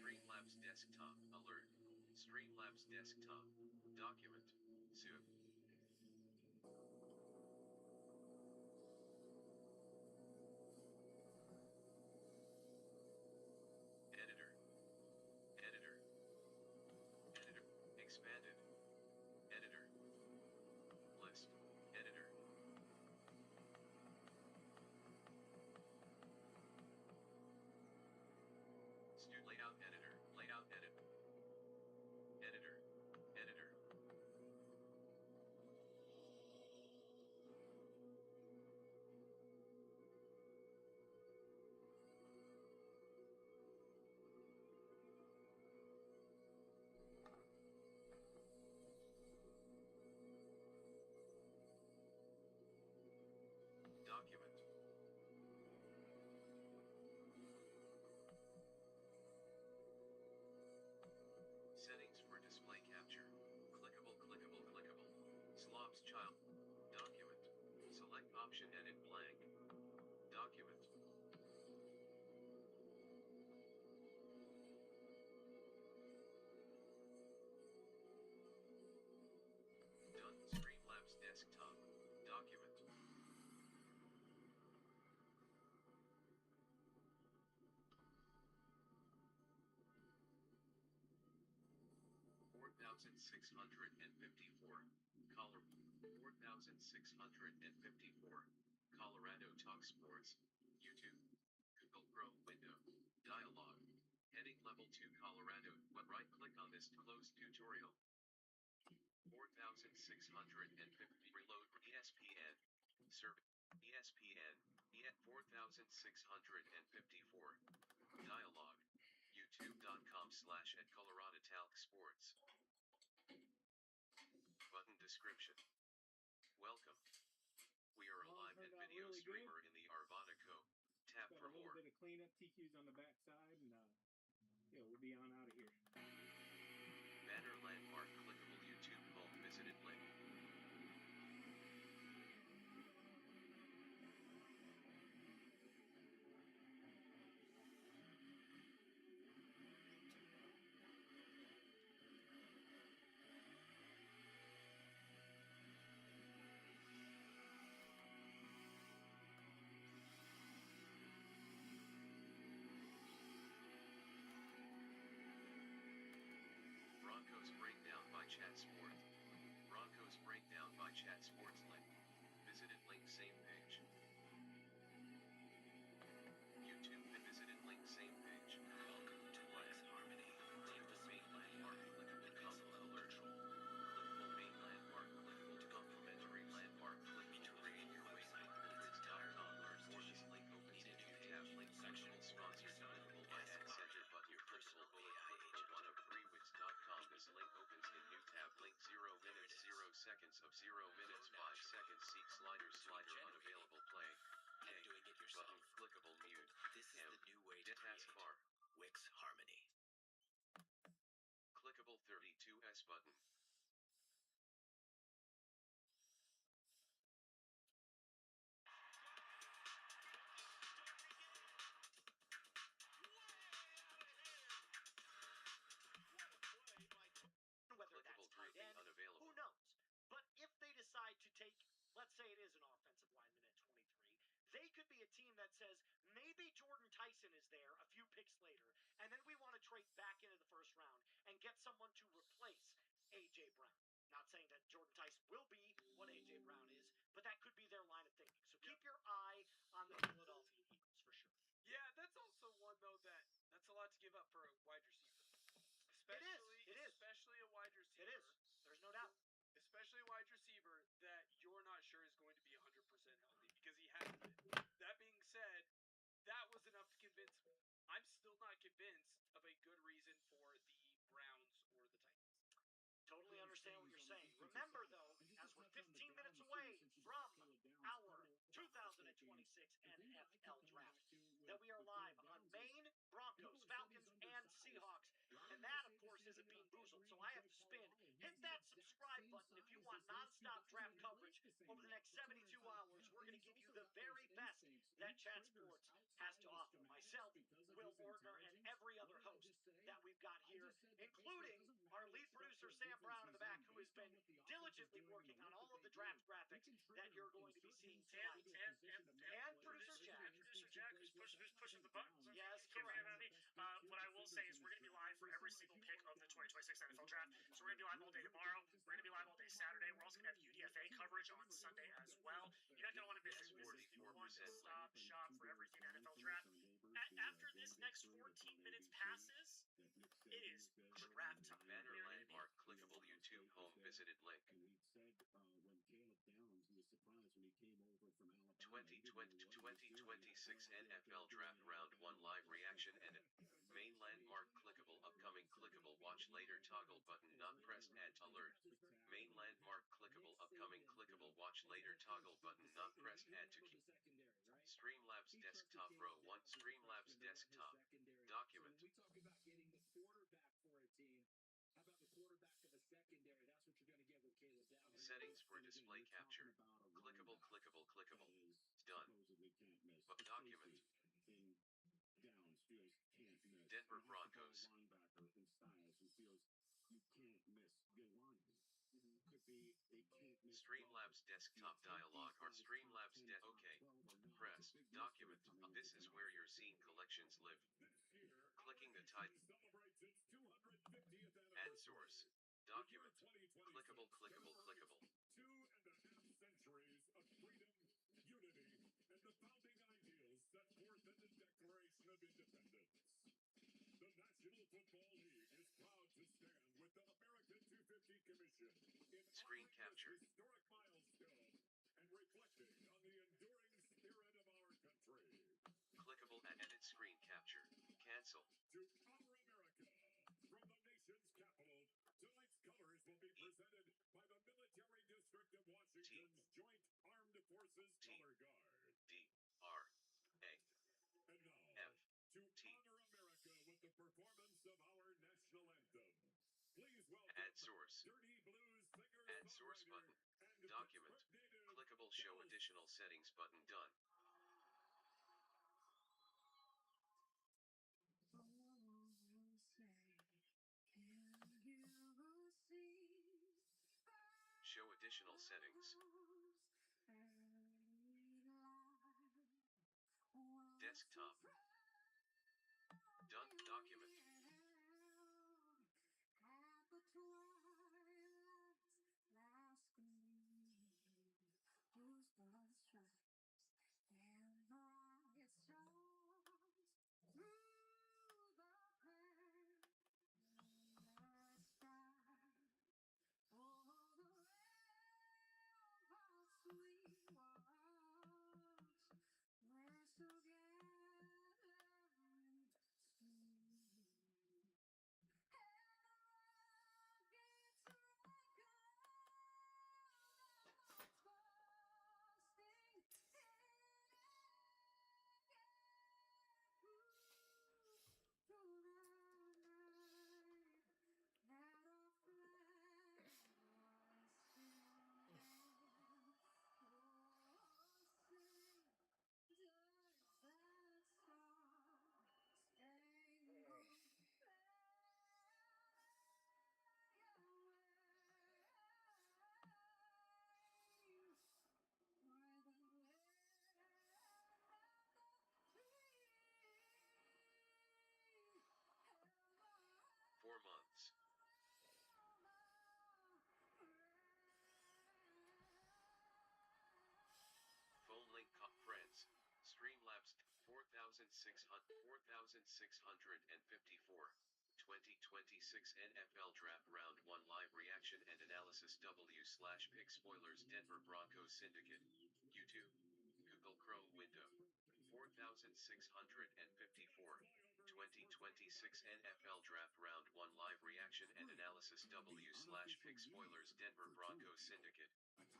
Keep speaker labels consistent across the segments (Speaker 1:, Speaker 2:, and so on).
Speaker 1: Streamlabs desktop alert. Streamlabs desktop document. Zoom. Editor. Editor. Editor. Expanded. Editor. List. Editor. Layout editor. Layout edit. Editor. Editor. Document. Settings for display capture. Clickable, clickable, clickable. Slob's child. Document. Select option edit blank. Document. Done. Streamlabs desktop. Document. 4,654. 4,654. Colorado Talk Sports. YouTube. Google Chrome window. Dialog. Heading level 2 Colorado. But right click on this to close tutorial. 4,650. Reload ESPN. Serve ESPN. 4,654. Dialog. YouTube.com/@ColoradoTalkSports. Button description. Welcome. We are a live and video
Speaker 2: really
Speaker 1: streamer in the Arvada Co. Tap
Speaker 2: Got
Speaker 1: for
Speaker 2: a little
Speaker 1: more.
Speaker 2: bit of cleanup TQs on the backside, and yeah, we'll be on out of here.
Speaker 1: Banner landmark clickable YouTube home visited link. Broncos breakdown by Chat Sport. Broncos breakdown by Chat Sports link. Visited link same page. YouTube and visited link same page. Welcome to Wax Harmony. Clickable main landmark clickable console alert. Clickable main landmark clickable to complimentary landmark clickable to read your website. Liquids.com or this link opens a new tab link sectional sponsored clickable by Ad Center but your personal bullet clickable one of freewigs.com. This link opens a new tab link 0 minutes 0 seconds of 0 minutes 5 seconds seek slider unavailable play.
Speaker 3: And doing it yourself.
Speaker 1: Button clickable mute.
Speaker 3: This is the new way to create
Speaker 1: taskbar.
Speaker 3: Wix Harmony.
Speaker 1: Clickable 32S button.
Speaker 4: Whether that's
Speaker 1: Clickable
Speaker 4: tight
Speaker 1: grouping
Speaker 4: end,
Speaker 1: unavailable.
Speaker 4: who knows? But if they decide to take, let's say it is an offensive lineman at 23, they could be a team that says maybe Jordan Tyson is there a few picks later, and then we want to trade back into the first round and get someone to replace A.J. Brown. Not saying that Jordan Tyson will be what A.J. Brown is, but that could be their line of thinking. So keep your eye on the Philadelphia Eagles for sure.
Speaker 5: Yeah, that's also one though that's a lot to give up for a wide receiver.
Speaker 4: It is.
Speaker 5: Especially a wide receiver.
Speaker 4: It is. There's no doubt.
Speaker 5: Especially a wide receiver that you're not sure is going to be 100% healthy because he hasn't been. That being said, that was enough to convince me. I'm still not convinced of a good reason for the Browns or the Titans.
Speaker 4: Totally understand what you're saying. Remember, though, as we're 15 minutes away from our 2026 NFL Draft, that we are live on Maine, Broncos, Falcons, and Seahawks. And that, of course, isn't being boozled, so I have to spin. Hit that subscribe button if you want nonstop draft coverage over the next 72 hours. We're going to give you the very best that Chat Sports has to offer. My myself, Will Ortner, and every other host that we've got here, including our lead producer, Sam Brown, in the back, who has been diligently working on all of the draft graphics that you're going to be seeing tonight. And producer Jack.
Speaker 6: Producer Jack, who's pushing the buttons.
Speaker 4: Yes,
Speaker 6: Keeping
Speaker 4: correct.
Speaker 6: it happy. What I will say is we're going to be live for every single pick of the 2026 NFL Draft. So we're going to be live all day tomorrow. We're going to be live all day Saturday. We're also going to have UDFA coverage on Sunday as well. You're not going to want to miss it. This is the one-stop shop for everything NFL Draft. After this next 14 minutes passes, it is draft time.
Speaker 1: Banner landmark clickable YouTube home visited link. 2026 NFL Draft Round 1 live reaction and main landmark clickable upcoming clickable watch later toggle button not pressed add alert. Main landmark clickable upcoming clickable watch later toggle button not pressed add to key. Streamlabs desktop row 1 Streamlabs desktop document.
Speaker 7: When we talk about getting the quarterback for a team, how about the quarterback of the secondary? That's what you're going to get with Caleb Downs.
Speaker 1: Settings for display capture. Clickable, clickable, clickable. Done. But document. Denver Broncos. Streamlabs desktop dialog or Streamlabs OK. Press document. This is where your scene collections live. Clicking the title. Add source. Document. Clickable, clickable, clickable.
Speaker 8: 2.5 centuries of freedom, unity, and the founding ideals set forth in the Declaration of Independence. The National Football League is proud to stand with the American 250 Commission in
Speaker 1: Screen capture.
Speaker 8: historic milestone and reflecting on the enduring spirit of our country.
Speaker 1: Clickable and edit screen capture. Cancel.
Speaker 8: To honor America, from the nation's capital, tonight's colors will be presented by the Military District of Washington's Joint Armed Forces Color Guard.
Speaker 1: D R A
Speaker 8: And now,
Speaker 1: F
Speaker 8: to
Speaker 1: T.
Speaker 8: honor America with the performance of our national anthem, please welcome
Speaker 1: Add source.
Speaker 8: Dirty Blues singer,
Speaker 1: Add source button.
Speaker 8: and
Speaker 1: Document.
Speaker 8: Pittsburgh native
Speaker 1: Clickable show additional settings button done. Show additional settings. Desktop. Done. Document. Months. Phone link friends. Streamlabs 4,654 2026 NFL Draft Round 1 live reaction and analysis /pick spoilers Denver Broncos Syndicate. YouTube. Google Chrome window. 4,654 2026 NFL Draft Round 1 live reaction and analysis /pick spoilers Denver Broncos Syndicate.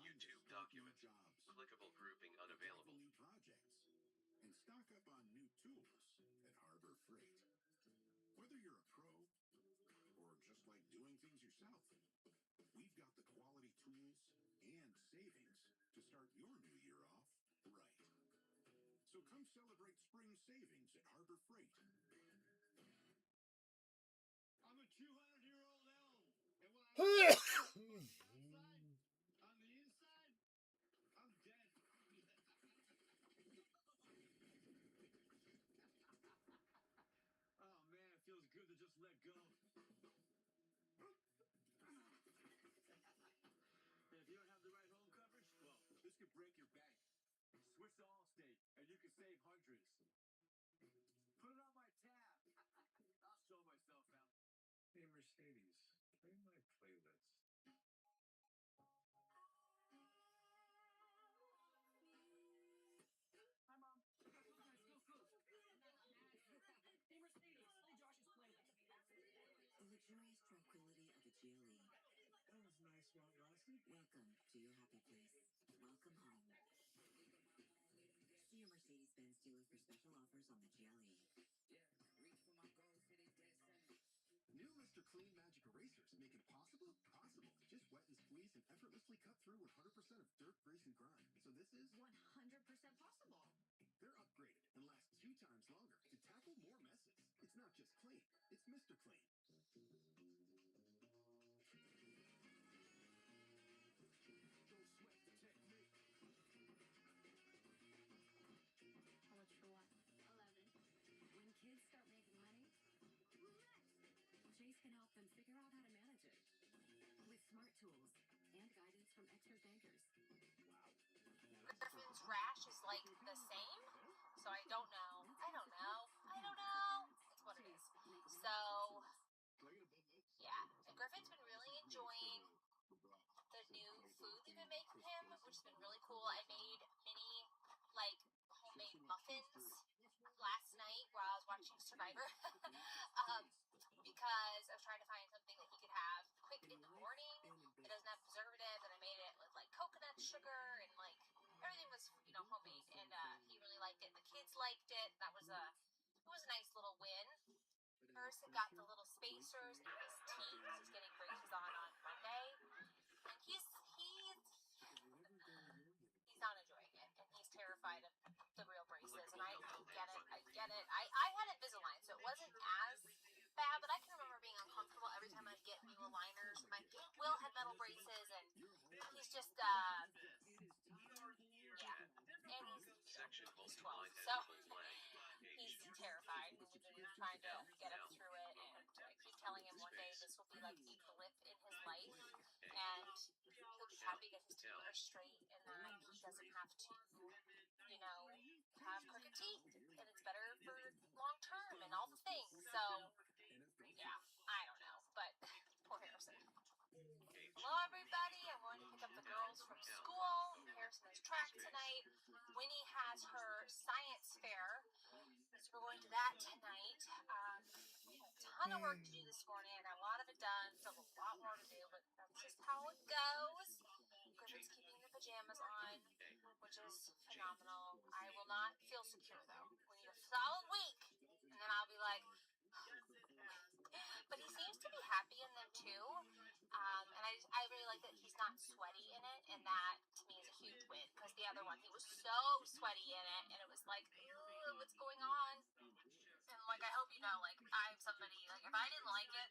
Speaker 1: YouTube document. Clickable grouping unavailable.
Speaker 9: New projects and stock up on new tools at Harbor Freight. Whether you're a pro or just like doing things yourself, we've got the quality tools and savings to start your new year off right. So come celebrate spring savings at Harbor Freight. I'm a 200-year-old elf, and when I outside, on the inside, I'm dead. Oh man, it feels good to just let go. And if you don't have the right home coverage, well, this could break your bank. Switch to Allstate, and you can save hundreds. Put it on my tab. I'll show myself out.
Speaker 8: Hey, Mercedes, play my playlist.
Speaker 7: Hi, Mom. Go cook. Hey, Mercedes, play Josh's playlist.
Speaker 10: The luxurious tranquility of a GLE.
Speaker 8: That was nice while it lasted.
Speaker 10: Welcome to your happy place. Welcome home. See your Mercedes-Benz dealer for special offers on the GLE.
Speaker 9: New Mr. Clean Magic Erasers make impossible possible. Just wet and squeeze and effortlessly cut through 100% of dirt, grease, and grime. So this is
Speaker 10: 100% possible.
Speaker 9: they're upgraded and last 2 times longer to tackle more messes. It's not just clean, it's Mr. Clean. Go sweat the technique.
Speaker 10: How much for what? 11. When kids start making money, Chase can help them figure out how to manage it with smart tools and guidance from expert bankers.
Speaker 11: Griffin's rash is like the same, so I don't know. It's what it is. So, yeah, and Griffin's been really enjoying the new food they've been making him, which has been really cool. I made mini, like, homemade muffins last night while I was watching Survivor. Because I was trying to find something that he could have quick in the morning. It doesn't have preservatives, and I made it with like coconut sugar and like everything was homemade, and he really liked it. The kids liked it. It was a nice little win. Harrison got the little spacers in his teeth. He's getting braces on Monday, and he's not enjoying it, and he's terrified of the real braces. And I get it. I had Invisalign, so it wasn't as bad, but I can remember being uncomfortable every time I'd get new aligners. Will had metal braces, and he's just yeah, and he's 12, so he's terrified. And we've been trying to get him through it, and I keep telling him one day this will be like a blip in his life, and he'll be happy to get his teeth are straight, and that he doesn't have to, have crooked teeth, and it's better for long term and all the things. So yeah, I don't know, but poor Harrison. Hello, everybody. I'm going to pick up the girls from school. Harrison has track tonight. Winnie has her science fair, so we're going to that tonight. We had a ton of work to do this morning. I got a lot of it done. Still a lot more to do, but that's just how it goes. Griffin's keeping the pajamas on, which is phenomenal. I will not feel secure, though. We need a solid week, and then I'll be like, but he seems to be happy in them too, and I really like that he's not sweaty in it, and that to me is a huge win, because the other one, he was so sweaty in it, and it was like, ooh, what's going on? And like, I hope you know, like, I'm somebody, like, if I didn't like it,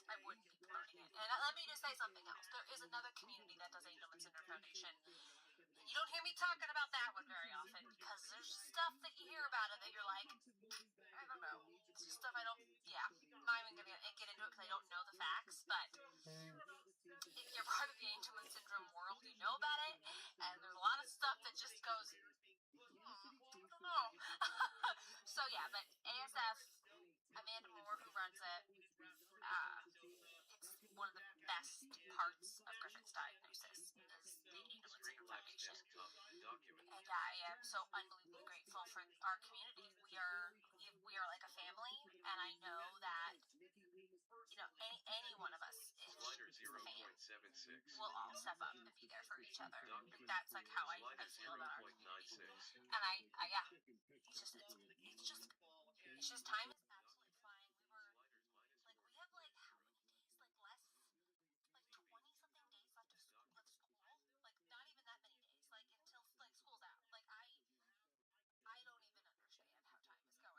Speaker 11: I wouldn't be promoting it. And let me just say something else. There is another community that does Angel and Cinder Foundation, and you don't hear me talking about that one very often, because there's stuff that you hear about it that you're like, I don't know. It's just stuff I don't, I'm not even going to get into it because I don't know the facts, but if you're part of the Angelman Syndrome world, you know about it, and there's a lot of stuff that just goes, I don't know. So yeah, but ASF, Amanda Moore, who runs it, it's one of the best parts of Griffin's diagnosis is the Angelman Syndrome Foundation. And I am so unbelievably grateful for our community. We are like a family, and I know that any one of us, if she's a fan, we'll all step up and be there for each other. That's like how I feel about our community. And it's just time is absolutely flying. We have like how many days? Like less, like 20 something days left of school. Like not even that many days. Like until like school's out. Like I don't even understand how time is going.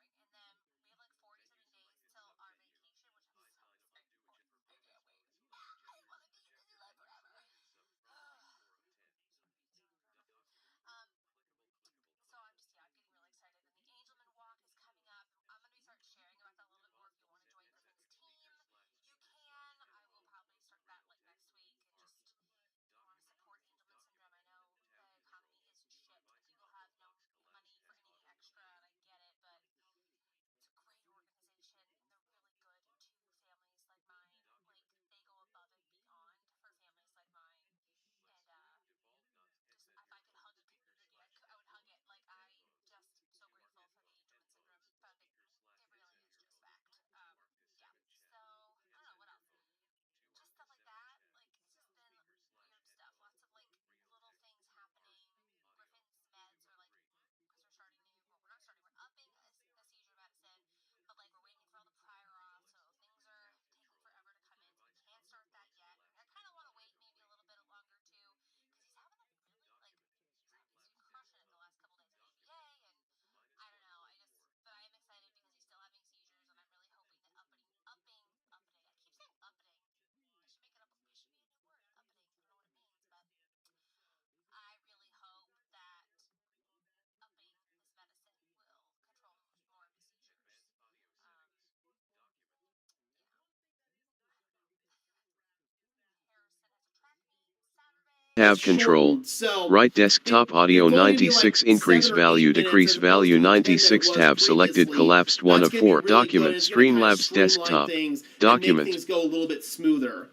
Speaker 12: Tab control.
Speaker 13: shortened. So
Speaker 12: Right desktop audio
Speaker 13: you're going to be
Speaker 12: 96
Speaker 13: like
Speaker 12: increase
Speaker 13: 7 or 8
Speaker 12: value
Speaker 13: minutes
Speaker 12: decrease
Speaker 13: as opposed
Speaker 12: value
Speaker 13: to the 10 that it
Speaker 12: 96
Speaker 13: was
Speaker 12: tab selected
Speaker 13: previously.
Speaker 12: collapsed 1
Speaker 13: That's
Speaker 12: of
Speaker 13: gonna be
Speaker 12: 4
Speaker 13: really good, and
Speaker 12: document
Speaker 13: it's gonna kinda
Speaker 12: Streamlabs
Speaker 13: streamline
Speaker 12: desktop
Speaker 13: things and make
Speaker 12: document.
Speaker 13: things go a little bit smoother.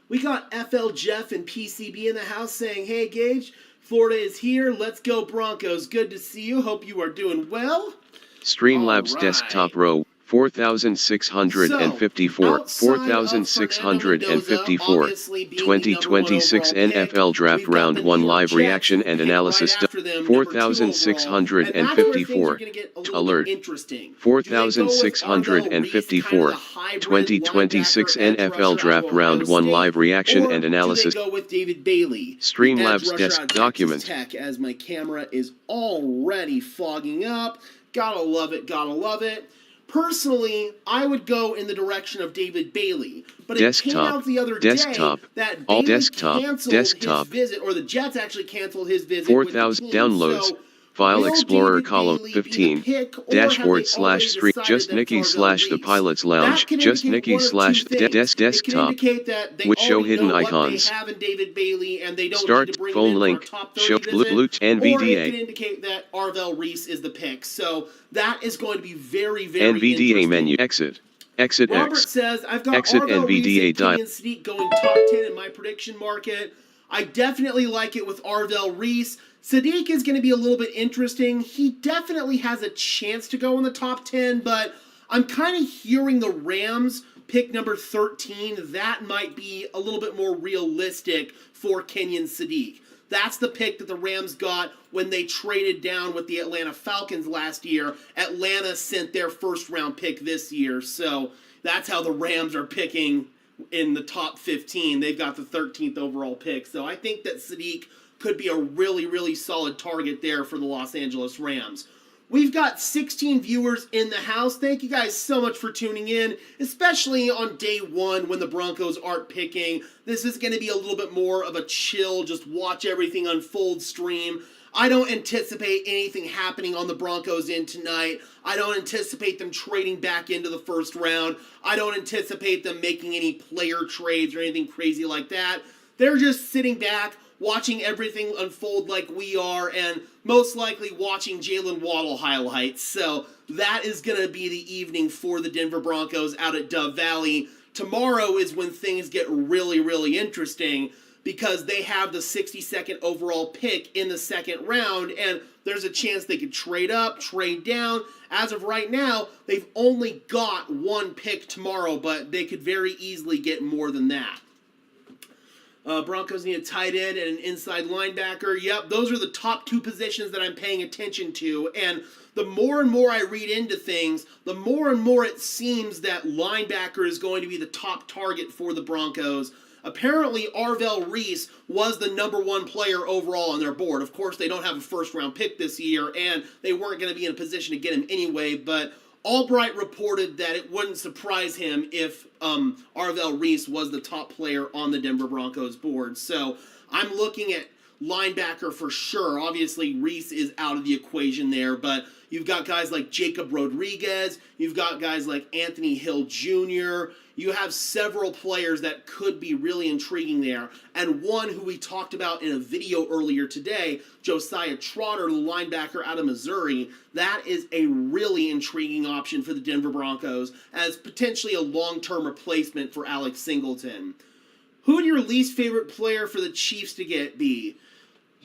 Speaker 13: We got FL Jeff and PCB in the house saying, "Hey Gage, Florida is here. Let's go Broncos. Good to see you. Hope you are doing well."
Speaker 12: Streamlabs desktop row 4654 4654 2026 NFL Draft Round 1 live reaction and analysis 4654 alert 4654 2026 NFL Draft Round 1 live reaction and analysis.
Speaker 13: Go with David Bailey,
Speaker 12: Streamlabs desk document.
Speaker 13: Tech, as my camera is already fogging up. Gotta love it, gotta love it. Personally, I would go in the direction of David Bailey, but it came out the other day that Bailey canceled his visit, or the Jets actually canceled his visit
Speaker 12: 4,000
Speaker 13: with the team.
Speaker 12: downloads.
Speaker 13: So,
Speaker 12: File
Speaker 13: will
Speaker 12: Explorer
Speaker 13: David
Speaker 12: column
Speaker 13: Bailey
Speaker 12: 15
Speaker 13: be the pick, or
Speaker 12: dashboard
Speaker 13: have they already
Speaker 12: stream
Speaker 13: decided
Speaker 12: just
Speaker 13: that
Speaker 12: Nikki
Speaker 13: it's
Speaker 12: slash the
Speaker 13: Arvell
Speaker 12: Pilot's
Speaker 13: Reese?
Speaker 12: Lounge
Speaker 13: That can
Speaker 12: just
Speaker 13: indicate
Speaker 12: Nikki
Speaker 13: one of
Speaker 12: slash
Speaker 13: two things.
Speaker 12: desktop
Speaker 13: It can indicate that they
Speaker 12: which show
Speaker 13: already
Speaker 12: hidden
Speaker 13: know
Speaker 12: icons.
Speaker 13: what they have in David Bailey and they don't
Speaker 12: Start
Speaker 13: need to bring
Speaker 12: phone
Speaker 13: him in
Speaker 12: link
Speaker 13: for a top 30
Speaker 12: show
Speaker 13: visit,
Speaker 12: blue
Speaker 13: or it can
Speaker 12: NVDA
Speaker 13: indicate that Arvell Reese is the pick. So that is going to be very, very
Speaker 12: NVDA
Speaker 13: interesting.
Speaker 12: menu exit
Speaker 13: Robert
Speaker 12: X
Speaker 13: says, I've got
Speaker 12: exit
Speaker 13: Arvell Reese
Speaker 12: NVDA
Speaker 13: and
Speaker 12: dial.
Speaker 13: Kenyon Sadiq going top 10 in my prediction market. I definitely like it with Arvell Reese. Sadiq is going to be a little bit interesting. He definitely has a chance to go in the top 10, but I'm kind of hearing the Rams pick number 13. That might be a little bit more realistic for Kenyon Sadiq. That's the pick that the Rams got when they traded down with the Atlanta Falcons last year. Atlanta sent their first-round pick this year, so that's how the Rams are picking in the top 15. They've got the 13th overall pick, so I think that Sadiq could be a really, really solid target there for the Los Angeles Rams. We've got 16 viewers in the house. Thank you guys so much for tuning in, especially on day one when the Broncos aren't picking. This is going to be a little bit more of a chill, just watch everything unfold stream. I don't anticipate anything happening on the Broncos end tonight. I don't anticipate them trading back into the first round. I don't anticipate them making any player trades or anything crazy like that. They're just sitting back, watching everything unfold like we are, and most likely watching Jalen Waddle highlights. So that is going to be the evening for the Denver Broncos out at Dove Valley. Tomorrow is when things get really, really interesting because they have the 62nd overall pick in the second round, and there's a chance they could trade up, trade down. As of right now, they've only got one pick tomorrow, but they could very easily get more than that. Broncos need a tight end and an inside linebacker. Yep, those are the top two positions that I'm paying attention to. And the more and more I read into things, the more and more it seems that linebacker is going to be the top target for the Broncos. Apparently, Arvell Reese was the number one player overall on their board. Of course, they don't have a first-round pick this year, and they weren't going to be in a position to get him anyway, but Albright reported that it wouldn't surprise him if Arvell Reese was the top player on the Denver Broncos board. So I'm looking at linebacker for sure. Obviously, Reese is out of the equation there, but you've got guys like Jacob Rodriguez. You've got guys like Anthony Hill Jr. You have several players that could be really intriguing there. And one who we talked about in a video earlier today, Josiah Trotter, the linebacker out of Missouri, that is a really intriguing option for the Denver Broncos as potentially a long-term replacement for Alex Singleton. Who would your least favorite player for the Chiefs to get be?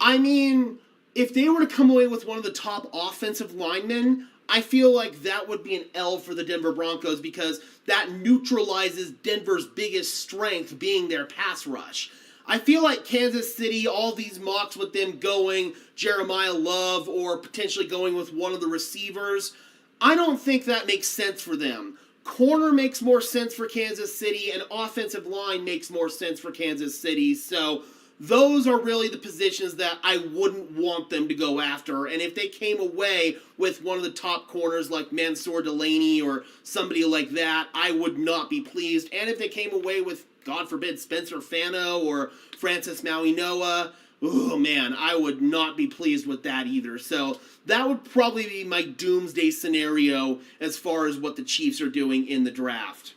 Speaker 13: I mean, if they were to come away with one of the top offensive linemen, I feel like that would be an L for the Denver Broncos because that neutralizes Denver's biggest strength being their pass rush. I feel like Kansas City, all these mocks with them going Jeremiah Love or potentially going with one of the receivers, I don't think that makes sense for them. Corner makes more sense for Kansas City, and offensive line makes more sense for Kansas City, so those are really the positions that I wouldn't want them to go after. And if they came away with one of the top corners like Mansour Delaney or somebody like that, I would not be pleased. And if they came away with, God forbid, Spencer Fano or Francis Mauigoa, oh man, I would not be pleased with that either. So that would probably be my doomsday scenario as far as what the Chiefs are doing in the draft.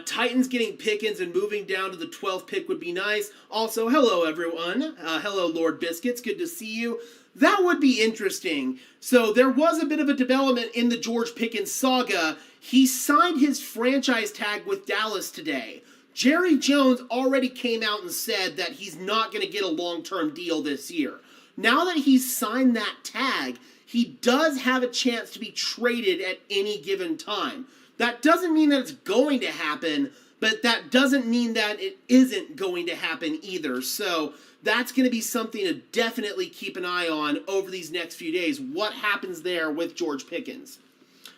Speaker 13: Titans getting Pickens and moving down to the 12th pick would be nice. Also, hello everyone. Hello Lord Biscuits, good to see you. That would be interesting. So there was a bit of a development in the George Pickens saga. He signed his franchise tag with Dallas today. Jerry Jones already came out and said that he's not going to get a long-term deal this year. Now that he's signed that tag, he does have a chance to be traded at any given time. That doesn't mean that it's going to happen, but that doesn't mean that it isn't going to happen either. So that's going to be something to definitely keep an eye on over these next few days. What happens there with George Pickens?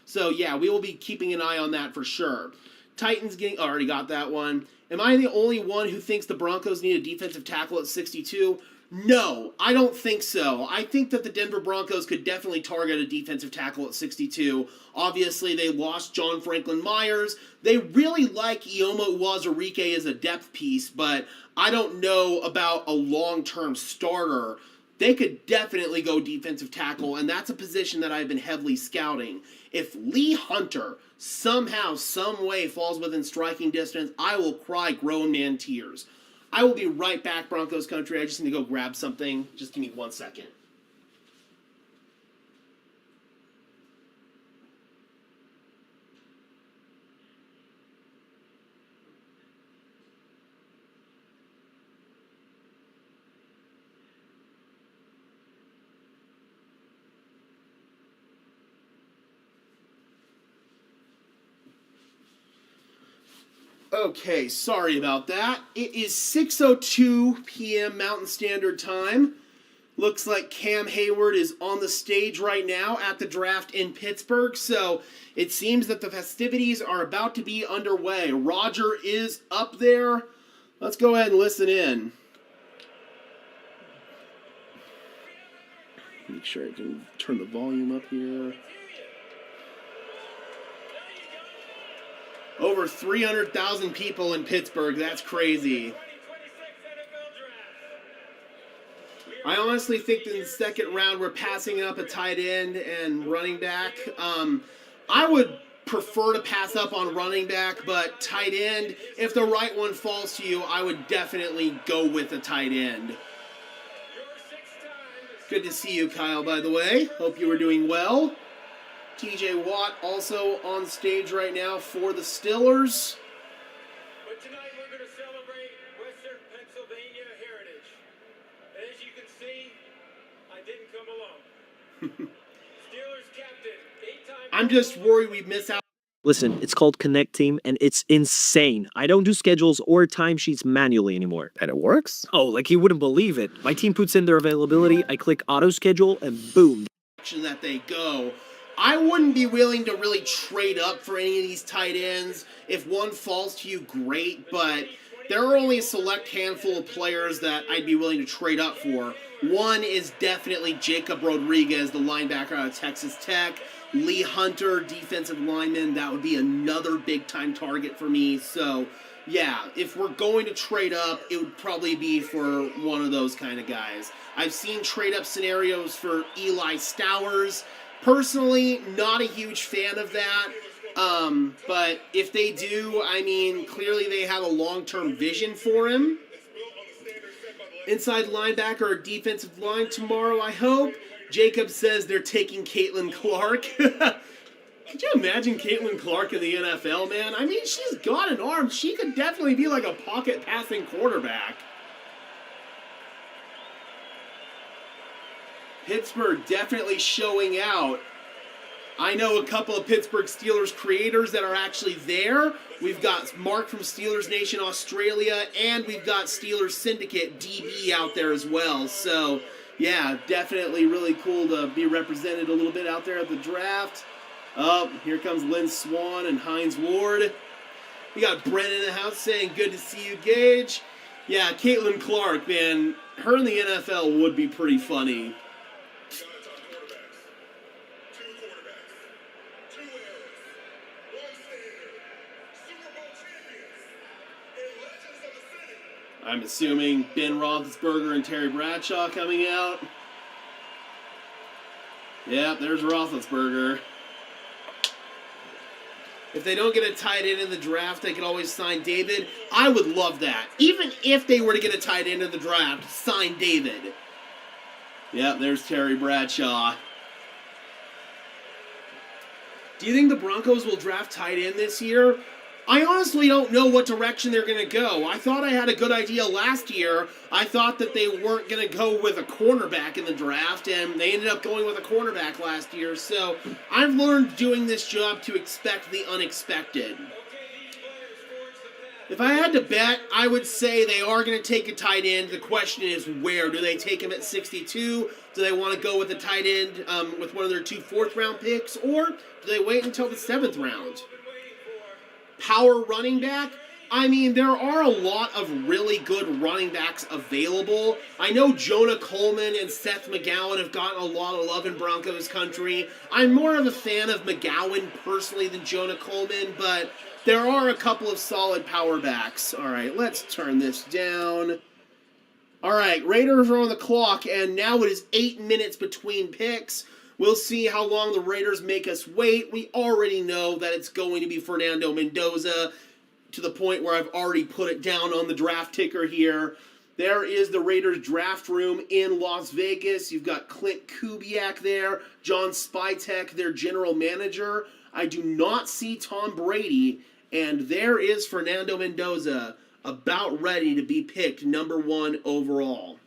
Speaker 13: So yeah, we will be keeping an eye on that for sure. Titans getting, already got that one. Am I the only one who thinks the Broncos need a defensive tackle at 62? No, I don't think so. I think that the Denver Broncos could definitely target a defensive tackle at 62. Obviously, they lost John Franklin Myers. They really like Ioma Uwazurike as a depth piece, but I don't know about a long-term starter. They could definitely go defensive tackle, and that's a position that I've been heavily scouting. If Lee Hunter somehow, some way falls within striking distance, I will cry grown man tears. I will be right back, Broncos country. I just need to go grab something. Just give me 1 second. Okay, sorry about that. It is 6:02 p.m. Mountain Standard Time. Looks like Cam Hayward is on the stage right now at the draft in Pittsburgh, so it seems that the festivities are about to be underway. Roger is up there. Let's go ahead and listen in. Make sure I can turn the volume up here. Over 300,000 people in Pittsburgh. That's crazy. I honestly think that in the second round we're passing up a tight end and running back. I would prefer to pass up on running back, but tight end, if the right one falls to you, I would definitely go with a tight end. Good to see you, Kyle, by the way. Hope you were doing well. TJ Watt also on stage right now for the Steelers.
Speaker 14: But tonight we're going to celebrate Western Pennsylvania heritage. And as you can see, I didn't come alone. Steelers captain, 8-time...
Speaker 13: I'm just worried we miss out.
Speaker 15: Listen, it's called Connect Team, and it's insane. I don't do schedules or timesheets manually anymore.
Speaker 13: And it works?
Speaker 15: Oh, like you wouldn't believe it. My team puts in their availability, I click auto schedule, and boom.
Speaker 13: That they go. I wouldn't be willing to really trade up for any of these tight ends. If one falls to you, great, but there are only a select handful of players that I'd be willing to trade up for. One is definitely Jacob Rodriguez, the linebacker out of Texas Tech. Lee Hunter, defensive lineman, that would be another big-time target for me. So, yeah, if we're going to trade up, it would probably be for one of those kind of guys. I've seen trade-up scenarios for Eli Stowers. Personally, not a huge fan of that, but if they do, I mean, clearly they have a long-term vision for him. Inside linebacker or defensive line tomorrow, I hope. Jacob says they're taking Caitlin Clark. Could you imagine Caitlin Clark in the NFL, man? I mean, she's got an arm. She could definitely be like a pocket passing quarterback. Pittsburgh definitely showing out. I know a couple of Pittsburgh Steelers creators that are actually there. We've got Mark from Steelers Nation Australia, and we've got Steelers Syndicate DB out there as well. So, yeah, definitely really cool to be represented a little bit out there at the draft. Oh, here comes Lynn Swan and Hines Ward. We got Brent in the house saying, good to see you, Gage. Yeah, Caitlin Clark, man, her in the NFL would be pretty funny. I'm assuming Ben Roethlisberger and Terry Bradshaw coming out. Yeah, there's Roethlisberger. If they don't get a tight end in the draft, they could always sign David. I would love that. Even if they were to get a tight end in the draft, sign David. Yep, there's Terry Bradshaw. Do you think the Broncos will draft tight end this year? I honestly don't know what direction they're going to go. I thought I had a good idea last year. I thought that they weren't going to go with a cornerback in the draft, and they ended up going with a cornerback last year. So I've learned doing this job to expect the unexpected. If I had to bet, I would say they are going to take a tight end. The question is where. Do they take him at 62? Do they want to go with a tight end with one of their 2 4th-round picks? Or do they wait until the 7th round? Power running back? I mean, there are a lot of really good running backs available. I know Jonah Coleman and Seth McGowan have gotten a lot of love in Broncos country. I'm more of a fan of McGowan personally than Jonah Coleman, but there are a couple of solid power backs. All right, let's turn this down. All right, Raiders are on the clock, and now it is 8 minutes between picks. We'll see how long the Raiders make us wait. We already know that it's going to be Fernando Mendoza, to the point where I've already put it down on the draft ticker here. There is the Raiders draft room in Las Vegas. You've got Clint Kubiak there, John Spytek, their general manager. I do not see Tom Brady, and there is Fernando Mendoza, about ready to be picked number 1 overall.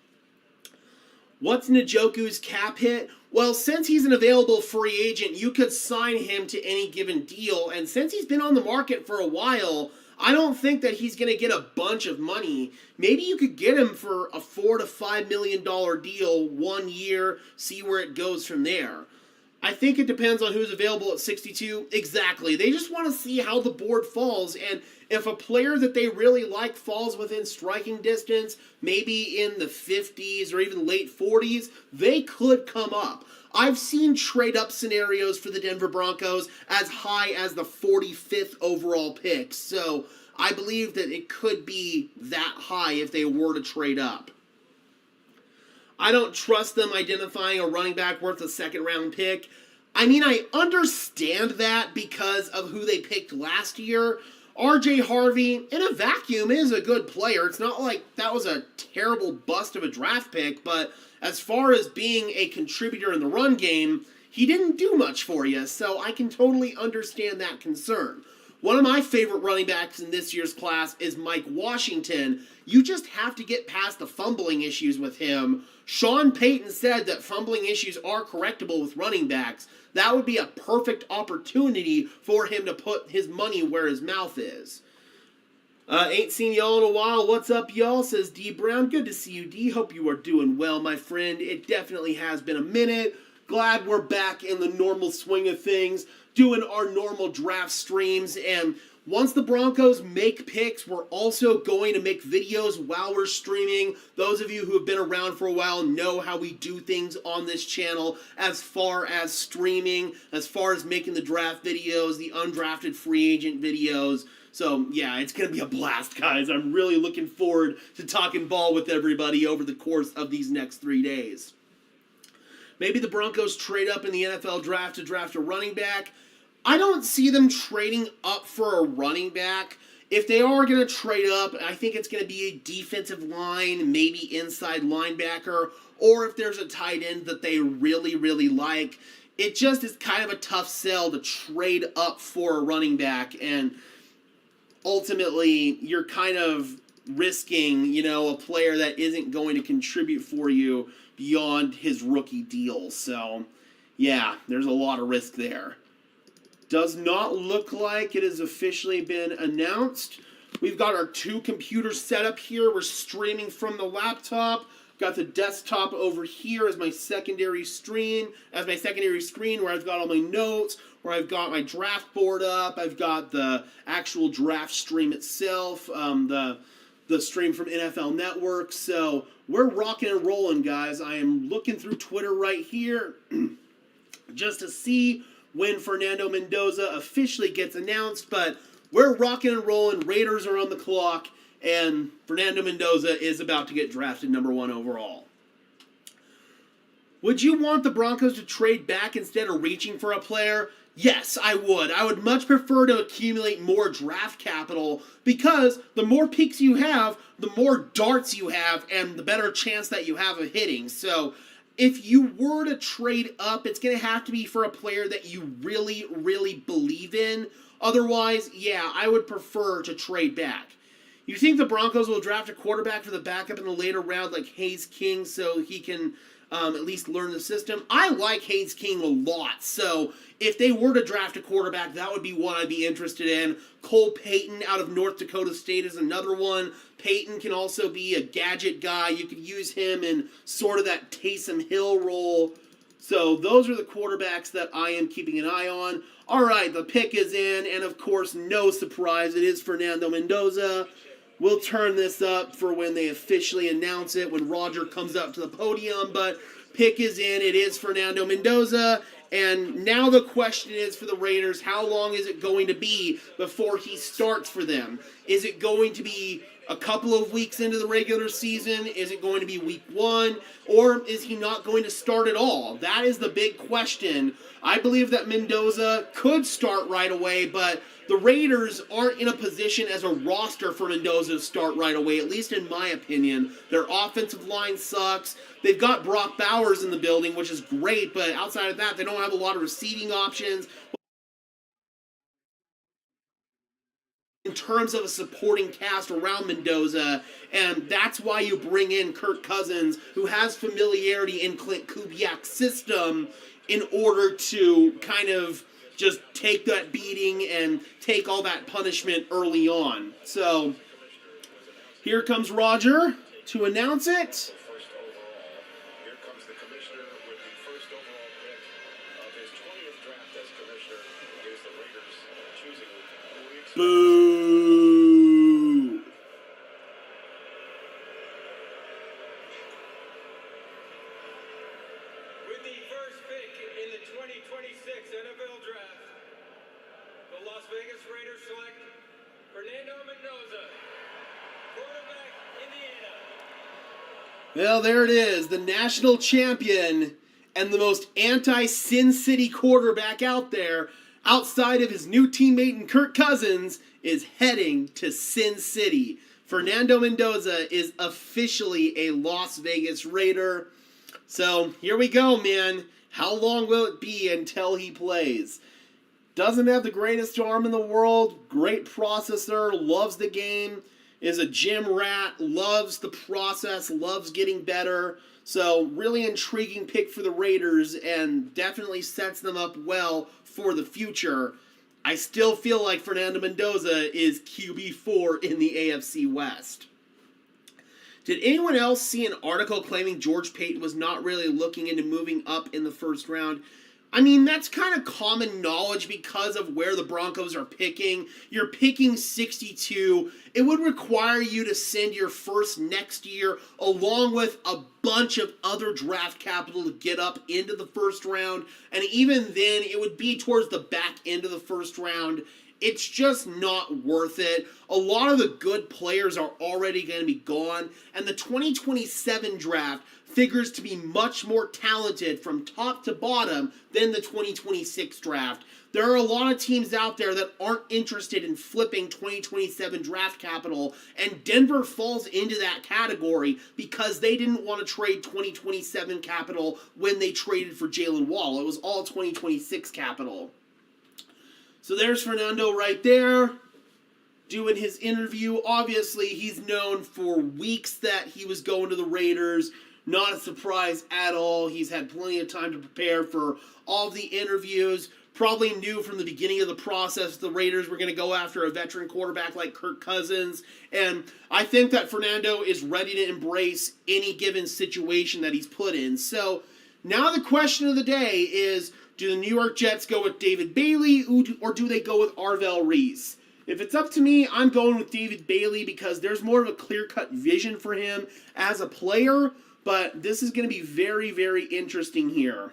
Speaker 13: What's Njoku's cap hit? Well, since he's an available free agent, you could sign him to any given deal, and since he's been on the market for a while, I don't think that he's going to get a bunch of money. Maybe you could get him for a $4 to $5 million deal 1 year, see where it goes from there. I think it depends on who's available at 62. Exactly. They just want to see how the board falls, and if a player that they really like falls within striking distance, maybe in the 50s or even late 40s, they could come up. I've seen trade-up scenarios for the Denver Broncos as high as the 45th overall pick, so I believe that it could be that high if they were to trade up. I don't trust them identifying a running back worth a 2nd-round pick. I mean, I understand that because of who they picked last year. R.J. Harvey, in a vacuum, is a good player. It's not like that was a terrible bust of a draft pick, but as far as being a contributor in the run game, he didn't do much for you, so I can totally understand that concern. One of my favorite running backs in this year's class is Mike Washington. You just have to get past the fumbling issues with him. Sean Payton said that fumbling issues are correctable with running backs. That would be a perfect opportunity for him to put his money where his mouth is. Ain't seen y'all in a while. What's up, y'all? Says D Brown. Good to see you, D. Hope you are doing well, my friend. It definitely has been a minute. Glad we're back in the normal swing of things, doing our normal draft streams. And once the Broncos make picks, we're also going to make videos while we're streaming. Those of you who have been around for a while know how we do things on this channel as far as streaming, as far as making the draft videos, the undrafted free agent videos. So, yeah, it's going to be a blast, guys. I'm really looking forward to talking ball with everybody over the course of these next 3 days. Maybe the Broncos trade up in the NFL draft to draft a running back. I don't see them trading up for a running back. If they are going to trade up, I think it's going to be a defensive line, maybe inside linebacker, or if there's a tight end that they really, really like. It just is kind of a tough sell to trade up for a running back, and ultimately you're kind of risking, a player that isn't going to contribute for you beyond his rookie deal. So, yeah, there's a lot of risk there. Does not look like it has officially been announced. We've got our 2 computers set up here. We're streaming from the laptop. Got the desktop over here as my secondary screen, where I've got all my notes, where I've got my draft board up. I've got the actual draft stream itself, the stream from NFL Network. So we're rocking and rolling, guys. I am looking through Twitter right here just to see when Fernando Mendoza officially gets announced, but we're rocking and rolling. Raiders are on the clock, and Fernando Mendoza is about to get drafted number 1 overall. Would you want the Broncos to trade back instead of reaching for a player? Yes, I would. I would much prefer to accumulate more draft capital because the more picks you have, the more darts you have, and the better chance that you have of hitting. So if you were to trade up, it's going to have to be for a player that you really, really believe in. Otherwise, yeah, I would prefer to trade back. You think the Broncos will draft a quarterback for the backup in the later round like Hayes King so he can at least learn the system? I like Hayes King a lot, so if they were to draft a quarterback, that would be one I'd be interested in. Cole Payton out of North Dakota State is another one. Payton can also be a gadget guy. You could use him in sort of that Taysom Hill role. So those are the quarterbacks that I am keeping an eye on. All right, the pick is in, and of course, no surprise, it is Fernando Mendoza. We'll turn this up for when they officially announce it, when Roger comes up to the podium, but pick is in, it is Fernando Mendoza, and now the question is for the Raiders, how long is it going to be before he starts for them? Is it going to be a couple of weeks into the regular season? Is it going to be week 1? Or is he not going to start at all? That is the big question. I believe that Mendoza could start right away, but the Raiders aren't in a position as a roster for Mendoza to start right away, at least in my opinion. Their offensive line sucks. They've got Brock Bowers in the building, which is great, but outside of that, they don't have a lot of receiving options. In terms of a supporting cast around Mendoza, and that's why you bring in Kirk Cousins, who has familiarity in Clint Kubiak's system, in order to kind of just take that beating and take all that punishment early on. So, here comes Roger to announce it.
Speaker 9: Here comes the commissioner with the first overall pick of his 20th draft as commissioner. Here's the Raiders choosing who we expect.
Speaker 13: Boo!
Speaker 14: With the first pick in the 2026 NFL Draft, the Las Vegas Raiders select Fernando Mendoza, quarterback, Indiana.
Speaker 13: Well, there it is, the national champion and the most anti-Sin City quarterback out there, outside of his new teammate in Kirk Cousins, is heading to Sin City. Fernando Mendoza is officially a Las Vegas Raider. So, here we go, man. How long will it be until he plays? Doesn't have the greatest arm in the world, great processor, loves the game, is a gym rat, loves the process, loves getting better. So, really intriguing pick for the Raiders and definitely sets them up well for the future. I still feel like Fernando Mendoza is QB4 in the AFC West. Did anyone else see an article claiming George Paton was not really looking into moving up in the first round? I mean, that's kind of common knowledge because of where the Broncos are picking. You're picking 62. It would require you to send your first next year along with a bunch of other draft capital to get up into the first round. And even then, it would be towards the back end of the first round. It's just not worth it. A lot of the good players are already going to be gone. And the 2027 draft figures to be much more talented from top to bottom than the 2026 draft. There are a lot of teams out there that aren't interested in flipping 2027 draft capital, and Denver falls into that category because they didn't want to trade 2027 capital when they traded for Jalen Wall. It was all 2026 capital. So there's Fernando right there, doing his interview. Obviously, he's known for weeks that he was going to the Raiders. Not a surprise at all. He's had plenty of time to prepare for all the interviews. Probably knew from the beginning of the process the Raiders were going to go after a veteran quarterback like Kirk Cousins. And I think that Fernando is ready to embrace any given situation that he's put in. So now the question of the day is, do the New York Jets go with David Bailey or do they go with Arvell Reese? If it's up to me, I'm going with David Bailey because there's more of a clear-cut vision for him as a player. But this is going to be very, very interesting here.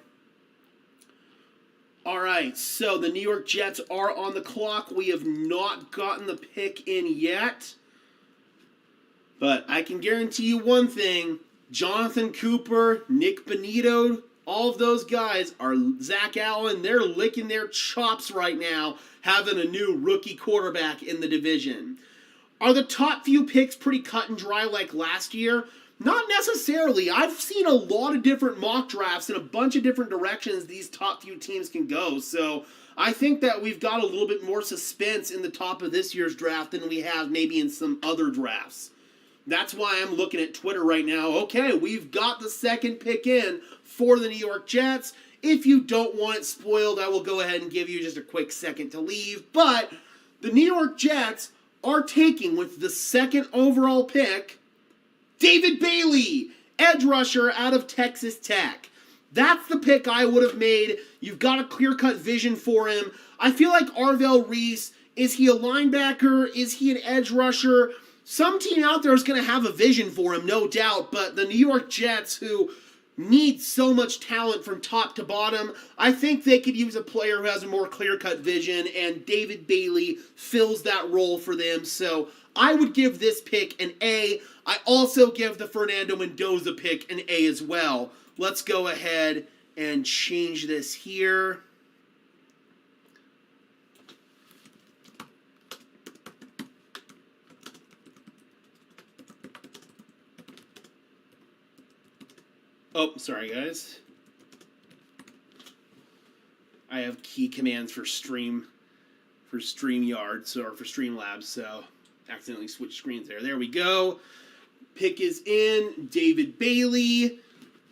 Speaker 13: All right, so the New York Jets are on the clock. We have not gotten the pick in yet. But I can guarantee you one thing. Jonathan Cooper, Nick Bonito, All of those guys are Zach Allen. They're licking their chops right now, having a new rookie quarterback in the division. Are the top few picks pretty cut and dry like last year? Not necessarily. I've seen a lot of different mock drafts in a bunch of different directions these top few teams can go. So I think that we've got a little bit more suspense in the top of this year's draft than we have maybe in some other drafts. That's why I'm looking at Twitter right now. Okay, we've got the second pick in for the New York Jets. If you don't want it spoiled, I will go ahead and give you just a quick second to leave. But the New York Jets are taking, with the second overall pick, David Bailey, edge rusher out of Texas Tech. That's the pick I would have made. You've got a clear-cut vision for him. I feel like Arvell Reese, is he a linebacker? Is he an edge rusher? Some team out there is going to have a vision for him, no doubt, but the New York Jets, who need so much talent from top to bottom, I think they could use a player who has a more clear-cut vision, and David Bailey fills that role for them. So I would give this pick an A. I also give the Fernando Mendoza pick an A as well. Let's go ahead and change this here. Oh, sorry guys. I have key commands for StreamYard, or for Streamlabs, so accidentally switched screens there. There we go. Pick is in. David Bailey.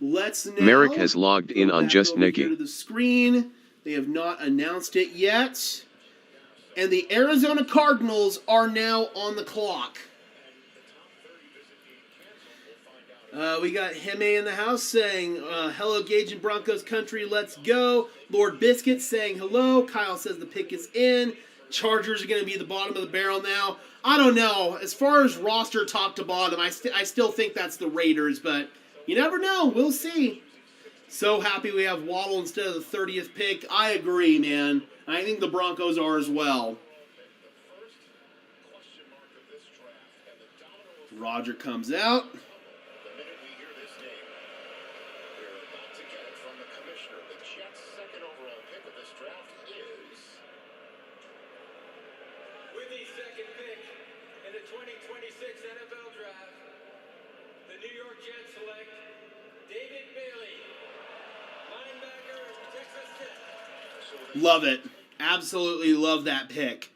Speaker 13: Let's now.
Speaker 12: Merrick has logged in on Just Nicky.
Speaker 13: To the screen. They have not announced it yet. And the Arizona Cardinals are now on the clock. We got Heme in the house saying, hello, Gage and Broncos country, let's go. Lord Biscuit saying hello. Kyle says the pick is in. Chargers are going to be the bottom of the barrel now. I don't know. As far as roster top to bottom, I still think that's the Raiders, but you never know. We'll see. So happy we have Waddle instead of the 30th pick. I agree, man. I think the Broncos are as well. Roger comes out. Love it. Absolutely love that pick.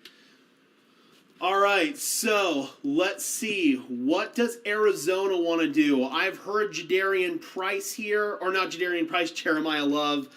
Speaker 13: All right, so let's see. What does Arizona want to do? I've heard Jadarian Price here. Or not Jadarian Price, Jeremiah Love.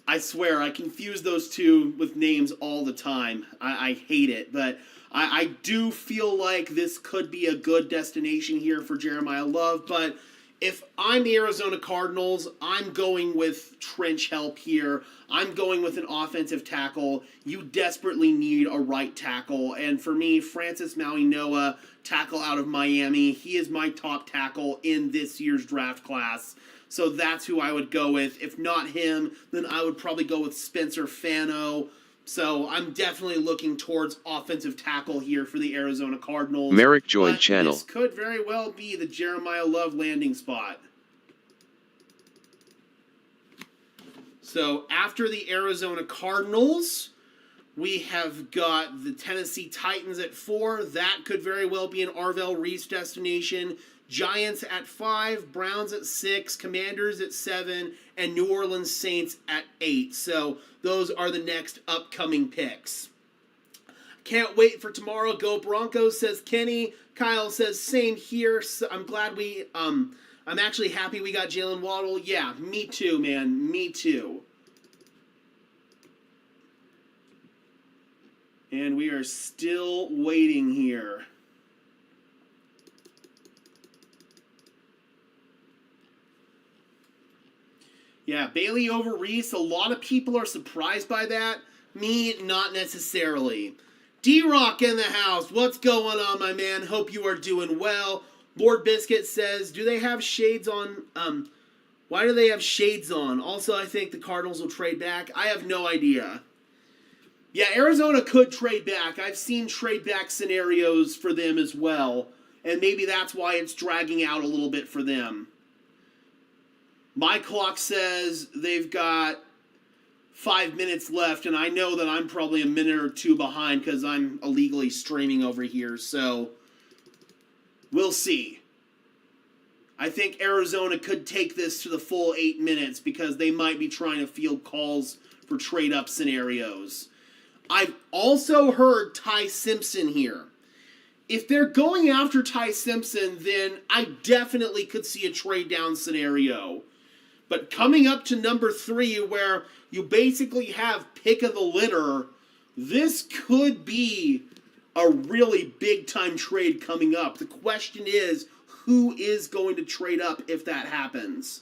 Speaker 13: I swear, I confuse those two with names all the time. I hate it. But I do feel like this could be a good destination here for Jeremiah Love. But if I'm the Arizona Cardinals, I'm going with trench help here. I'm going with an offensive tackle. You desperately need a right tackle. And for me, Francis Maui-Noah, tackle out of Miami, he is my top tackle in this year's draft class. So that's who I would go with. If not him, then I would probably go with Spencer Fano. So I'm definitely looking towards offensive tackle here for the Arizona Cardinals.
Speaker 12: Merrick joined channel.
Speaker 13: This could very well be the Jeremiah Love landing spot. So after the Arizona Cardinals, we have got the Tennessee Titans at 4. That could very well be an Arvell Reese destination. Giants at 5, Browns at 6, Commanders at 7, and New Orleans Saints at 8. So those are the next upcoming picks. Can't wait for tomorrow. Go Broncos, says Kenny. Kyle says same here. So I'm glad I'm actually happy we got Jalen Waddle. Yeah, me too, man. Me too. And we are still waiting here. Yeah, Bailey over Reese. A lot of people are surprised by that. Me, not necessarily. D-Rock in the house. What's going on, my man? Hope you are doing well. Lord Biscuit says, do they have shades on? Why do they have shades on? Also, I think the Cardinals will trade back. I have no idea. Yeah, Arizona could trade back. I've seen trade back scenarios for them as well. And maybe that's why it's dragging out a little bit for them. My clock says they've got 5 minutes left, and I know that I'm probably a minute or two behind because I'm illegally streaming over here, so we'll see. I think Arizona could take this to the full 8 minutes because they might be trying to field calls for trade-up scenarios. I've also heard Ty Simpson here. If they're going after Ty Simpson, then I definitely could see a trade-down scenario. But coming up to number 3, where you basically have pick of the litter, this could be a really big-time trade coming up. The question is, who is going to trade up if that happens?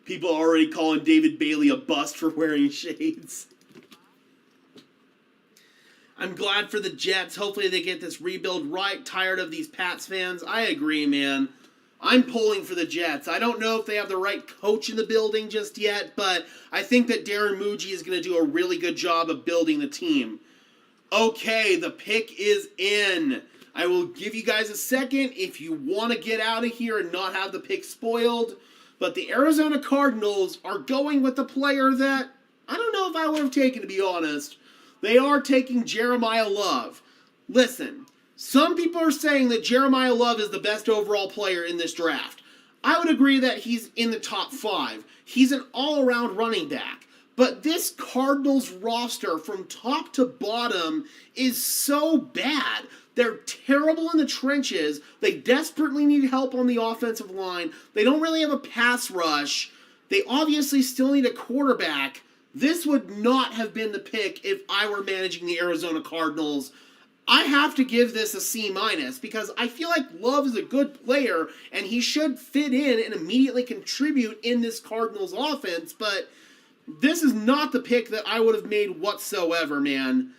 Speaker 13: People are already calling David Bailey a bust for wearing shades. I'm glad for the Jets. Hopefully they get this rebuild right. Tired of these Pats fans. I agree, man. I'm pulling for the Jets. I don't know if they have the right coach in the building just yet, but I think that Darren Muji is going to do a really good job of building the team. Okay, the pick is in. I will give you guys a second if you want to get out of here and not have the pick spoiled. But the Arizona Cardinals are going with the player that I don't know if I would have taken, to be honest. They are taking Jeremiah Love. Listen, some people are saying that Jeremiah Love is the best overall player in this draft. I would agree that he's in the top 5. He's an all-around running back. But this Cardinals roster from top to bottom is so bad. They're terrible in the trenches. They desperately need help on the offensive line. They don't really have a pass rush. They obviously still need a quarterback. This would not have been the pick if I were managing the Arizona Cardinals. I have to give this a C- because I feel like Love is a good player and he should fit in and immediately contribute in this Cardinals offense, but this is not the pick that I would have made whatsoever, man.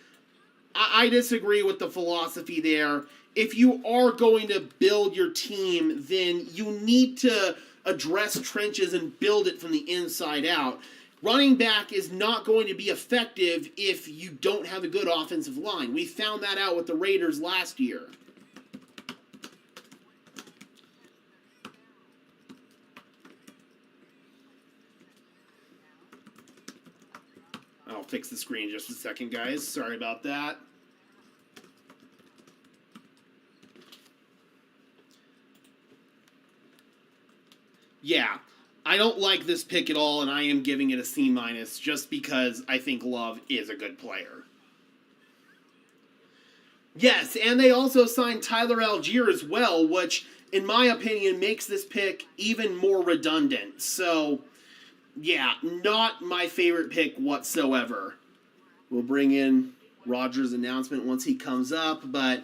Speaker 13: I disagree with the philosophy there. If you are going to build your team, then you need to address trenches and build it from the inside out. Running back is not going to be effective if you don't have a good offensive line. We found that out with the Raiders last year. I'll fix the screen in just a second, guys. Sorry about that. Yeah, I don't like this pick at all, and I am giving it a C- just because I think Love is a good player. Yes, and they also signed Tyler Algier as well, which, in my opinion, makes this pick even more redundant. So, yeah, not my favorite pick whatsoever. We'll bring in Rodgers' announcement once he comes up, but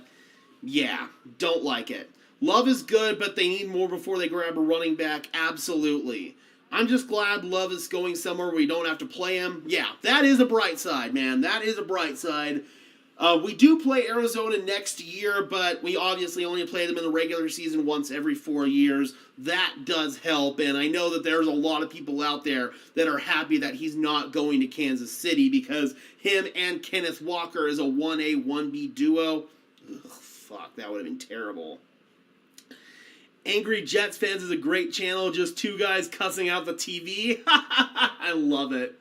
Speaker 13: yeah, don't like it. Love is good, but they need more before they grab a running back. Absolutely. I'm just glad Love is going somewhere where we don't have to play him. Yeah, that is a bright side, man. That is a bright side. We do play Arizona next year, but we obviously only play them in the regular season once every 4 years. That does help, and I know that there's a lot of people out there that are happy that he's not going to Kansas City because him and Kenneth Walker is a 1A, 1B duo. Ugh, fuck, that would have been terrible. Angry Jets Fans is a great channel, just two guys cussing out the TV. I love it.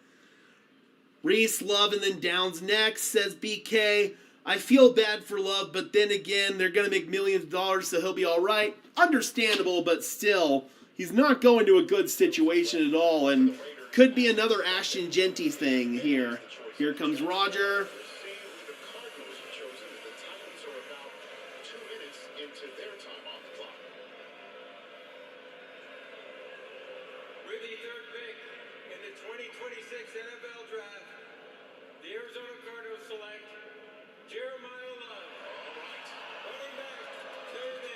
Speaker 13: Reese, Love, and then Downs next, says BK. I feel bad for Love, but then again, they're going to make millions of dollars, so he'll be all right. Understandable, but still, he's not going to a good situation at all, and could be another Ashton Genty thing here. Here comes Roger.
Speaker 14: With the third pick in the 2026 NFL Draft, the Arizona Cardinals select Jeremiah Love, running back, third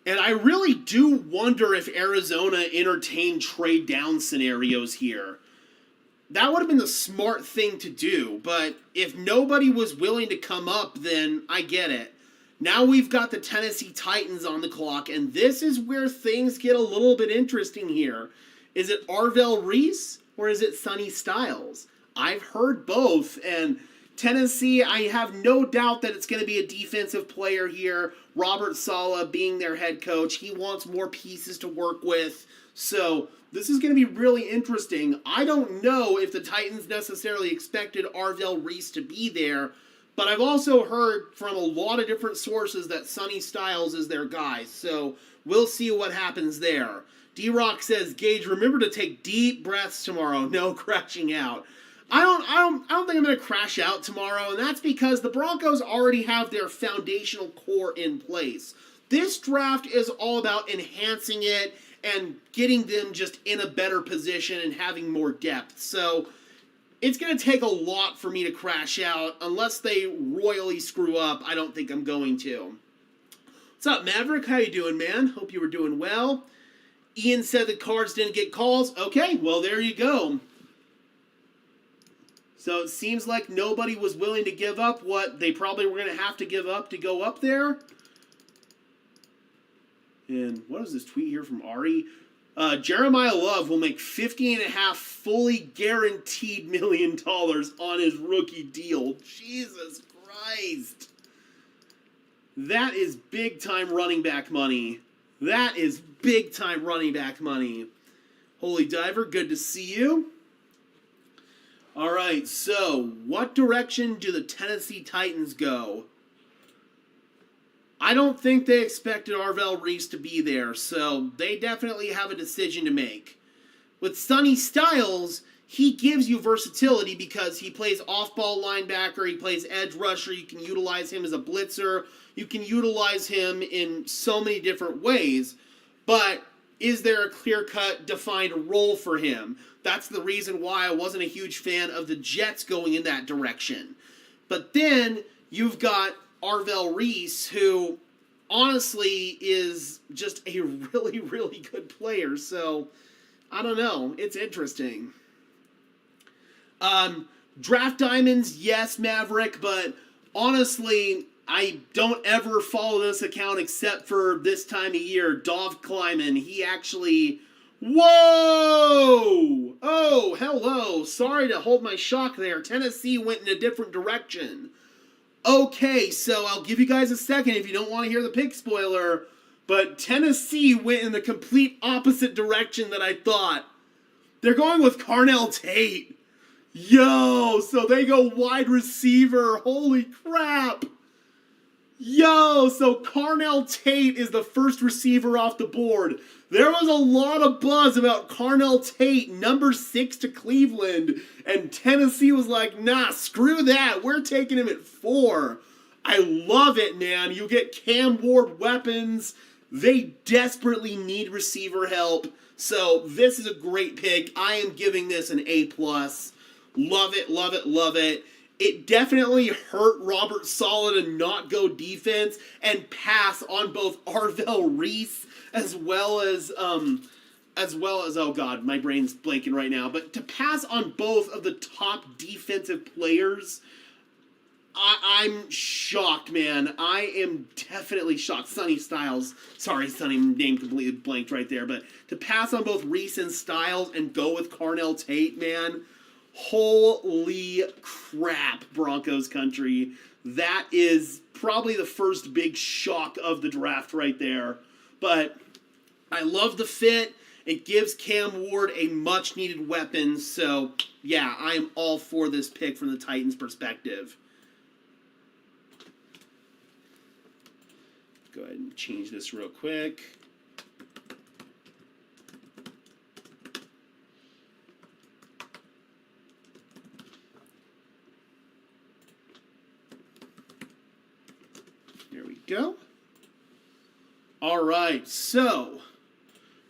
Speaker 14: A.
Speaker 13: And I really do wonder if Arizona entertained trade down scenarios here. That would have been the smart thing to do, but if nobody was willing to come up, then I get it. Now we've got the Tennessee Titans on the clock, and this is where things get a little bit interesting here. Is it Arvell Reese, or is it Sonny Styles? I've heard both, and Tennessee, I have no doubt that it's going to be a defensive player here. Robert Saleh being their head coach. He wants more pieces to work with. So this is going to be really interesting. I don't know if the Titans necessarily expected Arvell Reese to be there, but I've also heard from a lot of different sources that Sonny Styles is their guy. So we'll see what happens there. D-Rock says, Gage, remember to take deep breaths tomorrow. No crashing out. I don't think I'm going to crash out tomorrow, and that's because the Broncos already have their foundational core in place. This draft is all about enhancing it and getting them just in a better position and having more depth. So it's going to take a lot for me to crash out. Unless they royally screw up, I don't think I'm going to. What's up, Maverick? How you doing, man? Hope you were doing well. Ian said the Cards didn't get calls. Okay, well, there you go. So it seems like nobody was willing to give up what they probably were going to have to give up to go up there. And what is this tweet here from Ari? Jeremiah Love will make $50.5 fully guaranteed $1 million on his rookie deal. Jesus Christ. That is big time running back money. That is big time running back money. Holy Diver, good to see you. All right, so what direction do the Tennessee Titans go? I don't think they expected Arvell Reese to be there, so they definitely have a decision to make. With Sonny Styles, he gives you versatility because he plays off-ball linebacker, he plays edge rusher, you can utilize him as a blitzer, you can utilize him in so many different ways, but is there a clear-cut, defined role for him? That's the reason why I wasn't a huge fan of the Jets going in that direction. But then you've got Arvell Reese, who honestly is just a really, really good player. So, I don't know. It's interesting. Draft Diamonds, yes, Maverick, but honestly, I don't ever follow this account except for this time of year. Dov Kleiman, he actually... Whoa! Oh, hello. Sorry to hold my shock there. Tennessee went in a different direction. Okay, so I'll give you guys a second if you don't want to hear the pick spoiler, but Tennessee went in the complete opposite direction that I thought. They're going with Carnell Tate. Yo, so they go wide receiver. Holy crap. Yo, so Carnell Tate is the first receiver off the board. There was a lot of buzz about Carnell Tate, number 6 to Cleveland, and Tennessee was like, nah, screw that, we're taking him at 4. I love it, man. You get Cam Ward weapons. They desperately need receiver help, so this is a great pick. I am giving this an A+. Love it, love it, love it. It definitely hurt Robert Saleh to not go defense and pass on both Arvell Reese as well as, oh God, my brain's blanking right now, but to pass on both of the top defensive players, I'm shocked, man. I am definitely shocked. Sonny Styles, sorry, Sonny, name completely blanked right there, but to pass on both Reese and Styles and go with Carnell Tate, man, holy crap, Broncos country. That is probably the first big shock of the draft right there. But I love the fit. It gives Cam Ward a much-needed weapon. So, yeah, I am all for this pick from the Titans' perspective. Go ahead and change this real quick. There we go. All right, so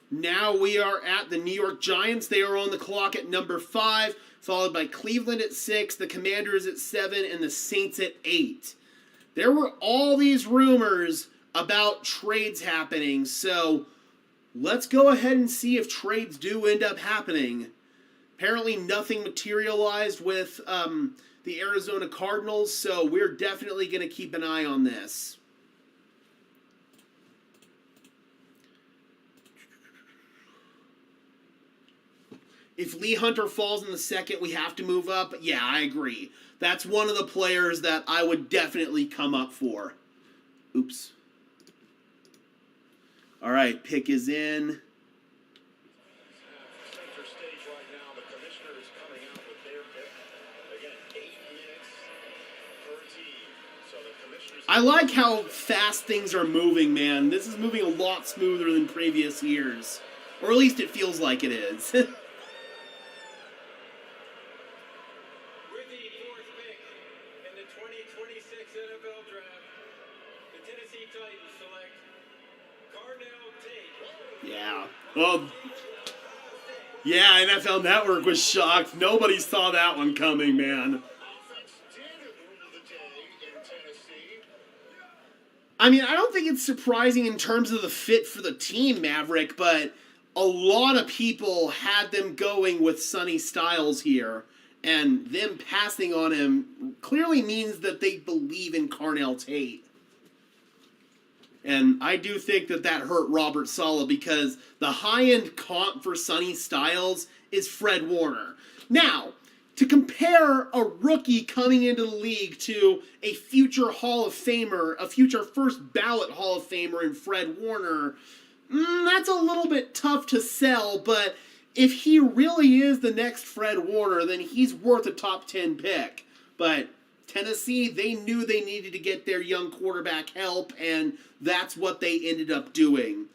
Speaker 13: now we are at the New York Giants. They are on the clock at number 5, followed by Cleveland at 6, the Commanders at 7, and the Saints at 8. There were all these rumors about trades happening, so let's go ahead and see if trades do end up happening. Apparently nothing materialized with the Arizona Cardinals, so we're definitely going to keep an eye on this. If Lee Hunter falls in the second, we have to move up. Yeah, I agree. That's one of the players that I would definitely come up for. Oops. All right, pick is in.
Speaker 8: Center stage right now. The commissioner is coming out with their pick. Again, 8 minutes per team. So the commissioners.
Speaker 13: I like how fast things are moving, man. This is moving a lot smoother than previous years. Or at least it feels like it is.
Speaker 14: With the 4th pick in the 2026 NFL Draft, the Tennessee Titans select Carnell Tate.
Speaker 13: Yeah. Well, yeah, NFL Network was shocked. Nobody saw that one coming, man. I mean, I don't think it's surprising in terms of the fit for the team, Maverick, but a lot of people had them going with Sonny Styles here, and them passing on him clearly means that they believe in Carnell Tate. And I do think that that hurt Robert Saleh because the high-end comp for Sonny Styles is Fred Warner. Now, to compare a rookie coming into the league to a future Hall of Famer, a future first ballot Hall of Famer in Fred Warner, that's a little bit tough to sell, but if he really is the next Fred Warner, then he's worth a top 10 pick. But Tennessee, they knew they needed to get their young quarterback help, and that's what they ended up doing.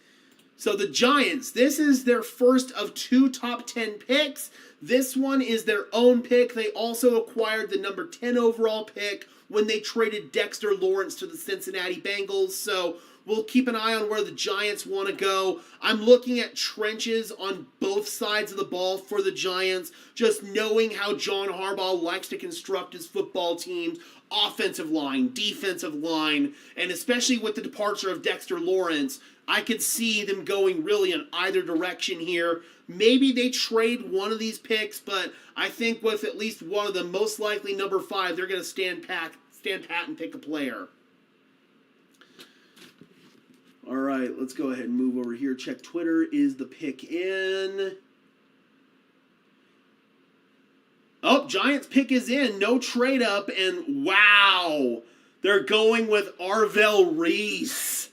Speaker 13: So the Giants, this is their first of 2 top 10 picks. This one is their own pick. They also acquired the number 10 overall pick when they traded Dexter Lawrence to the Cincinnati Bengals. So we'll keep an eye on where the Giants want to go. I'm looking at trenches on both sides of the ball for the Giants, just knowing how John Harbaugh likes to construct his football teams, offensive line, defensive line, and especially with the departure of Dexter Lawrence, I could see them going really in either direction here. Maybe they trade one of these picks, but I think with at least one of them, most likely number 5, they're going to stand pat and pick a player. All right, let's go ahead and move over here. Check Twitter. Is the pick in? Oh, Giants pick is in. No trade up, and wow, they're going with Arvell Reese.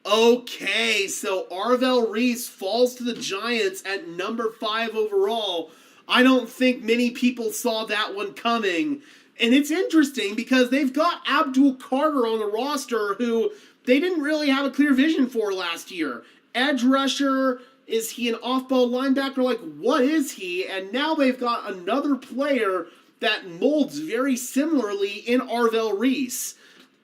Speaker 13: Okay, so Arvell Reese falls to the Giants at number 5 overall. I don't think many people saw that one coming. And it's interesting because they've got Abdul Carter on the roster who they didn't really have a clear vision for last year. Edge rusher, is he an off-ball linebacker? Like, what is he? And now they've got another player that molds very similarly in Arvell Reese.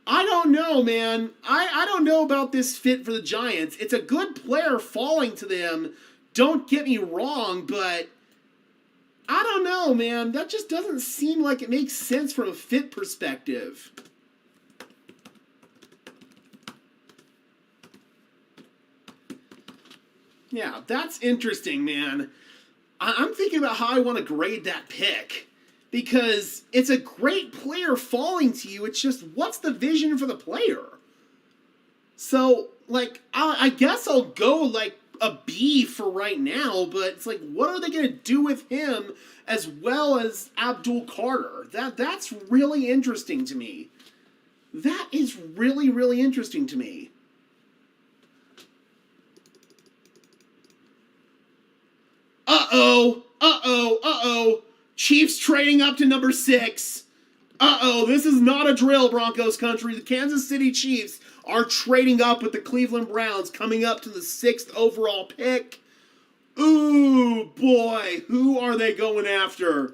Speaker 13: I don't know, man. I don't know about this fit for the Giants. It's a good player falling to them. Don't get me wrong, but I don't know, man. That just doesn't seem like it makes sense from a fit perspective. Yeah, that's interesting, man. I'm thinking about how I want to grade that pick. Because it's a great player falling to you. It's just, what's the vision for the player? So, like, I guess I'll go, like, a B for right now. But it's like, what are they going to do with him as well as Abdul Carter? That's really interesting to me. That is really, really interesting to me. Uh-oh. Chiefs trading up to number 6. Uh-oh, this is not a drill, Broncos country. The Kansas City Chiefs are trading up with the Cleveland Browns, coming up to the 6th overall pick. Ooh, boy, who are they going after?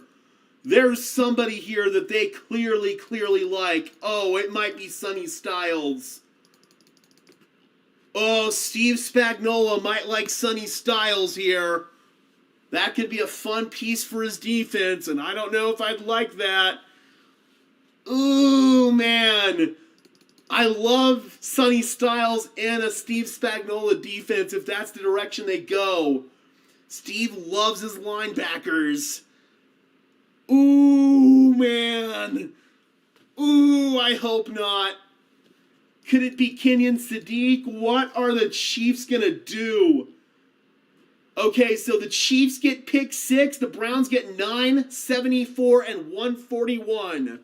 Speaker 13: There's somebody here that they clearly like. Oh, it might be Sonny Styles. Oh, Steve Spagnuolo might like Sonny Styles here. That could be a fun piece for his defense, and I don't know if I'd like that. Ooh, man. I love Sonny Styles and a Steve Spagnuolo defense if that's the direction they go. Steve loves his linebackers. Ooh, man. Ooh, I hope not. Could it be Kenyon Sadiq? What are the Chiefs going to do? Okay, so the Chiefs get pick 6, the Browns get 9, 74, and 141.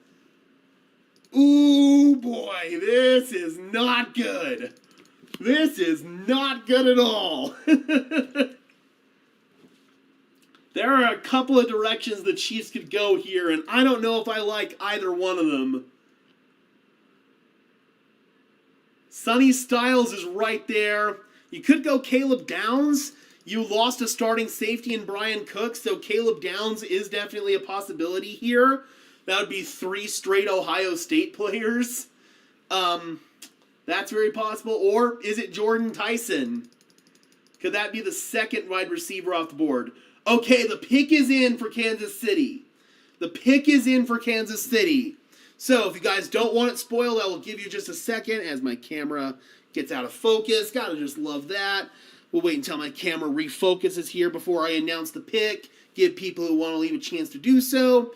Speaker 13: Ooh, boy, this is not good. This is not good at all. There are a couple of directions the Chiefs could go here, and I don't know if I like either one of them. Sonny Styles is right there. You could go Caleb Downs. You lost a starting safety in Brian Cook, so Caleb Downs is definitely a possibility here. That would be 3 straight Ohio State players. That's very possible. Or is it Jordan Tyson? Could that be the second wide receiver off the board? Okay, the pick is in for Kansas City. The pick is in for Kansas City. So if you guys don't want it spoiled, I will give you just a second as my camera gets out of focus. Gotta just love that. We'll wait until my camera refocuses here before I announce the pick. Give people who want to leave a chance to do so.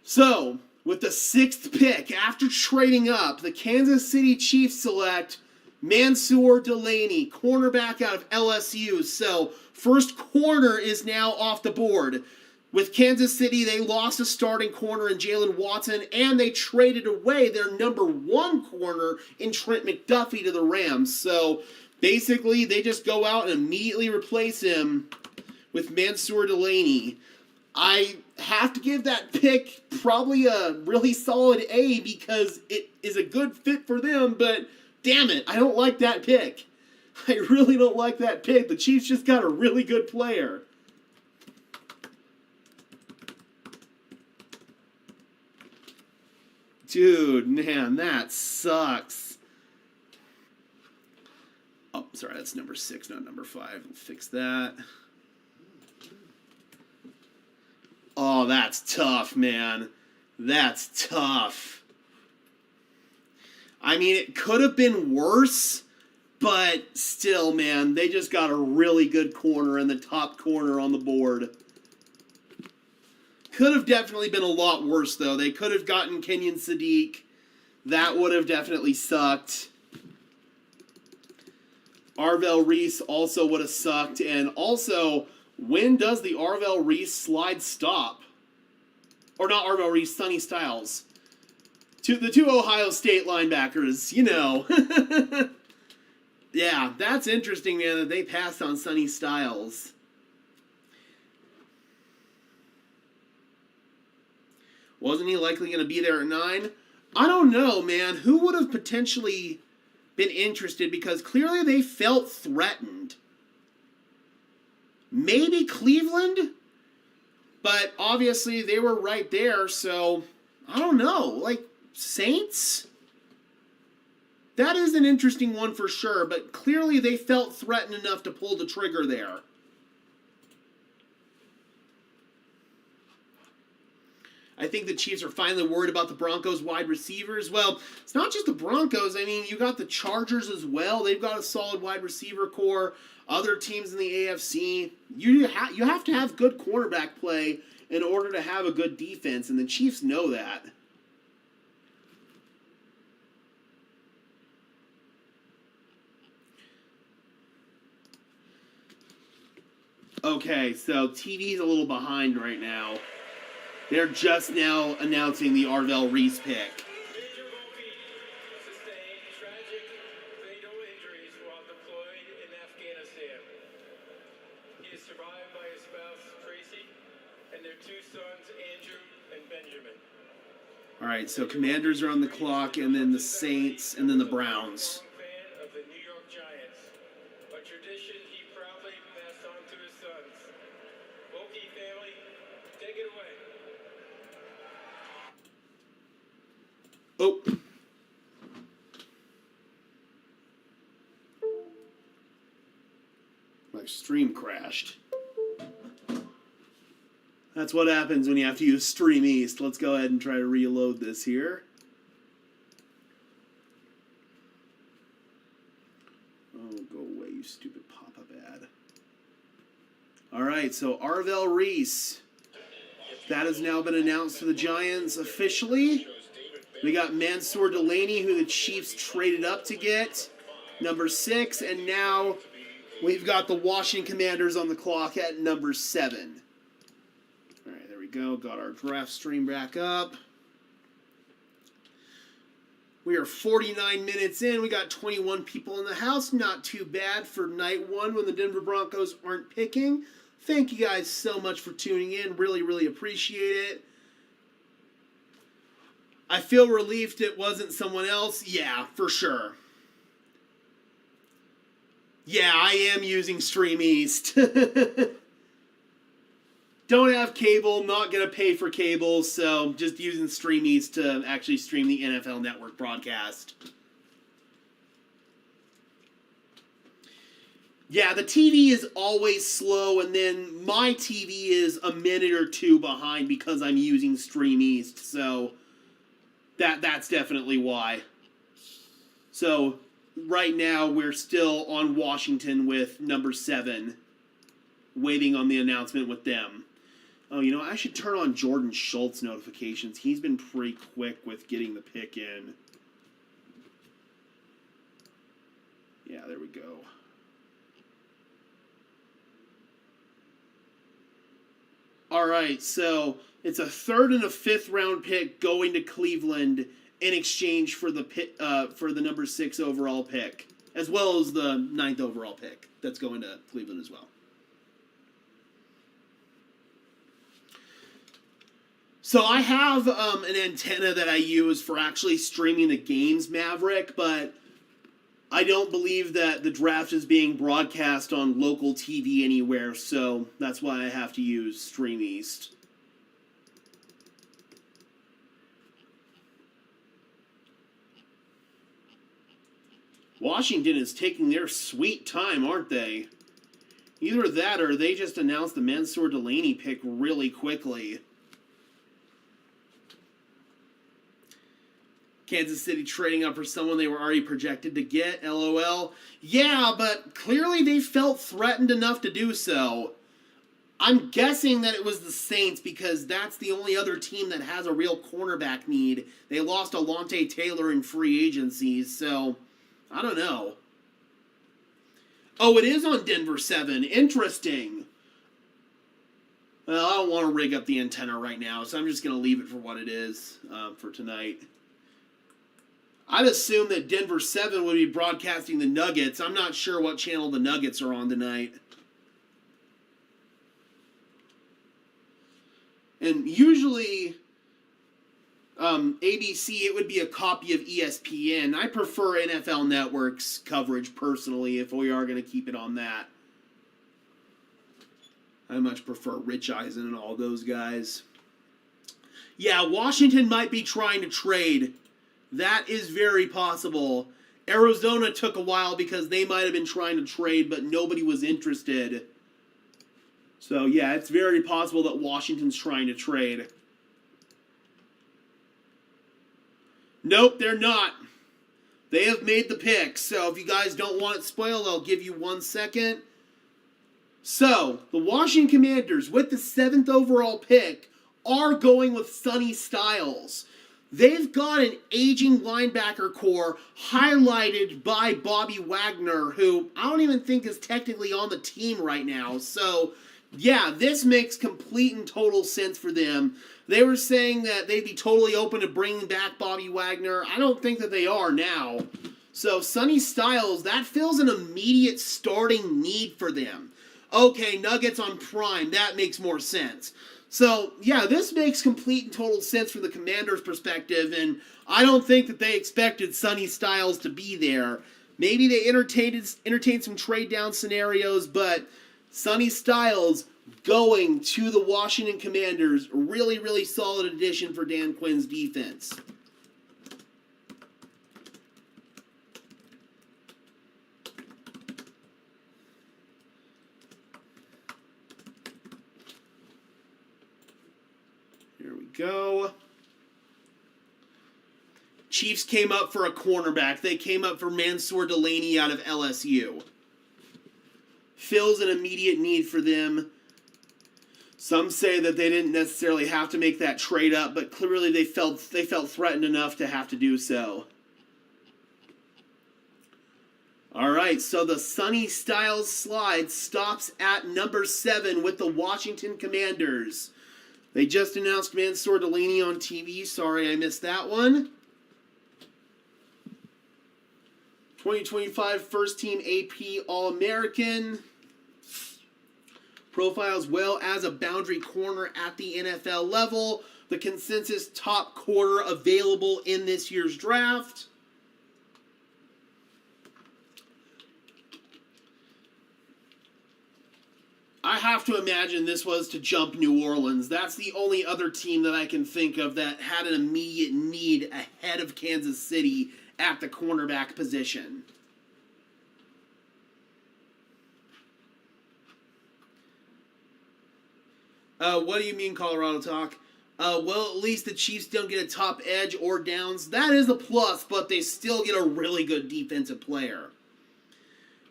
Speaker 13: So, with the 6th pick, after trading up, the Kansas City Chiefs select Mansour Delaney, cornerback out of LSU. So, first corner is now off the board. With Kansas City, they lost a starting corner in Jalen Watson, and they traded away their number 1 corner in Trent McDuffie to the Rams. So, basically, they just go out and immediately replace him with Mansour Delaney. I have to give that pick probably a really solid A because it is a good fit for them, but damn it, I don't like that pick. I really don't like that pick. The Chiefs just got a really good player. Dude, man, that sucks. Oh, sorry, that's number 6, not number 5. We'll fix that. Oh, that's tough, man. That's tough. I mean, it could have been worse, but still, man, they just got a really good corner in the top corner on the board. Could have definitely been a lot worse, though. They could have gotten Kenyon Sadiq. That would have definitely sucked. Arvell Reese also would have sucked. And also, when does the Arvell Reese slide stop? Or not Arvell Reese, Sonny Styles. The 2 Ohio State linebackers, you know. Yeah, that's interesting, man, that they passed on Sonny Styles. Wasn't he likely going to be there at 9? I don't know, man. Who would have potentially been interested? Because clearly they felt threatened. Maybe Cleveland? But obviously they were right there, so I don't know. Like, Saints? That is an interesting one for sure, but clearly they felt threatened enough to pull the trigger there. I think the Chiefs are finally worried about the Broncos wide receivers. Well, it's not just the Broncos. I mean, you got the Chargers as well. They've got a solid wide receiver core. Other teams in the AFC. You have to have good quarterback play in order to have a good defense, and the Chiefs know that. Okay, so TV's a little behind right now. They're just now announcing the Arvell Reese pick.
Speaker 14: Major Volpe sustained tragic fatal injuries while deployed in Afghanistan. He is survived by his spouse, Tracy, and their 2 sons, Andrew and Benjamin.
Speaker 13: All right, so Commanders are on the clock, and then the Saints, and then the Browns.
Speaker 14: Fan of the New York Giants, a tradition he proudly passed on to his sons. Volpe family, take it away.
Speaker 13: Oh. My stream crashed. That's what happens when you have to use Stream East. Let's go ahead and try to reload this here. Oh, go away, you stupid pop-up ad. Alright, so Arvell Reese. That has now been announced to the Giants officially. We got Mansour Delaney, who the Chiefs traded up to get, number 6, and now we've got the Washington Commanders on the clock at number 7. All right, there we go. Got our draft stream back up. We are 49 minutes in. We got 21 people in the house. Not too bad for night one when the Denver Broncos aren't picking. Thank you guys so much for tuning in. Really, really appreciate it. I feel relieved it wasn't someone else. Yeah, for sure. Yeah, I am using Stream East. Don't have cable, not going to pay for cable, so just using Stream East to actually stream the NFL Network broadcast. Yeah, the TV is always slow, and then my TV is a minute or two behind because I'm using Stream East, so that's definitely why. So, right now, we're still on Washington with number 7, waiting on the announcement with them. Oh, you know, I should turn on Jordan Schultz notifications. He's been pretty quick with getting the pick in. Yeah, there we go. All right, so it's a 3rd and a 5th round pick going to Cleveland in exchange for the number 6 overall pick, as well as the 9th overall pick that's going to Cleveland as well. So I have an antenna that I use for actually streaming the games, Maverick, but I don't believe that the draft is being broadcast on local TV anywhere, so that's why I have to use Stream East. Washington is taking their sweet time, aren't they? Either that or they just announced the Mansour Delaney pick really quickly. Kansas City trading up for someone they were already projected to get, LOL. Yeah, but clearly they felt threatened enough to do so. I'm guessing that it was the Saints because that's the only other team that has a real cornerback need. They lost Alontae Taylor in free agency, so I don't know. Oh, it is on Denver 7. Interesting. Well, I don't want to rig up the antenna right now, so I'm just going to leave it for what it is for tonight. I'd assume that Denver 7 would be broadcasting the Nuggets. I'm not sure what channel the Nuggets are on tonight. And usually, ABC, it would be a copy of ESPN. I prefer NFL Network's coverage personally if we are going to keep it on that. I much prefer Rich Eisen and all those guys. Yeah, Washington might be trying to trade. That is very possible. Arizona took a while because they might have been trying to trade, but nobody was interested. So, yeah, it's very possible that Washington's trying to trade. Nope, they're not. They have made the pick, so if you guys don't want it spoiled, I'll give you 1 second. So, the Washington Commanders, with the 7th overall pick, are going with Sonny Styles. They've got an aging linebacker core highlighted by Bobby Wagner, who I don't even think is technically on the team right now. So, yeah, this makes complete and total sense for them. They were saying that they'd be totally open to bringing back Bobby Wagner. I don't think that they are now. So, Sonny Styles, that fills an immediate starting need for them. Okay, Nuggets on Prime, that makes more sense. So, yeah, this makes complete and total sense from the Commanders' perspective, and I don't think that they expected Sonny Styles to be there. Maybe they entertained some trade-down scenarios, but Sonny Styles going to the Washington Commanders, really, really solid addition for Dan Quinn's defense. Here we go. Chiefs came up for a cornerback. They came up for Mansour Delaney out of LSU. Fills an immediate need for them. Some say that they didn't necessarily have to make that trade up, but clearly they felt threatened enough to have to do so. All right, so the Sonny Styles slide stops at number 7 with the Washington Commanders. They just announced Mansour Delaney on TV. Sorry I missed that one. 2025 First Team AP All-American. Profiles well as a boundary corner at the NFL level. The consensus top corner available in this year's draft. I have to imagine this was to jump New Orleans. That's the only other team that I can think of that had an immediate need ahead of Kansas City at the cornerback position. What do you mean, Colorado Talk? Well, at least the Chiefs don't get a top edge or downs. That is a plus, but they still get a really good defensive player.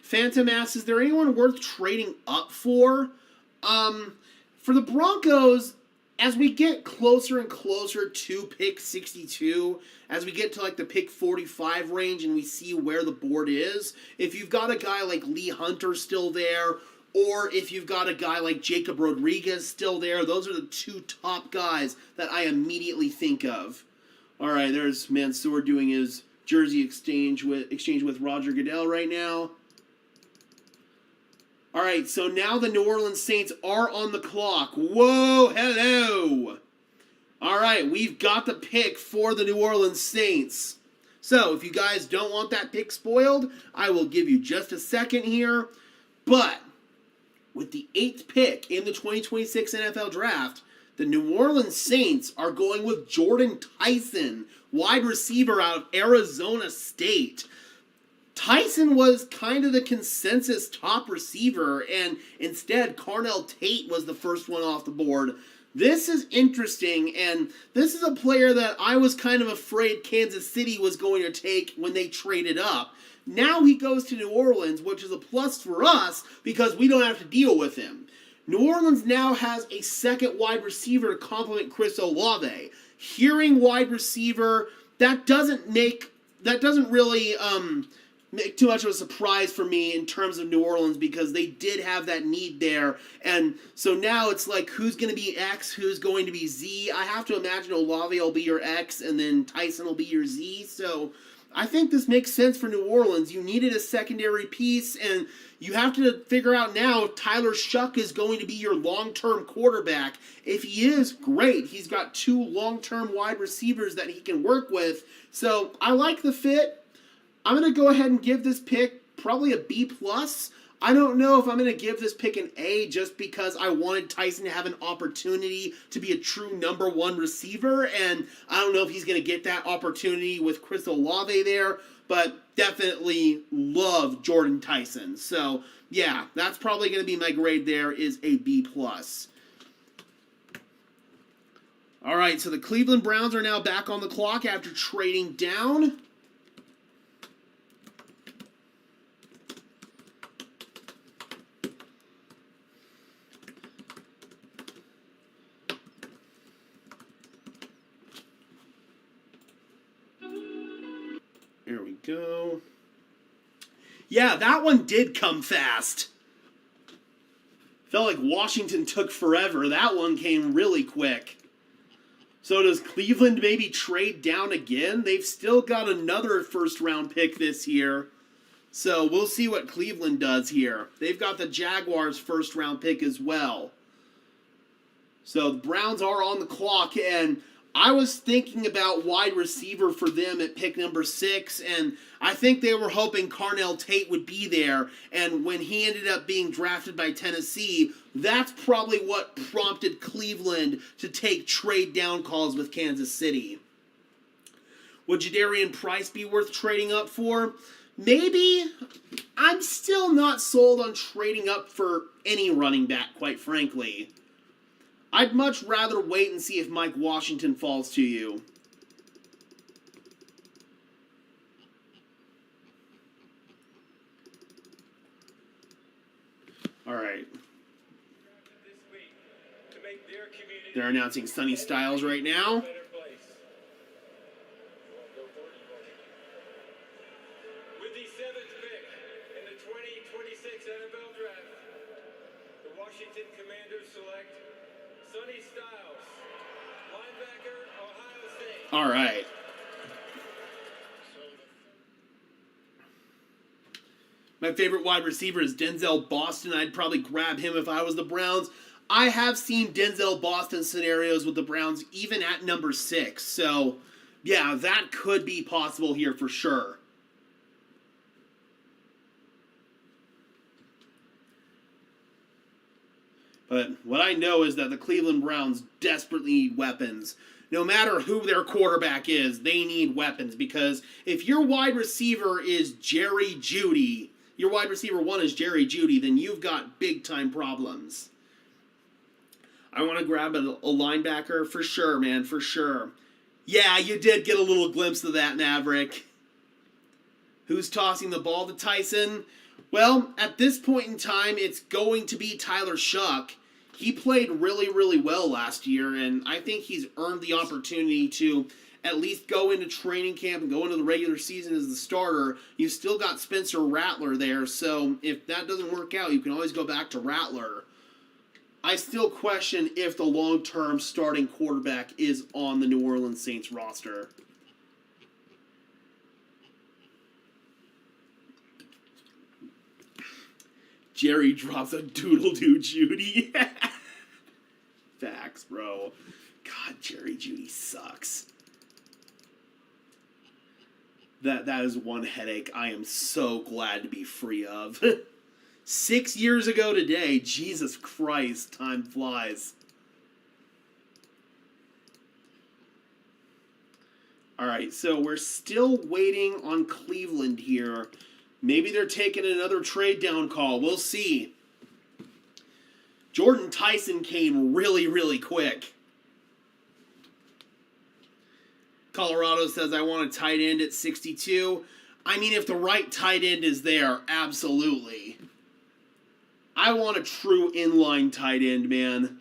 Speaker 13: Phantom asks, is there anyone worth trading up for? For the Broncos, as we get closer and closer to pick 62, as we get to like the pick 45 range and we see where the board is, if you've got a guy like Lee Hunter still there, or if you've got a guy like Jacob Rodriguez still there, those are the two top guys that I immediately think of. All right, there's Mansour doing his jersey exchange with Roger Goodell right now. All right, so now the New Orleans Saints are on the clock. Whoa, hello. All right, we've got the pick for the New Orleans Saints. So if you guys don't want that pick spoiled, I will give you just a second here. But with the 8th pick in the 2026 NFL Draft, the New Orleans Saints are going with Jordan Tyson, wide receiver out of Arizona State. Tyson was kind of the consensus top receiver, and instead, Carnell Tate was the first one off the board. This is interesting, and this is a player that I was kind of afraid Kansas City was going to take when they traded up. Now he goes to New Orleans, which is a plus for us because we don't have to deal with him. New Orleans now has a second wide receiver to complement Chris Olave. Hearing wide receiver, that doesn't really make too much of a surprise for me in terms of New Orleans because they did have that need there. And so now it's like, who's going to be X, who's going to be Z? I have to imagine Olave will be your X and then Tyson will be your Z. So I think this makes sense for New Orleans. You needed a secondary piece, and you have to figure out now if Tyler Shuck is going to be your long-term quarterback. If he is, great. He's got 2 long-term wide receivers that he can work with. So I like the fit. I'm going to go ahead and give this pick probably a B+. I don't know if I'm going to give this pick an A just because I wanted Tyson to have an opportunity to be a true number 1 receiver, and I don't know if he's going to get that opportunity with Chris Olave there, but definitely love Jordan Tyson. So, yeah, that's probably going to be my grade there, is a B+. All right, so the Cleveland Browns are now back on the clock after trading down. There we go. Yeah, that one did come fast. Felt like Washington took forever. That one came really quick. So does Cleveland maybe trade down again? They've still got another first-round pick this year. So we'll see what Cleveland does here. They've got the Jaguars' first-round pick as well. So the Browns are on the clock, and I was thinking about wide receiver for them at pick number 6, and I think they were hoping Carnell Tate would be there, and when he ended up being drafted by Tennessee, that's probably what prompted Cleveland to take trade-down calls with Kansas City. Would Jadarian Price be worth trading up for? Maybe. I'm still not sold on trading up for any running back, quite frankly. I'd much rather wait and see if Mike Washington falls to you. All right. They're announcing Sonny Styles right now.
Speaker 14: With the 7th pick in the 2026 NFL Draft, the Washington Commanders select Sonny Styles, linebacker, Ohio State.
Speaker 13: All right. My favorite wide receiver is Denzel Boston. I'd probably grab him if I was the Browns. I have seen Denzel Boston scenarios with the Browns even at number 6. So, yeah, that could be possible here for sure. But what I know is that the Cleveland Browns desperately need weapons. No matter who their quarterback is, they need weapons. Because if your wide receiver is Jerry Jeudy, your wide receiver 1 is Jerry Jeudy, then you've got big-time problems. I want to grab a linebacker for sure, man, for sure. Yeah, you did get a little glimpse of that, Maverick. Who's tossing the ball to Tyson? Well, at this point in time, it's going to be Tyler Shuck. He played really, really well last year, and I think he's earned the opportunity to at least go into training camp and go into the regular season as the starter. You've still got Spencer Rattler there, so if that doesn't work out, you can always go back to Rattler. I still question if the long-term starting quarterback is on the New Orleans Saints roster. Jerry drops a doodle-doo Judy. Facts, bro. God, Jerry Jeudy sucks. That is one headache I am so glad to be free of. 6 years ago today, Jesus Christ, time flies. Alright, so we're still waiting on Cleveland here. Maybe they're taking another trade down call. We'll see. Jordan Tyson came really, really quick. Colorado says, I want a tight end at 62. I mean, if the right tight end is there, absolutely. I want a true inline tight end, man.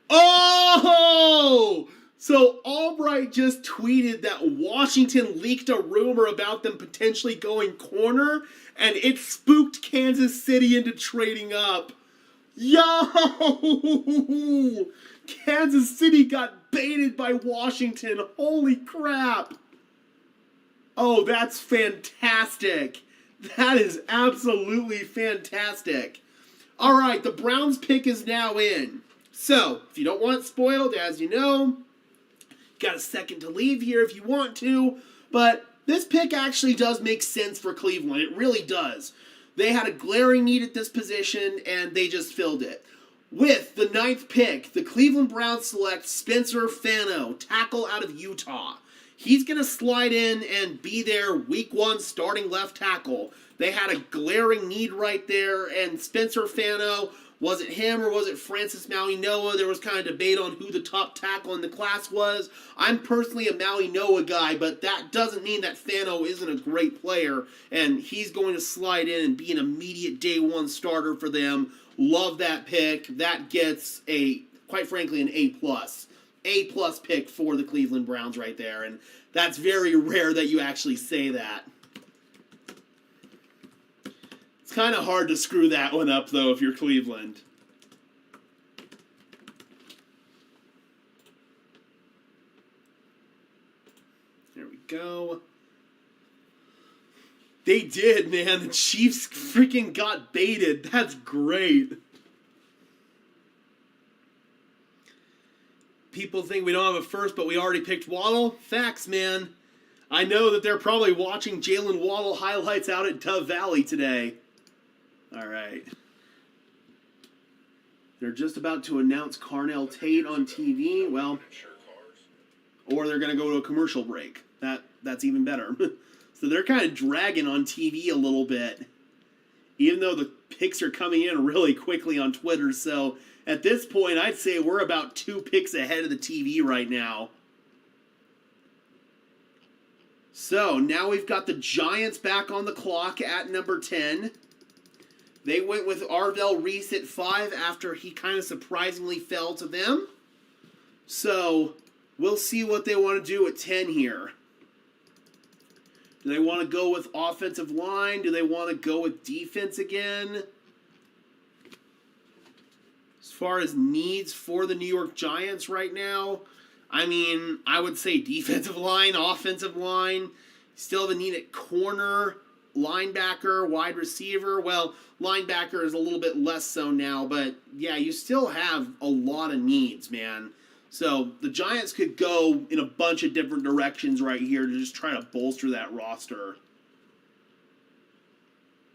Speaker 13: Oh! So Albright just tweeted that Washington leaked a rumor about them potentially going corner, and it spooked Kansas City into trading up. Yo! Kansas City got baited by Washington. Holy crap. Oh, that's fantastic. That is absolutely fantastic. All right, the Browns pick is now in. So, if you don't want it spoiled, as you know, got a second to leave here if you want to, but this pick actually does make sense for Cleveland. It really does. They had a glaring need at this position, and they just filled it. With the 9th pick, the Cleveland Browns select Spencer Fano, tackle out of Utah. He's going to slide in and be their week 1 starting left tackle. They had a glaring need right there, and Spencer Fano, was it him or was it Francis Maui-Noah? There was kind of debate on who the top tackle in the class was. I'm personally a Maui-Noah guy, but that doesn't mean that Fano isn't a great player, and he's going to slide in and be an immediate day 1 starter for them. Love that pick. That gets quite frankly, an A+. A+ pick for the Cleveland Browns right there, and that's very rare that you actually say that. It's kind of hard to screw that one up, though, if you're Cleveland. There we go. They did, man. The Chiefs freaking got baited. That's great. People think we don't have a first, but we already picked Waddle. Facts, man. I know that they're probably watching Jalen Waddle highlights out at Dove Valley today. All right. They're just about to announce Carnell Tate on TV. Well, or they're going to go to a commercial break. That's even better. So they're kind of dragging on TV a little bit, even though the picks are coming in really quickly on Twitter. So at this point, I'd say we're about 2 picks ahead of the TV right now. So now we've got the Giants back on the clock at number 10. They went with Arvell Reese at 5 after he kind of surprisingly fell to them. So we'll see what they want to do at 10 here. Do they want to go with offensive line? Do they want to go with defense again? As far as needs for the New York Giants right now, I mean, I would say defensive line, offensive line. Still have a need at corner, linebacker, wide receiver. Well, linebacker is a little bit less so now, but yeah, you still have a lot of needs, man. So the Giants could go in a bunch of different directions right here to just try to bolster that roster.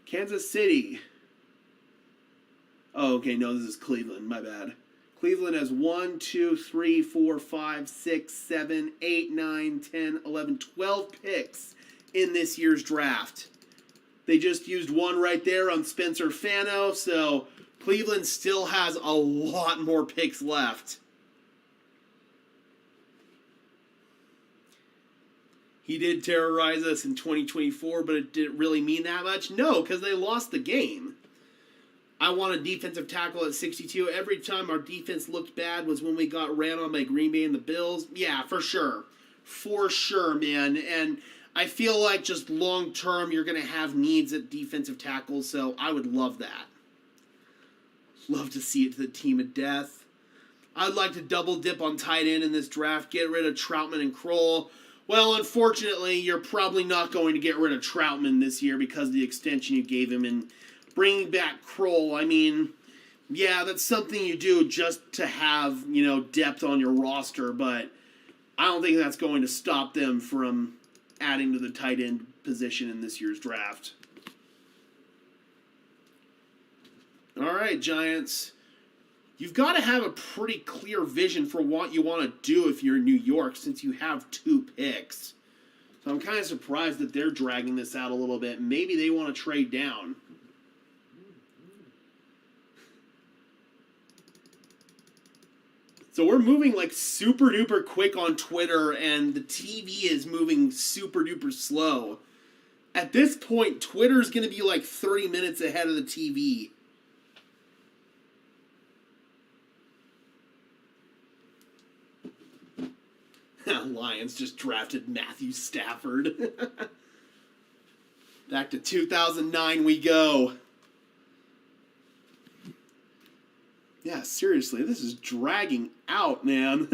Speaker 13: Kansas City. Oh, okay, no, this is Cleveland. My bad. Cleveland has 1, 2, 3, 4, 5, 6, 7, 8, 9, 10, 11, 12 picks in this year's draft. They just used one right there on Spencer Fano, so Cleveland still has a lot more picks left. He did terrorize us in 2024, but it didn't really mean that much. No, because they lost the game. I want a defensive tackle at 62. Every time our defense looked bad was when we got ran on by Green Bay and the Bills. Yeah, for sure. For sure, man. And I feel like just long term you're going to have needs at defensive tackles, so I would love that. Love to see it to the team of death. I'd like to double dip on tight end in this draft. Get rid of Troutman and Kroll. Well, unfortunately, you're probably not going to get rid of Troutman this year because of the extension you gave him. And bringing back Kroll, I mean, yeah, that's something you do just to have, depth on your roster. But I don't think that's going to stop them from adding to the tight end position in this year's draft. All right, Giants. You've got to have a pretty clear vision for what you want to do if you're in New York since you have 2 picks. So I'm kind of surprised that they're dragging this out a little bit. Maybe they want to trade down. So we're moving like super duper quick on Twitter and the TV is moving super duper slow. At this point, Twitter's going to be like 30 minutes ahead of the TV. Lions just drafted Matthew Stafford. Back to 2009 we go. Yeah, seriously, this is dragging out, man.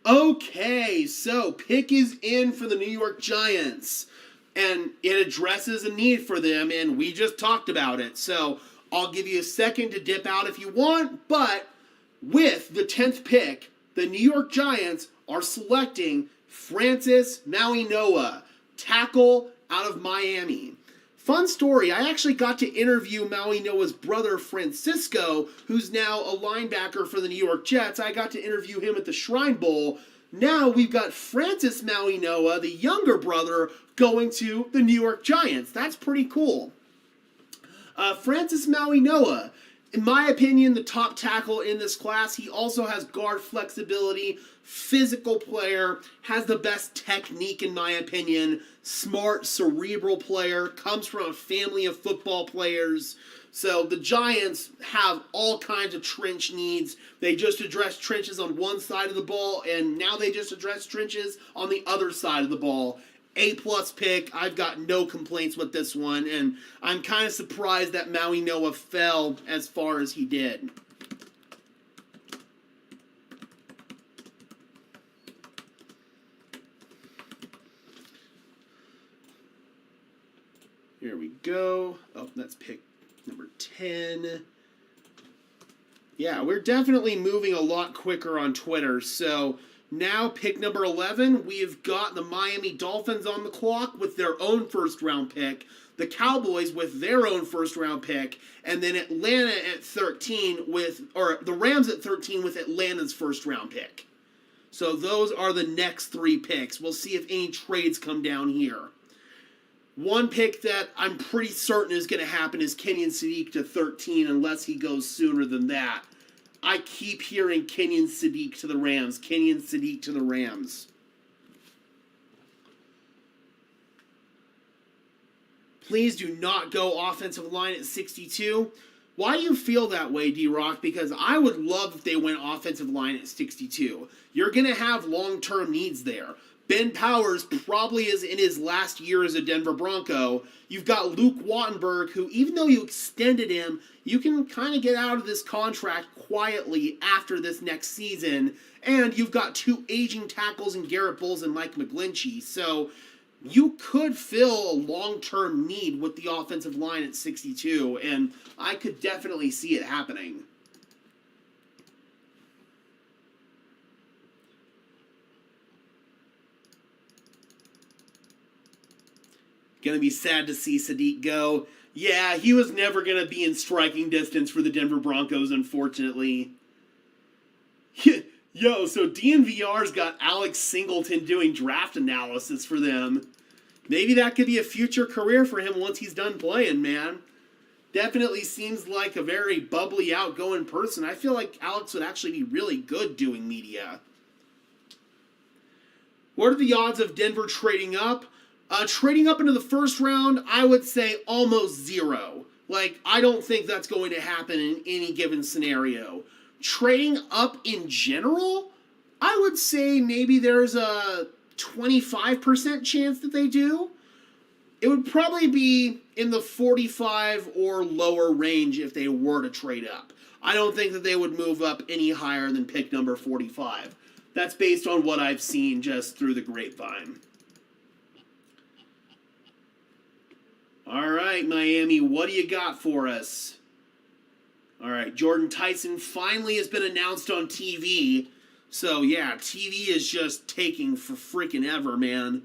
Speaker 13: Okay, so pick is in for the New York Giants. And it addresses a need for them, and we just talked about it. So I'll give you a second to dip out if you want, but with the 10th pick, the New York Giants are selecting Francis Mauigoa, tackle out of Miami. Fun story, I actually got to interview Mauigoa's brother Francisco, who's now a linebacker for the New York Jets. I got to interview him at the Shrine Bowl. Now we've got Francis Mauigoa, the younger brother, going to the New York Giants. That's pretty cool. Francis Mauigoa, in my opinion, the top tackle in this class. He also has guard flexibility, physical player, has the best technique in my opinion, smart, cerebral player, comes from a family of football players. So the Giants have all kinds of trench needs. They just addressed trenches on one side of the ball, and now they just address trenches on the other side of the ball. A-plus pick. I've got no complaints with this one, and I'm kind of surprised that Mauigoa fell as far as he did. Here we go. Oh, that's pick number 10. Yeah, we're definitely moving a lot quicker on Twitter, so now, pick number 11, we've got the Miami Dolphins on the clock with their own first-round pick, the Cowboys with their own first-round pick, and then Atlanta at 13 the Rams at 13 with Atlanta's first-round pick. So those are the next 3 picks. We'll see if any trades come down here. One pick that I'm pretty certain is going to happen is Kenyon Sadiq to 13 unless he goes sooner than that. I keep hearing Kenyon Sadiq to the Rams. Kenyon Sadiq to the Rams. Please do not go offensive line at 62. Why do you feel that way, D-Rock? Because I would love if they went offensive line at 62. You're going to have long-term needs there. Ben Powers probably is in his last year as a Denver Bronco. You've got Luke Wattenberg, who, even though you extended him, you can kind of get out of this contract quietly after this next season. And you've got two aging tackles in Garrett Bowles and Mike McGlinchey. So you could fill a long-term need with the offensive line at 62, and I could definitely see it happening. Gonna be sad to see Sadiq go. Yeah, he was never gonna be in striking distance for the Denver Broncos, unfortunately. Yo, so DNVR's got Alex Singleton doing draft analysis for them. Maybe that could be a future career for him once he's done playing, man. Definitely seems like a very bubbly, outgoing person. I feel like Alex would actually be really good doing media. What are the odds of Denver trading up? Trading up into the first round, I would say almost zero. Like, I don't think that's going to happen in any given scenario. Trading up in general, I would say maybe there's a 25% chance that they do. It would probably be in the 45 or lower range if they were to trade up. I don't think that they would move up any higher than pick number 45. That's based on what I've seen just through the grapevine. All right, Miami, what do you got for us? All right, Jordan Tyson finally has been announced on TV. So, yeah, TV is just taking for freaking ever, man.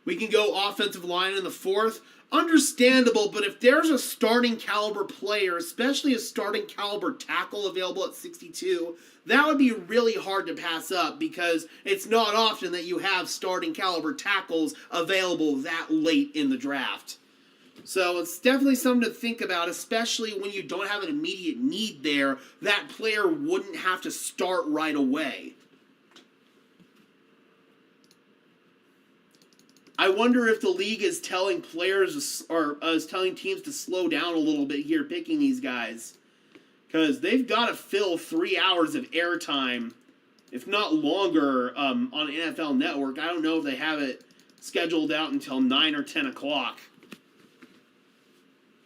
Speaker 13: We can go offensive line in the fourth. Understandable, but if there's a starting caliber player, especially a starting caliber tackle available at 62, that would be really hard to pass up because it's not often that you have starting caliber tackles available that late in the draft. So it's definitely something to think about, especially when you don't have an immediate need there. That player wouldn't have to start right away. I wonder if the league is telling players or is telling teams to slow down a little bit here picking these guys. Because they've got to fill 3 hours of airtime, if not longer, on NFL Network. I don't know if they have it scheduled out until 9 or 10 o'clock.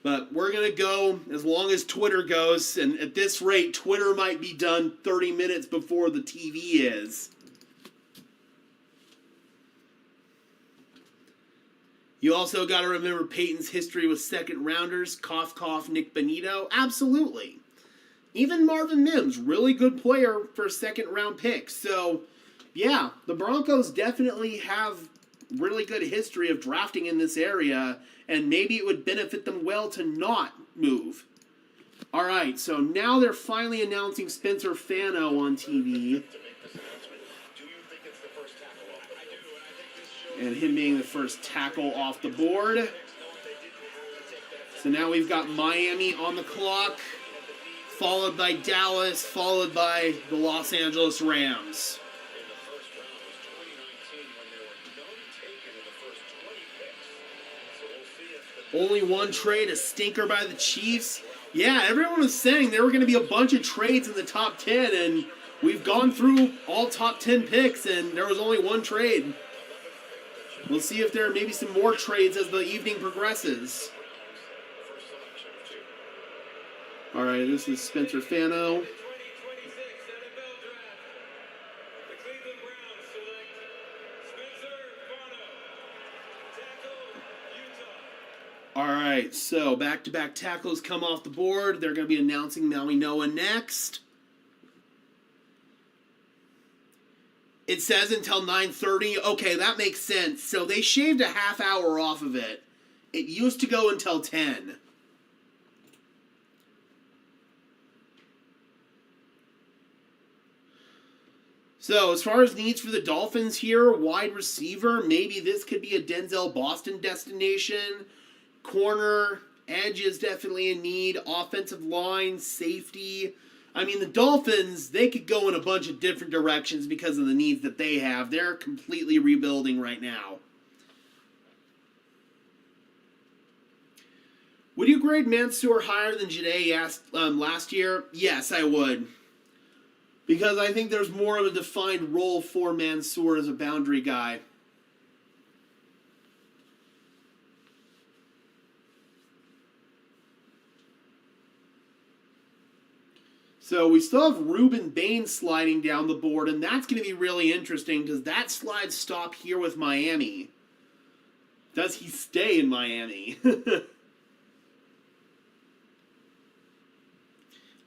Speaker 13: But we're going to go as long as Twitter goes. And at this rate, Twitter might be done 30 minutes before the TV is. You also got to remember Peyton's history with second rounders. Cough, cough, Nick Bonito. Absolutely. Even Marvin Mims, really good player for a second round pick. So, yeah, the Broncos definitely have really good history of drafting in this area, and maybe it would benefit them well to not move. All right, so now they're finally announcing Spencer Fano on TV. And him being the first tackle off the board. So now we've got Miami on the clock, followed by Dallas, followed by the Los Angeles Rams. Only one trade, a stinker by the Chiefs. Yeah, everyone was saying there were going to be a bunch of trades in the top 10, and we've gone through all top 10 picks, and there was only one trade. We'll see if there are maybe some more trades as the evening progresses. All right, this is Spencer Fano. All right, so back-to-back tackles come off the board. They're going to be announcing Maui Noah next. It says until 9:30. Okay, that makes sense. So they shaved a half hour off of it. It used to go until 10. So as far as needs for the Dolphins here, wide receiver, maybe this could be a Denzel Boston destination. Corner, edge is definitely a need. Offensive line, safety. I mean, the Dolphins, they could go in a bunch of different directions because of the needs that they have. They're completely rebuilding right now. Would you grade Mansour higher than Janae last year? Yes, I would. because I think there's more of a defined role for Mansour as a boundary guy. So we still have Ruben Bain sliding down the board, and that's going to be really interesting because that slide stop here with Miami. Does he stay in Miami?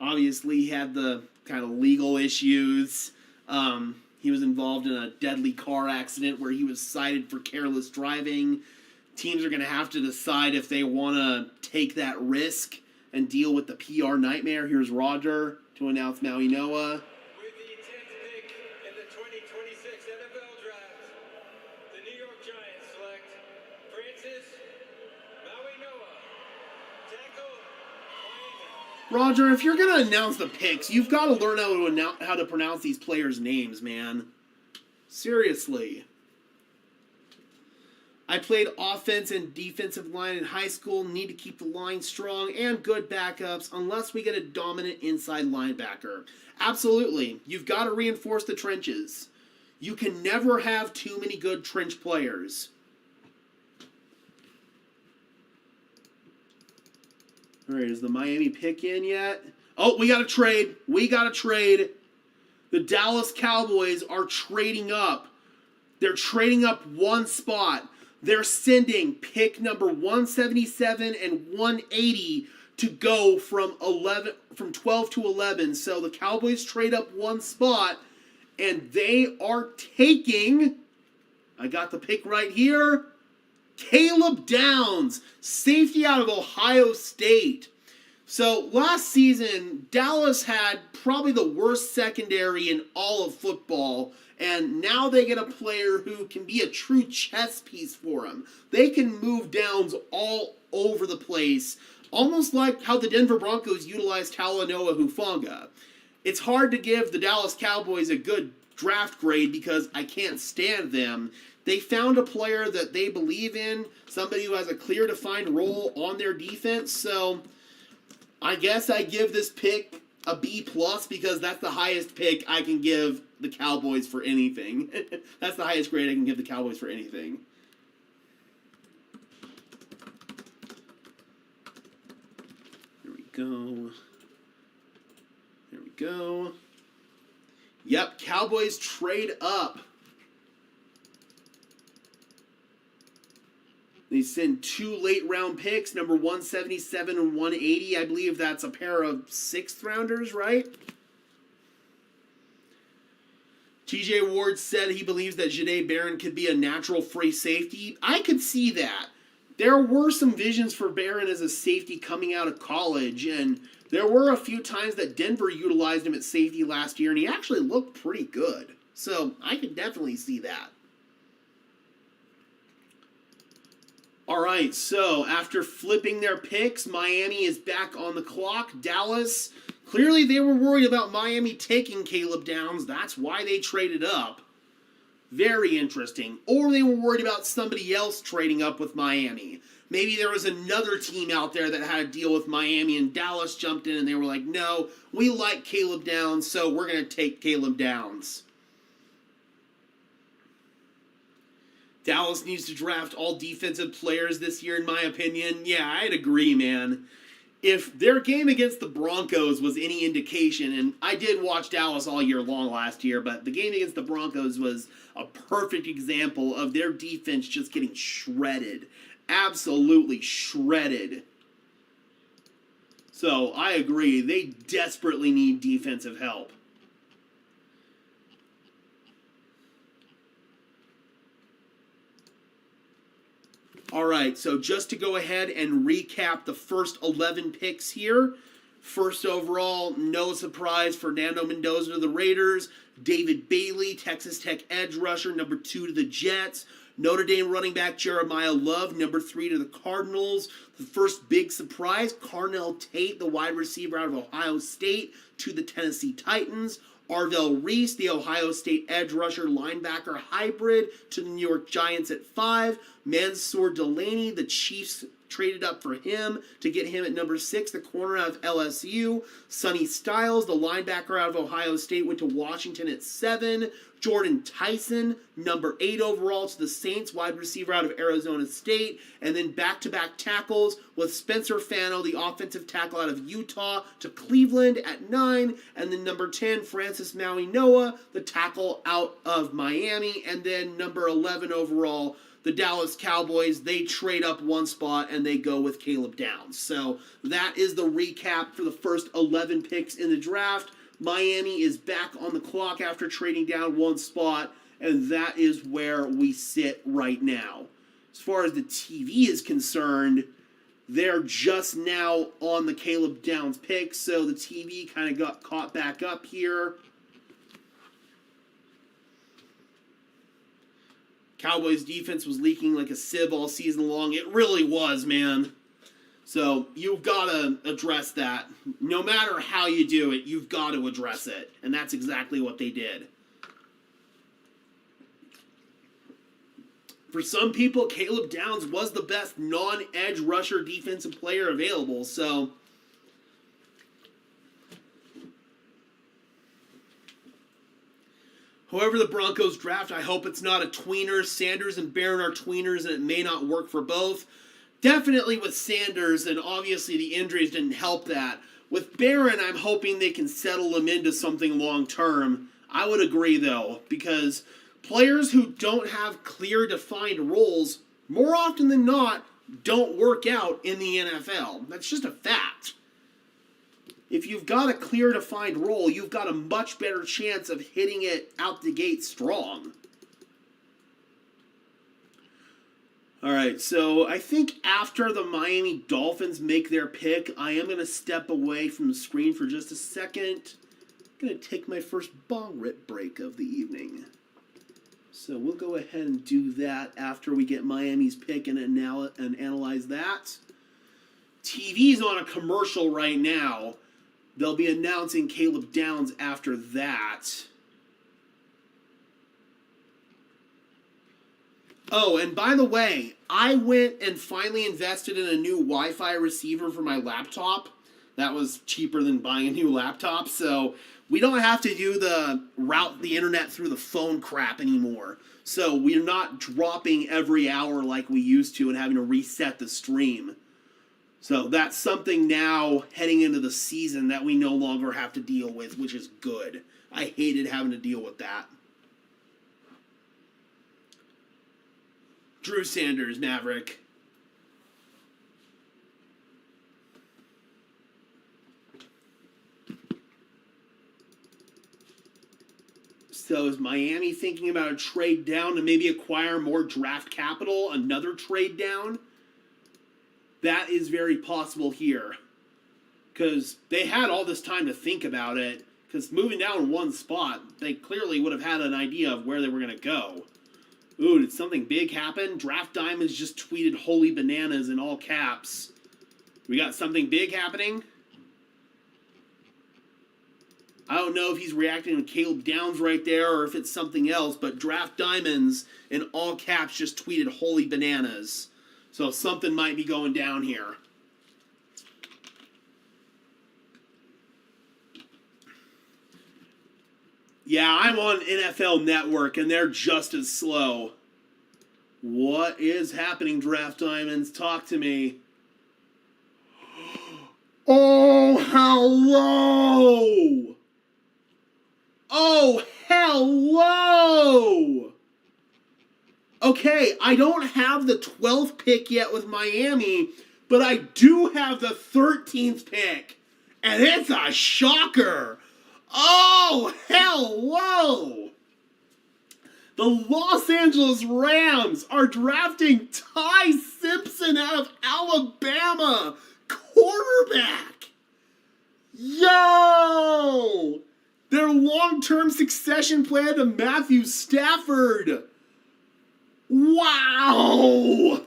Speaker 13: Obviously, he had the kind of legal issues. He was involved in a deadly car accident where he was cited for careless driving. Teams are going to have to decide if they want to take that risk and deal with the PR nightmare. Here's Roger to announce Maui Noah.
Speaker 14: With the 10th pick in the 2026 NFL Draft, the New York Giants select Francis Maui Noah, tackle Miami.
Speaker 13: Roger, if you're going to announce the picks, you've got to learn how to pronounce these players' names, man. Seriously. I played offense and defensive line in high school. Need to keep the line strong and good backups unless we get a dominant inside linebacker. Absolutely. You've got to reinforce the trenches. You can never have too many good trench players. All right, is the Miami pick in yet? Oh, we got to trade. We got to trade. The Dallas Cowboys are trading up. They're trading up one spot. They're sending pick number 177 and 180 to go from 12 to 11. So the Cowboys trade up one spot, and they are taking, I got the pick right here, Caleb Downs, safety out of Ohio State. So last season, Dallas had probably the worst secondary in all of football, and now they get a player who can be a true chess piece for them. They can move Downs all over the place, almost like how the Denver Broncos utilized Talanoa Hufanga. It's hard to give the Dallas Cowboys a good draft grade because I can't stand them. They found a player that they believe in, somebody who has a clear defined role on their defense, so I guess I give this pick a B+ because that's the highest pick I can give the Cowboys for anything. That's the highest grade I can give the Cowboys for anything. Here we go. There we go. Yep, Cowboys trade up. They send 2 late-round picks, number 177 and 180. I believe that's a pair of 6th-rounders, right? T.J. Ward said he believes that Jahdae Barron could be a natural free safety. I could see that. There were some visions for Barron as a safety coming out of college, and there were a few times that Denver utilized him at safety last year, and he actually looked pretty good. So I could definitely see that. All right, so after flipping their picks, Miami is back on the clock. Dallas, clearly they were worried about Miami taking Caleb Downs. That's why they traded up. Very interesting. Or they were worried about somebody else trading up with Miami. Maybe there was another team out there that had a deal with Miami and Dallas jumped in and they were like, no, we like Caleb Downs, so we're going to take Caleb Downs. Dallas needs to draft all defensive players this year, in my opinion. Yeah, I'd agree, man. If their game against the Broncos was any indication, and I did watch Dallas all year long last year, but the game against the Broncos was a perfect example of their defense just getting shredded. Absolutely shredded. So, I agree. They desperately need defensive help. All right, so just to go ahead and recap the first 11 picks here. First overall, no surprise, Fernando Mendoza to the Raiders. David Bailey, Texas Tech edge rusher, number 2 to the Jets. Notre Dame running back Jeremiah Love, number 3 to the Cardinals. The first big surprise, Carnell Tate, the wide receiver out of Ohio State, to the Tennessee Titans. Arvell Reese, the Ohio State edge rusher linebacker hybrid, to the New York Giants at 5. Mansour Delaney, the Chiefs traded up for him to get him at number 6, the corner out of LSU. Sonny Styles, the linebacker out of Ohio State, went to Washington at 7. Jordan Tyson, number 8 overall to the Saints, wide receiver out of Arizona State. And then back-to-back tackles with Spencer Fano, the offensive tackle out of Utah, to Cleveland at 9. And then number 10, Francis Maui Noah, the tackle out of Miami. And then number 11 overall, the Dallas Cowboys. They trade up one spot and they go with Caleb Downs. So that is the recap for the first 11 picks in the draft. Miami is back on the clock after trading down one spot, and that is where we sit right now. As far as the TV is concerned, they're just now on the Caleb Downs pick, so the TV kind of got caught back up here. Cowboys defense was leaking like a sieve all season long. It really was, man. So you've got to address that. No matter how you do it, you've got to address it. And that's exactly what they did. For some people, Caleb Downs was the best non-edge rusher defensive player available. So however the Broncos draft, I hope it's not a tweener. Sanders and Barron are tweeners, and it may not work for both. Definitely with Sanders, and obviously the injuries didn't help that. With Barron, I'm hoping they can settle him into something long-term. I would agree, though, because players who don't have clear, defined roles, more often than not, don't work out in the NFL. That's just a fact. If you've got a clear, defined role, you've got a much better chance of hitting it out the gate strong. All right, so I think after the Miami Dolphins make their pick, I am going to step away from the screen for just a second. I'm going to take my first bong rip break of the evening. So we'll go ahead and do that after we get Miami's pick and analyze that. TV's on a commercial right now. They'll be announcing Caleb Downs after that. Oh, and by the way, I went and finally invested in a new Wi-Fi receiver for my laptop. That was cheaper than buying a new laptop, so we don't have to do the route the internet through the phone crap anymore. So we're not dropping every hour like we used to and having to reset the stream. So that's something now heading into the season that we no longer have to deal with, which is good. I hated having to deal with that. Drew Sanders, Maverick. So is Miami thinking about a trade down to maybe acquire more draft capital? Another trade down? That is very possible here. Because they had all this time to think about it. Because moving down one spot, they clearly would have had an idea of where they were going to go. Ooh, did something big happen? Draft Diamonds just tweeted holy bananas in all caps. We got something big happening? I don't know if he's reacting to Caleb Downs right there or if it's something else, but Draft Diamonds in all caps just tweeted holy bananas. So something might be going down here. Yeah, I'm on NFL Network, and they're just as slow. What is happening, Draft Diamonds? Talk to me. Oh, hello! Oh, hello! Okay, I don't have the 12th pick yet with Miami, but I do have the 13th pick. And it's a shocker! Oh, hello! The Los Angeles Rams are drafting Ty Simpson out of Alabama, quarterback. Yo! Their long-term succession plan to Matthew Stafford. Wow!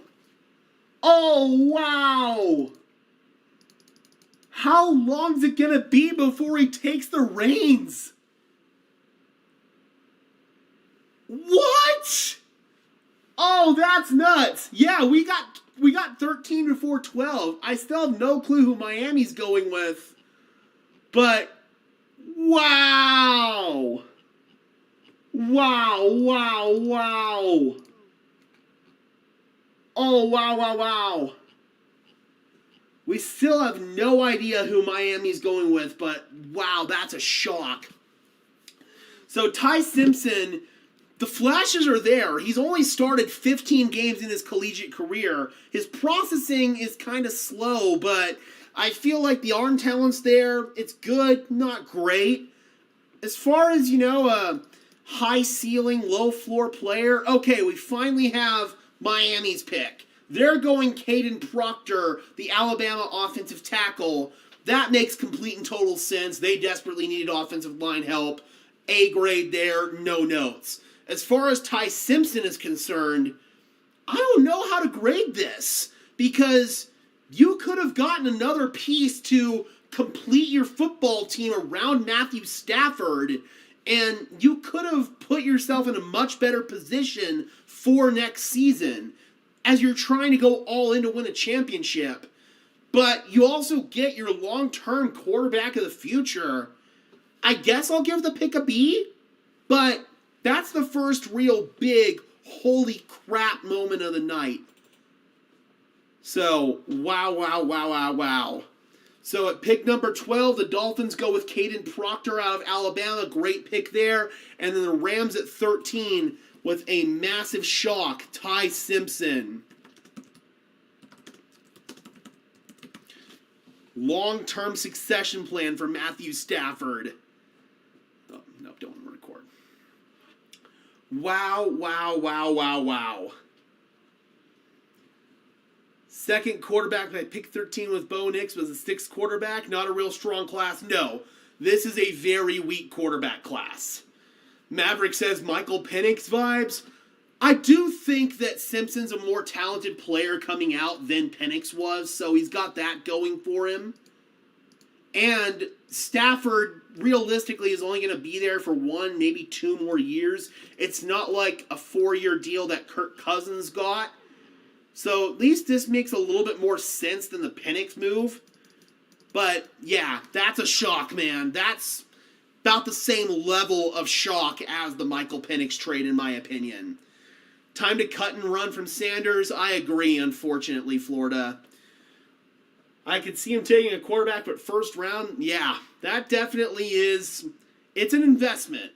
Speaker 13: Oh, wow! How long's it gonna be before he takes the reins? What? Oh, that's nuts. Yeah, we got we got 13 before 12. I still have no clue who Miami's going with. But, wow. Wow, wow, wow. Oh, wow, wow, wow. We still have no idea who Miami's going with, but wow, that's a shock. So Ty Simpson, the flashes are there. He's only started 15 games in his collegiate career. His processing is kind of slow, but I feel like the arm talent's there. It's good, not great. As far as, a high ceiling, low floor player, okay, we finally have Miami's pick. They're going Caden Proctor, the Alabama offensive tackle. That makes complete and total sense. They desperately needed offensive line help. A grade there, no notes. As far as Ty Simpson is concerned, I don't know how to grade this because you could have gotten another piece to complete your football team around Matthew Stafford, and you could have put yourself in a much better position for next season as you're trying to go all in to win a championship. But you also get your long-term quarterback of the future. I guess I'll give the pick a B, but that's the first real big holy crap moment of the night. So, wow, wow, wow, wow, wow. So at pick number 12, the Dolphins go with Caden Proctor out of Alabama. Great pick there. And then the Rams at 13 with a massive shock, Ty Simpson. Long-term succession plan for Matthew Stafford. Oh, no, don't want to record. Wow, wow, wow, wow, wow. Second quarterback by pick 13 with Bo Nix was a sixth quarterback. Not a real strong class. No, this is a very weak quarterback class. Maverick says Michael Penix vibes. I do think that Simpson's a more talented player coming out than Penix was, so he's got that going for him. And Stafford, realistically, is only going to be there for 1, maybe 2 more years. It's not like a 4-year deal that Kirk Cousins got. So at least this makes a little bit more sense than the Penix move. But yeah, that's a shock, man. That's about the same level of shock as the Michael Penix trade, in my opinion. Time to cut and run from Sanders. I agree, unfortunately, Florida. I could see him taking a quarterback, but first round, yeah, that definitely is. It's an investment.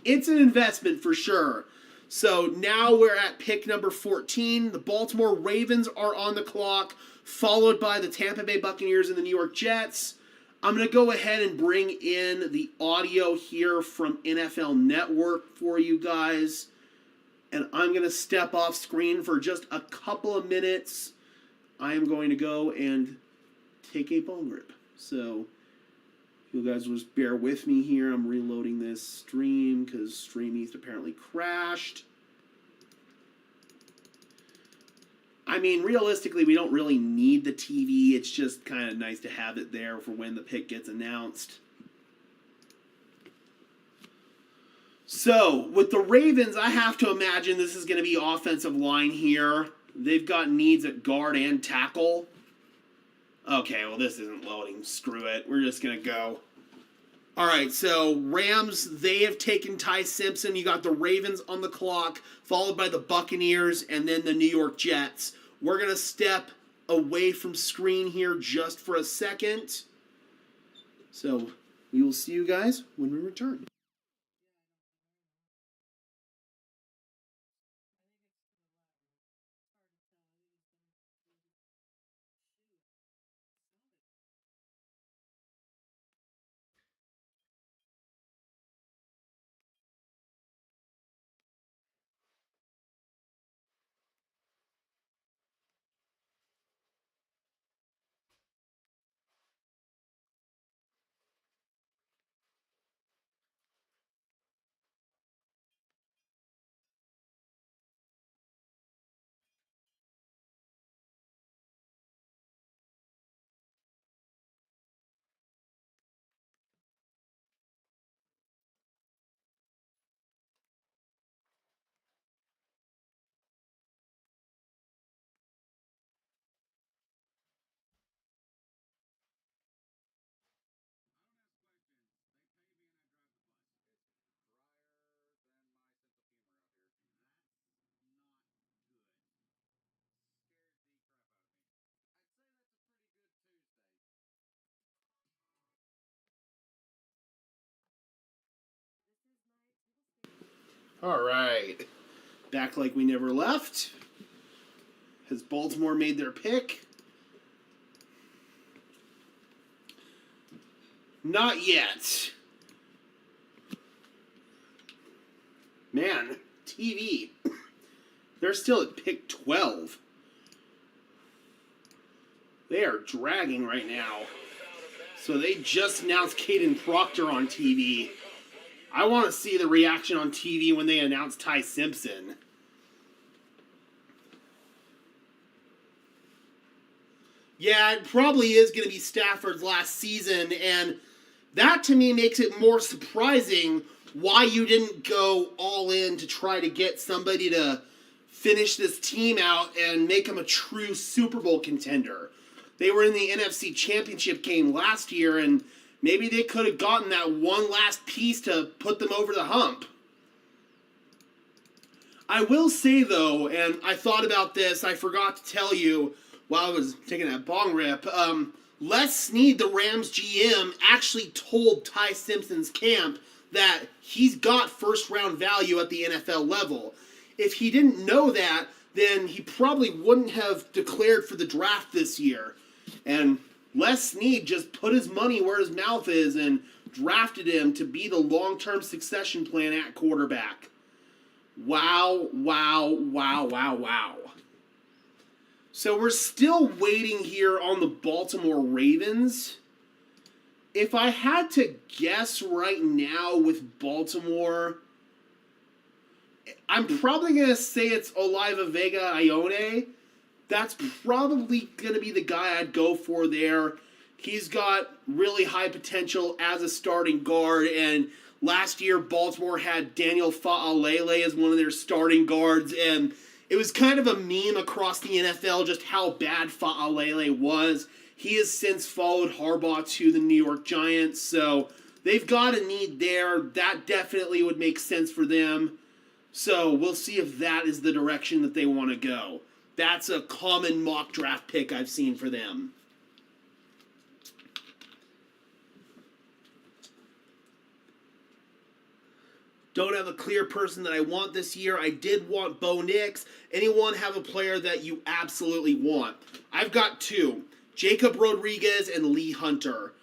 Speaker 13: It's an investment for sure. So now we're at pick number 14. The Baltimore Ravens are on the clock, followed by the Tampa Bay Buccaneers and the New York Jets. I'm going to go ahead and bring in the audio here from NFL Network for you guys. And I'm going to step off screen for just a couple of minutes. I am going to go and take a bone rip. So you guys just bear with me here. I'm reloading this stream because Stream East apparently crashed. I mean, realistically, we don't really need the TV. It's just kind of nice to have it there for when the pick gets announced. So, with the Ravens, I have to imagine this is going to be offensive line here. They've got needs at guard and tackle. Okay, well, this isn't loading. Screw it. We're just going to go. All right, so Rams, they have taken Ty Simpson. You got the Ravens on the clock, followed by the Buccaneers, and then the New York Jets. We're going to step away from screen here just for a second. So we will see you guys when we return. All right. Back like we never left. Has Baltimore made their pick? Not yet. Man, TV. They're still at pick 12. They are dragging right now. So they just announced Caden Proctor on TV. I want to see the reaction on TV when they announce Ty Simpson. Yeah, it probably is going to be Stafford's last season, and that to me makes it more surprising why you didn't go all in to try to get somebody to finish this team out and make them a true Super Bowl contender. They were in the NFC Championship game last year, and maybe they could have gotten that one last piece to put them over the hump. I will say, though, and I thought about this, I forgot to tell you while I was taking that bong rip, Les Snead, the Rams GM, actually told Ty Simpson's camp that he's got first-round value at the NFL level. If he didn't know that, then he probably wouldn't have declared for the draft this year. And Les Snead just put his money where his mouth is and drafted him to be the long-term succession plan at quarterback. Wow, wow, wow, wow, wow. So we're still waiting here on the Baltimore Ravens. If I had to guess right now with Baltimore, I'm probably going to say it's Oliva Vega Ione. That's probably going to be the guy I'd go for there. He's got really high potential as a starting guard, and last year Baltimore had Daniel Fa'alele as one of their starting guards, and it was kind of a meme across the NFL just how bad Fa'alele was. He has since followed Harbaugh to the New York Giants, so they've got a need there. That definitely would make sense for them. So we'll see if that is the direction that they want to go. That's a common mock draft pick I've seen for them. Don't have a clear person that I want this year. I did want Bo Nix. Anyone have a player that you absolutely want? I've got two. Jacob Rodriguez and Lee Hunter.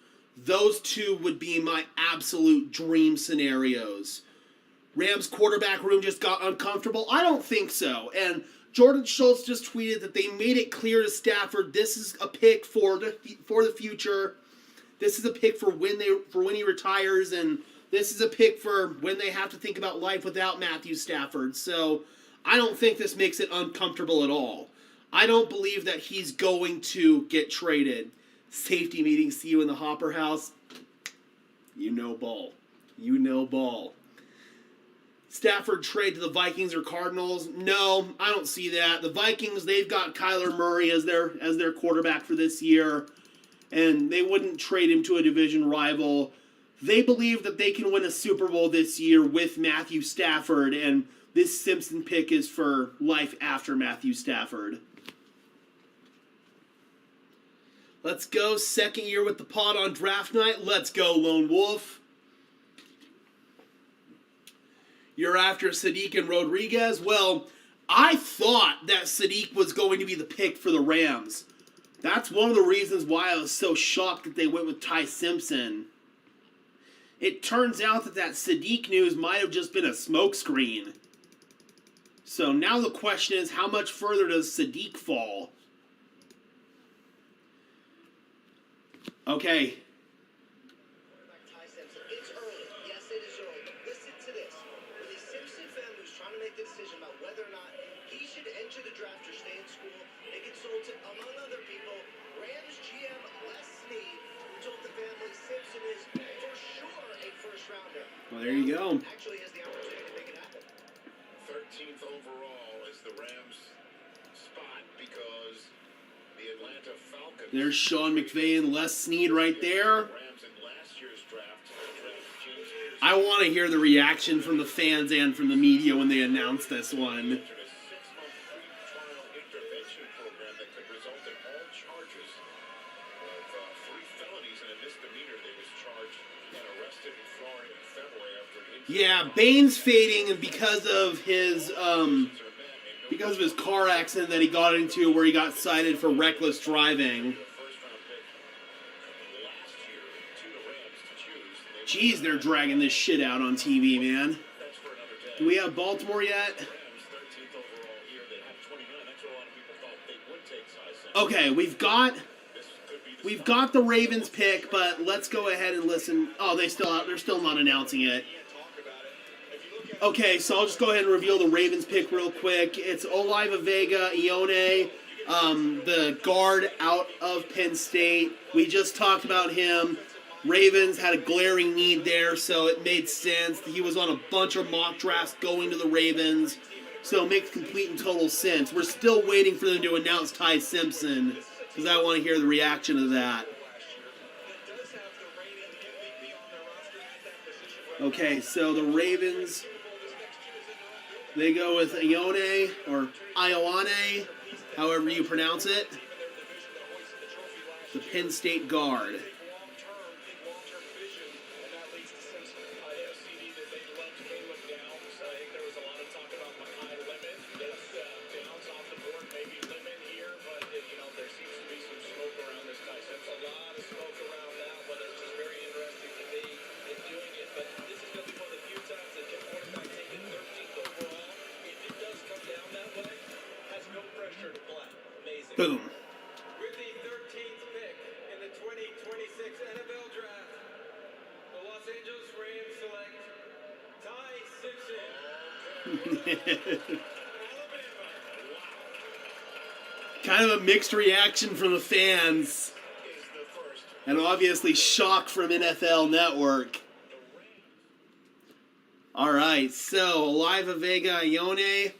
Speaker 13: Those two would be my absolute dream scenarios. Rams quarterback room just got uncomfortable? I don't think so. And Jordan Schultz just tweeted that they made it clear to Stafford this is a pick for the future. This is a pick for when he retires, and this is a pick for when they have to think about life without Matthew Stafford. So I don't think this makes it uncomfortable at all. I don't believe that he's going to get traded. Safety meeting, see you in the Hopper House. You know ball. You know ball. Stafford trade to the Vikings or Cardinals? No, I don't see that. The Vikings, they've got Kyler Murray as their quarterback for this year, and they wouldn't trade him to a division rival. They believe that they can win a Super Bowl this year with Matthew Stafford, and this Simpson pick is for life after Matthew Stafford. Let's go. Second year with the pod on draft night. Let's go, Lone Wolf. You're after Sadiq and Rodriguez? Well, I thought that Sadiq was going to be the pick for the Rams. That's one of the reasons why I was so shocked that they went with Ty Simpson. It turns out that Sadiq news might have just been a smokescreen. So now the question is, how much further does Sadiq fall? Okay.
Speaker 16: It's early. Yes, it is early. But listen to this. When the Simpson family was trying to make the decision about whether or not he should enter the draft or stay in school, they consulted, among other people, Rams GM Les Snead, who told the family Simpson is for sure a first-rounder.
Speaker 13: Well, there you go.
Speaker 16: Actually has the opportunity to make it happen.
Speaker 9: 13th overall is the Rams' spot because the Atlanta Falcons.
Speaker 13: There's Sean McVay and Les Snead right there. I want to hear the reaction from the fans and from the media when they announce this one.
Speaker 8: three felonies and a misdemeanor that was charged and arrested in Florida in February after an incident.
Speaker 13: Yeah, Bane's fading because of his car accident that he got into where he got cited for reckless driving. Jeez, they're dragging this shit out on TV, man. Do we have Baltimore yet? Okay, we've got the Ravens pick, but let's go ahead and listen. Oh, they're still not announcing it. Okay, so I'll just go ahead and reveal the Ravens pick real quick. It's Oliva Vega Ione, the guard out of Penn State. We just talked about him. Ravens had a glaring need there, so it made sense. He was on a bunch of mock drafts going to the Ravens, so it makes complete and total sense. We're still waiting for them to announce Ty Simpson, because I want to hear the reaction to that. Okay, so the Ravens, they go with Ione, or Ioane, however you pronounce it, the Penn State guard. Boom.
Speaker 14: With the 13th pick in the 2026 NFL Draft, the Los Angeles Rams select Ty Simpson.
Speaker 13: Kind of a mixed reaction from the fans. And obviously shock from NFL Network. Alright, so Oliva Vega Ione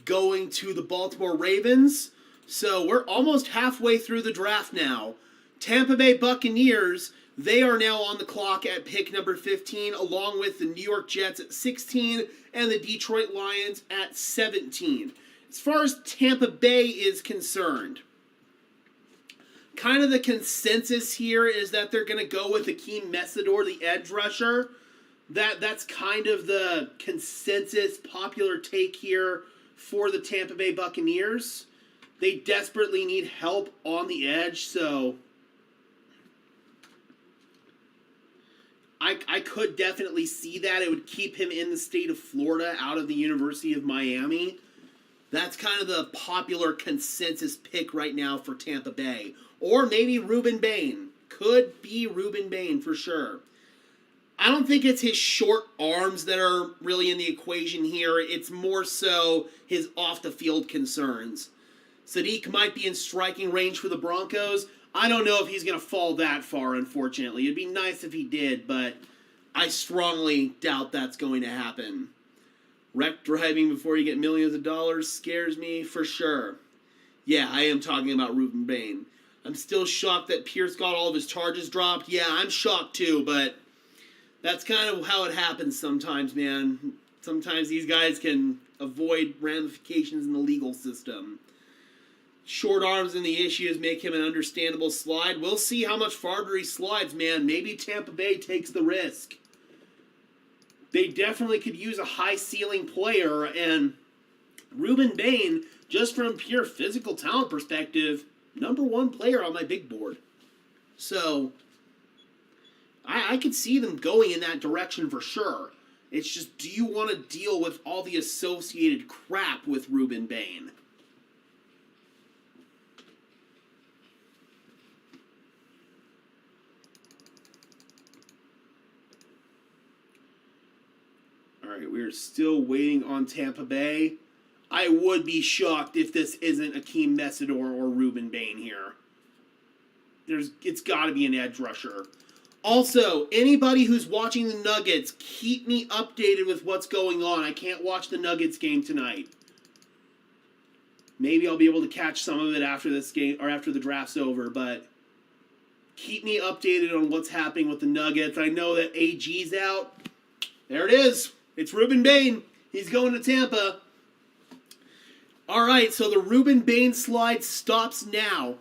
Speaker 13: going to the Baltimore Ravens. So we're almost halfway through the draft now. Tampa Bay Buccaneers, they are now on the clock at pick number 15, along with the New York Jets at 16 and the Detroit Lions at 17. As far as Tampa Bay is concerned, kind of the consensus here is that they're going to go with Akeem Messidor, the edge rusher. That's kind of the consensus popular take here for the Tampa Bay Buccaneers. They desperately need help on the edge, so I could definitely see that. It would keep him in the state of Florida, out of the University of Miami. That's kind of the popular consensus pick right now for Tampa Bay. Or maybe Ruben Bain. Could be Ruben Bain for sure. I don't think it's his short arms that are really in the equation here. It's more so his off-the-field concerns. Sadiq might be in striking range for the Broncos. I don't know if he's going to fall that far, unfortunately. It'd be nice if he did, but I strongly doubt that's going to happen. Wreck driving before you get millions of dollars scares me for sure. Yeah, I am talking about Ruben Bain. I'm still shocked that Pierce got all of his charges dropped. Yeah, I'm shocked too, but that's kind of how it happens sometimes, man. Sometimes these guys can avoid ramifications in the legal system. Short arms and the issues make him an understandable slide. We'll see how much farther he slides, man. Maybe Tampa Bay takes the risk. They definitely could use a high-ceiling player, and Ruben Bain, just from pure physical talent perspective, #1 player on my big board. So I could see them going in that direction for sure. It's just, do you want to deal with all the associated crap with Ruben Bain? Alright, we're still waiting on Tampa Bay. I would be shocked if this isn't Akeem Messidor or Ruben Bain here. It's got to be an edge rusher. Also, anybody who's watching the Nuggets, keep me updated with what's going on. I can't watch the Nuggets game tonight. Maybe I'll be able to catch some of it after this game or after the draft's over, but keep me updated on what's happening with the Nuggets. I know that AG's out. There it is. It's Ruben Bain. He's going to Tampa. All right, so the Ruben Bain slide stops now.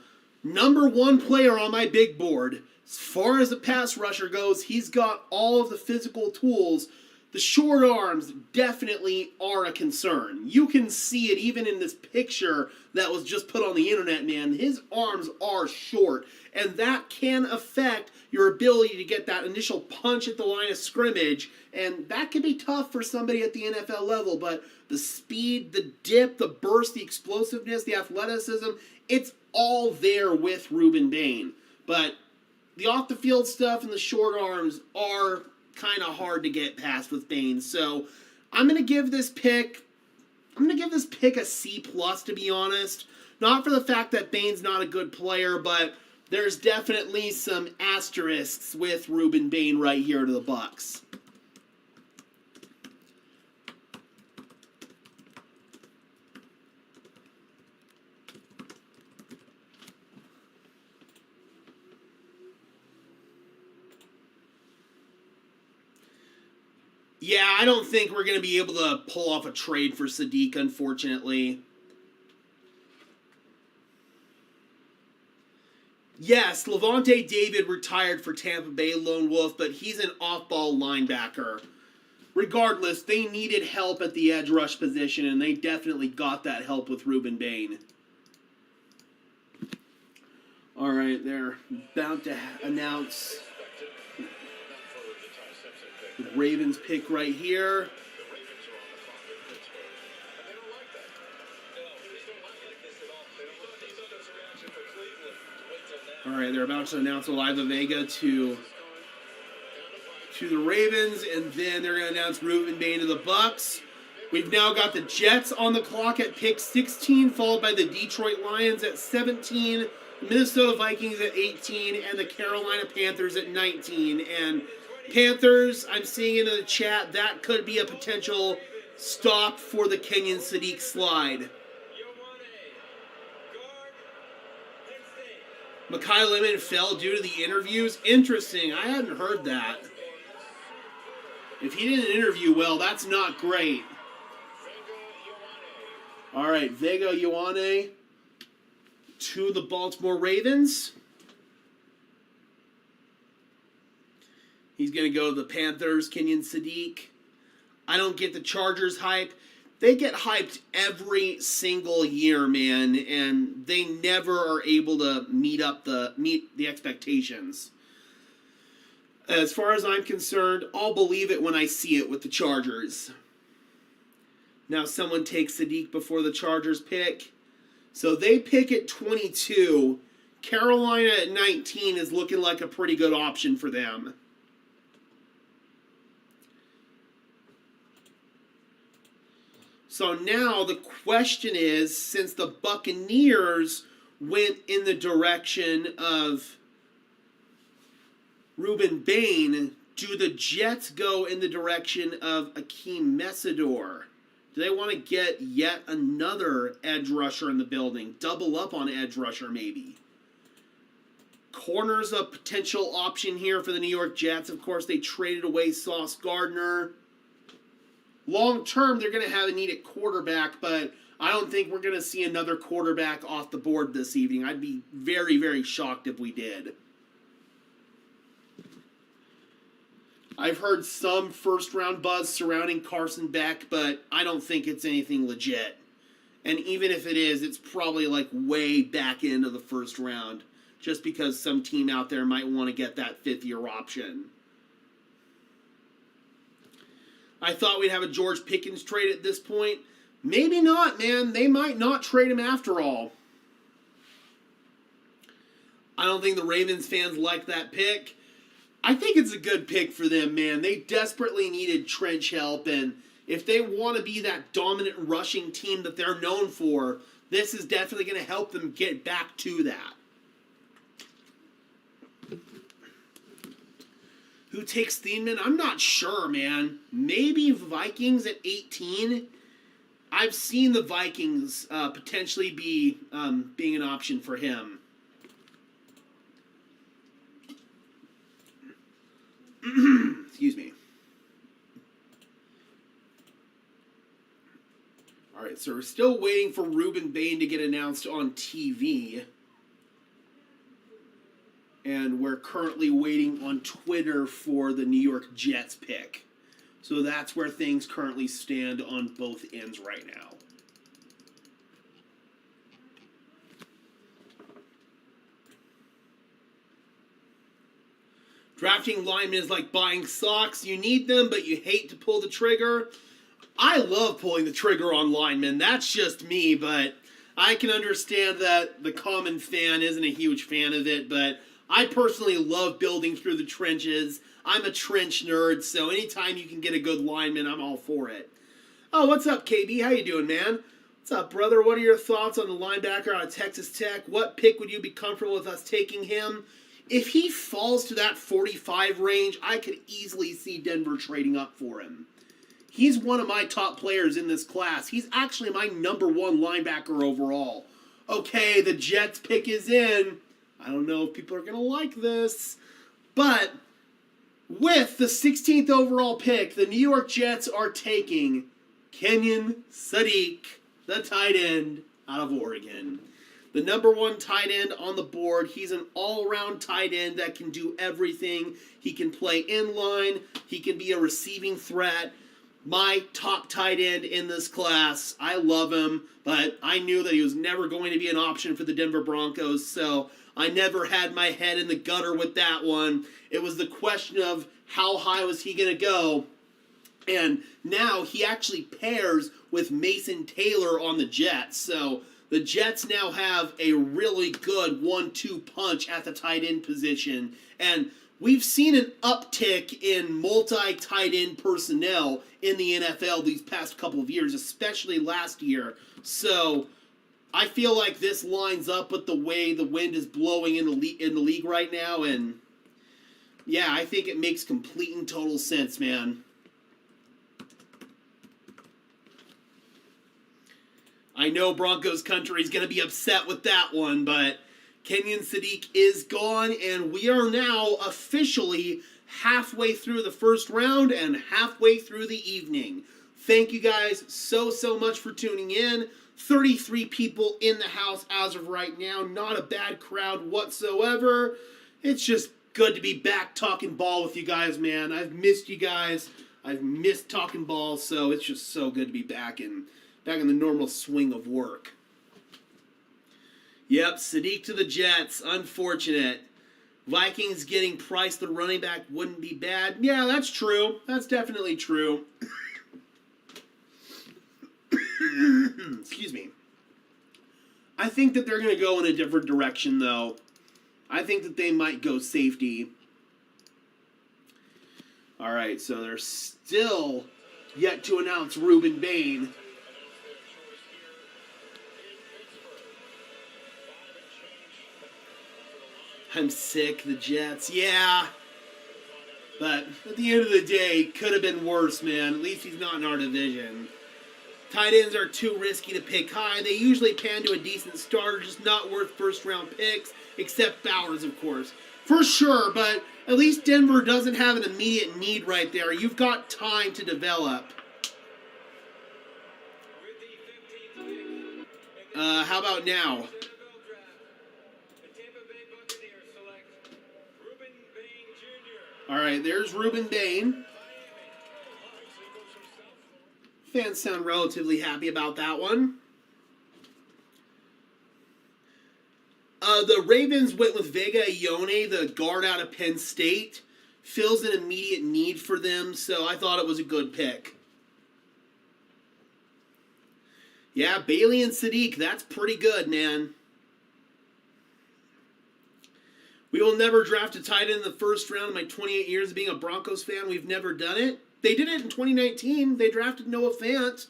Speaker 13: #1 player on my big board. As far as the pass rusher goes, he's got all of the physical tools. The short arms definitely are a concern. You can see it even in this picture that was just put on the internet, man. His arms are short, and that can affect your ability to get that initial punch at the line of scrimmage, and that can be tough for somebody at the NFL level, but the speed, the dip, the burst, the explosiveness, the athleticism, it's all there with Ruben Bain. But the off-the-field stuff and the short arms are kind of hard to get past with Bain. So I'm going to give this pick a C+, to be honest. Not for the fact that Bain's not a good player, but there's definitely some asterisks with Ruben Bain right here to the Bucs. Yeah, I don't think we're going to be able to pull off a trade for Sadiq, unfortunately. Yes, Levante David retired for Tampa Bay Lone Wolf, but he's an off-ball linebacker. Regardless, they needed help at the edge rush position, and they definitely got that help with Ruben Bain. All right, they're about to announce the Ravens pick right here. All right, they're about to announce Oliva Vega to the Ravens, and then they're going to announce Ruben Bain to the Bucs. We've now got the Jets on the clock at pick 16, followed by the Detroit Lions at 17, Minnesota Vikings at 18, and the Carolina Panthers at 19. And Panthers, I'm seeing in the chat, that could be a potential stop for the Kenyon Sadiq slide. Mekhi Lemon fell due to the interviews. Interesting. I hadn't heard that. If he didn't interview well, that's not great. All right, Vega Ioane to the Baltimore Ravens. He's going to go to the Panthers, Kenyon Sadiq. I don't get the Chargers hype. They get hyped every single year, man, and they never are able to meet the expectations. As far as I'm concerned, I'll believe it when I see it with the Chargers. Now someone takes Sadiq before the Chargers pick. So they pick at 22. Carolina at 19 is looking like a pretty good option for them. So now the question is, since the Buccaneers went in the direction of Ruben Bain, do the Jets go in the direction of Akeem Messidor? Do they want to get yet another edge rusher in the building? Double up on edge rusher, maybe. Corner's a potential option here for the New York Jets. Of course, they traded away Sauce Gardner. Long term, they're going to have a need at quarterback, but I don't think we're going to see another quarterback off the board this evening. I'd be very, very shocked if we did. I've heard some first-round buzz surrounding Carson Beck, but I don't think it's anything legit. And even if it is, it's probably like way back into the first round, just because some team out there might want to get that fifth-year option. I thought we'd have a George Pickens trade at this point. Maybe not, man. They might not trade him after all. I don't think the Ravens fans like that pick. I think it's a good pick for them, man. They desperately needed trench help, and if they want to be that dominant rushing team that they're known for, this is definitely going to help them get back to that. Who takes Thielman? I'm not sure, man. Maybe Vikings at 18. I've seen the Vikings potentially be being an option for him. Excuse me. All right, so we're still waiting for Ruben Bain to get announced on TV. And we're currently waiting on Twitter for the New York Jets pick. So that's where things currently stand on both ends right now. Drafting linemen is like buying socks. You need them, but you hate to pull the trigger. I love pulling the trigger on linemen. That's just me, but I can understand that the common fan isn't a huge fan of it, but I personally love building through the trenches. I'm a trench nerd, so anytime you can get a good lineman, I'm all for it. Oh, what's up, KB? How you doing, man? What's up, brother? What are your thoughts on the linebacker out of Texas Tech? What pick would you be comfortable with us taking him? If he falls to that 45 range, I could easily see Denver trading up for him. He's one of my top players in this class. He's actually my number one linebacker overall. Okay, the Jets pick is in. I don't know if people are going to like this. But with the 16th overall pick, the New York Jets are taking Kenyon Sadiq, the tight end out of Oregon. The number one tight end on the board. He's an all-around tight end that can do everything. He can play inline. He can be a receiving threat. My top tight end in this class. I love him, but I knew that he was never going to be an option for the Denver Broncos, so I never had my head in the gutter with that one. It was the question of how high was he going to go, and now he actually pairs with Mason Taylor on the Jets, so the Jets now have a really good 1-2 punch at the tight end position, and we've seen an uptick in multi-tight end personnel in the NFL these past couple of years, especially last year. So I feel like this lines up with the way the wind is blowing in the league right now, and yeah, I think it makes complete and total sense, man. I know Broncos country is going to be upset with that one, but Kenyon Sadiq is gone, and we are now officially halfway through the first round and halfway through the evening. Thank you guys so much for tuning in. 33 people in the house as of right now. Not a bad crowd whatsoever. It's just good to be back talking ball with you guys, man. I've missed you guys. I've missed talking ball, so it's just so good to be back in the normal swing of work. Yep, Sadiq to the Jets. Unfortunate. Vikings getting Price, the running back, wouldn't be bad. Yeah, that's true. That's definitely true. Excuse me. I think that they're going to go in a different direction, though. I think that they might go safety. All right, so they're still yet to announce Ruben Bain. I'm sick, the Jets. Yeah. But at the end of the day, could have been worse, man. At least he's not in our division. Tight ends are too risky to pick high. They usually pan to a decent starter, just not worth first-round picks, except Bowers, of course. For sure, but at least Denver doesn't have an immediate need right there. You've got time to develop. How about now? All right, there's Ruben Bain. Fans sound relatively happy about that one. The Ravens went with Vega Ione, the guard out of Penn State. Fills an immediate need for them, so I thought it was a good pick. Yeah, Bailey and Sadiq, that's pretty good, man. We will never draft a tight end in the first round in my 28 years of being a Broncos fan. We've never done it. They did it in 2019. They drafted Noah Fant.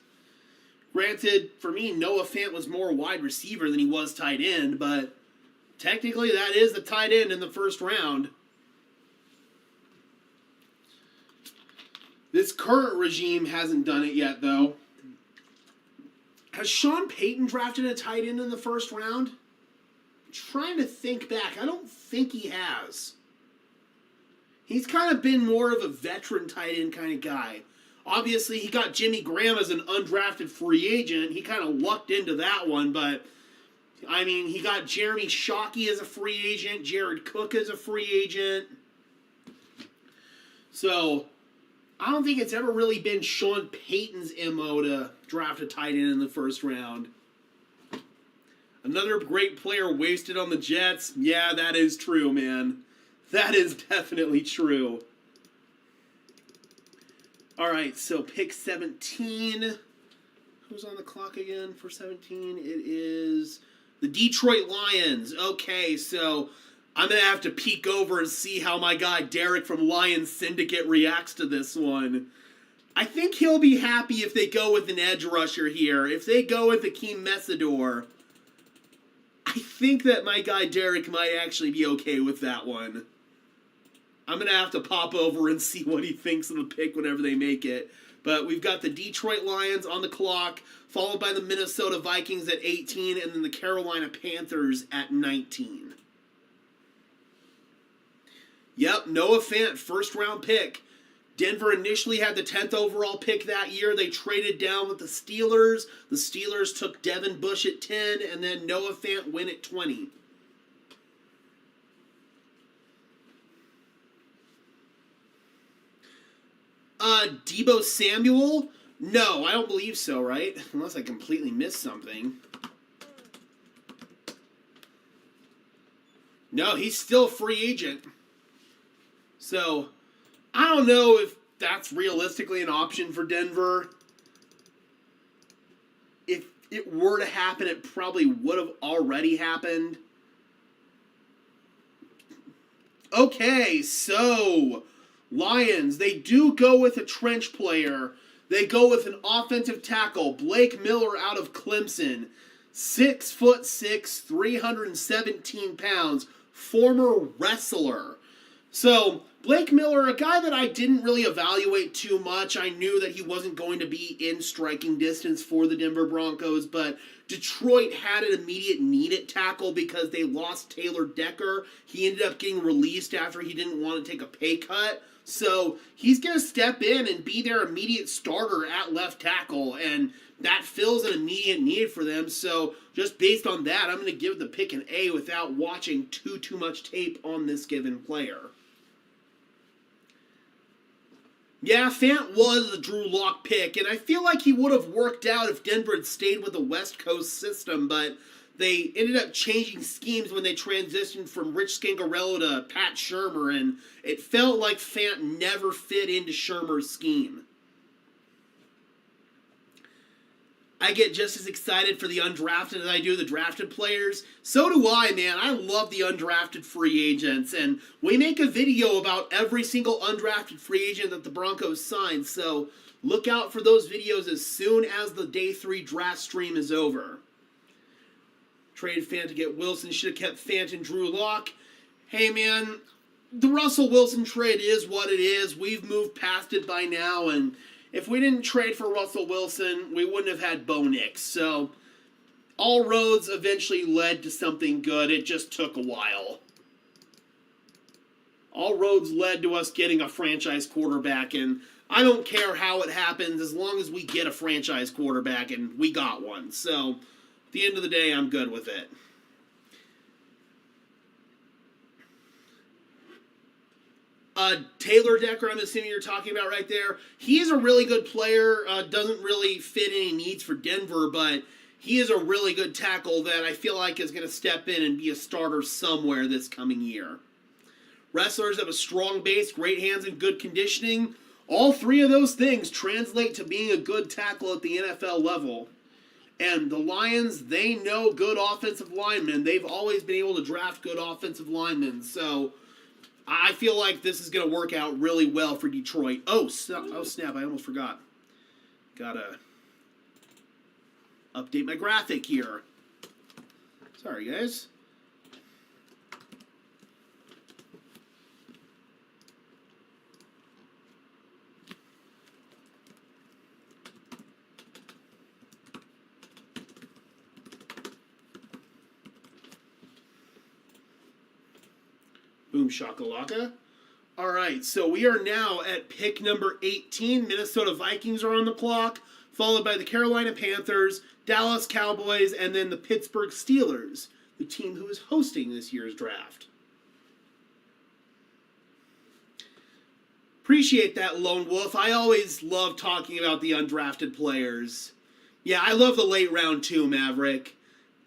Speaker 13: Granted, for me, Noah Fant was more wide receiver than he was tight end, but technically that is the tight end in the first round. This current regime hasn't done it yet, though. Has Sean Payton drafted a tight end in the first round? I'm trying to think back. I don't think he has. He's kind of been more of a veteran tight end kind of guy. Obviously, he got Jimmy Graham as an undrafted free agent. He kind of lucked into that one, but I mean, he got Jeremy Shockey as a free agent, Jared Cook as a free agent. So, I don't think it's ever really been Sean Payton's MO to draft a tight end in the first round. Another great player wasted on the Jets. Yeah, that is true, man. That is definitely true. All right, so pick 17. Who's on the clock again for 17? It is the Detroit Lions. Okay, so I'm going to have to peek over and see how my guy Derek from Lions Syndicate reacts to this one. I think he'll be happy if they go with an edge rusher here. If they go with Akeem Messidor, I think that my guy Derek might actually be okay with that one. I'm going to have to pop over and see what he thinks of the pick whenever they make it. But we've got the Detroit Lions on the clock, followed by the Minnesota Vikings at 18, and then the Carolina Panthers at 19. Yep, Noah Fant, first-round pick. Denver initially had the 10th overall pick that year. They traded down with the Steelers. The Steelers took Devin Bush at 10, and then Noah Fant went at 20. Deebo Samuel? No, I don't believe so, right? Unless I completely missed something. No, he's still a free agent. So, I don't know if that's realistically an option for Denver. If it were to happen, it probably would have already happened. Okay, so Lions, they do go with a trench player. They go with an offensive tackle, Blake Miller out of Clemson. 6'6", 317 pounds, former wrestler. So, Blake Miller, a guy that I didn't really evaluate too much. I knew that he wasn't going to be in striking distance for the Denver Broncos, but Detroit had an immediate need at tackle because they lost Taylor Decker. He ended up getting released after he didn't want to take a pay cut. So he's going to step in and be their immediate starter at left tackle, and that fills an immediate need for them. So just based on that, I'm going to give the pick an A without watching too much tape on this given player. Yeah, Fant was a Drew Lock pick, and I feel like he would have worked out if Denver had stayed with the West Coast system, but they ended up changing schemes when they transitioned from Rich Scangarello to Pat Shurmur, and it felt like Fant never fit into Shurmur's scheme. I get just as excited for the undrafted as I do the drafted players. So do I, man. I love the undrafted free agents, and we make a video about every single undrafted free agent that the Broncos signed, so look out for those videos as soon as the Day 3 draft stream is over. Traded Fant to get Wilson. Should have kept Fant and Drew Lock. Hey, man, the Russell Wilson trade is what it is. We've moved past it by now, and if we didn't trade for Russell Wilson, we wouldn't have had Bo Nix. So, all roads eventually led to something good. It just took a while. All roads led to us getting a franchise quarterback, and I don't care how it happens as long as we get a franchise quarterback, and we got one. So, at the end of the day, I'm good with it. Taylor Decker, I'm assuming you're talking about right there. He is a really good player. Doesn't really fit any needs for Denver, but he is a really good tackle that I feel like is going to step in and be a starter somewhere this coming year. Wrestlers have a strong base, great hands, and good conditioning. All three of those things translate to being a good tackle at the NFL level. And the Lions, they know good offensive linemen. They've always been able to draft good offensive linemen. So I feel like this is going to work out really well for Detroit. Oh, snap, I almost forgot. Gotta update my graphic here. Sorry, guys. Boom shakalaka. All right, so we are now at pick number 18. Minnesota Vikings are on the clock, followed by the Carolina Panthers, Dallas Cowboys, and then the Pittsburgh Steelers, the team who is hosting this year's draft. Appreciate that, Lone Wolf. I always love talking about the undrafted players. Yeah, I love the late round too, Maverick.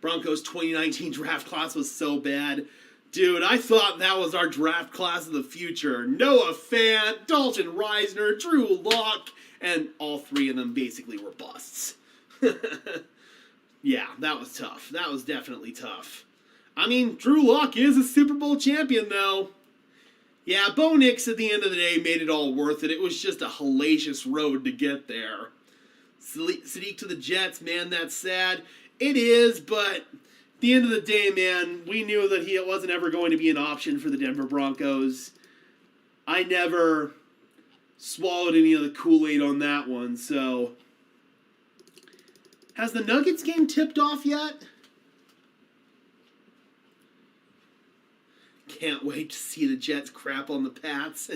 Speaker 13: Broncos 2019 draft class was so bad. Dude, I thought that was our draft class of the future. Noah Fant, Dalton Reisner, Drew Lock, and all three of them basically were busts. Yeah, that was tough. That was definitely tough. I mean, Drew Lock is a Super Bowl champion, though. Yeah, Bo Nix at the end of the day made it all worth it. It was just a hellacious road to get there. Sadiq to the Jets, man, that's sad. It is, but at the end of the day, man, we knew that he wasn't ever going to be an option for the Denver Broncos. I never swallowed any of the Kool-Aid on that one, so... Has the Nuggets game tipped off yet? Can't wait to see the Jets crap on the Pats.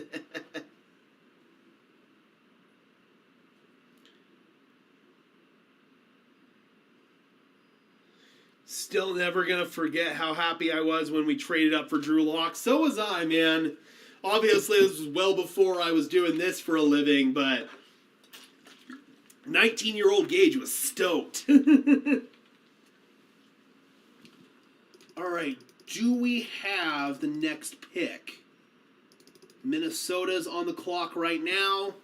Speaker 13: Still never going to forget how happy I was when we traded up for Drew Lock. So was I, man. Obviously, this was well before I was doing this for a living, but 19-year-old Gage was stoked. All right, do we have the next pick? Minnesota's on the clock right now.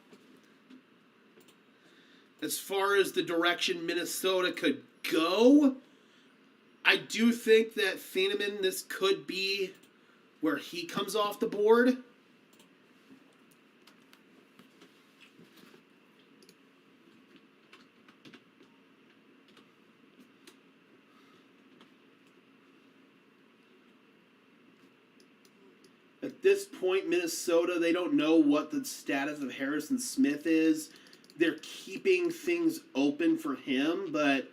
Speaker 13: As far as the direction Minnesota could go, I do think that Thieneman, this could be where he comes off the board. At this point, Minnesota, they don't know what the status of Harrison Smith is. They're keeping things open for him, but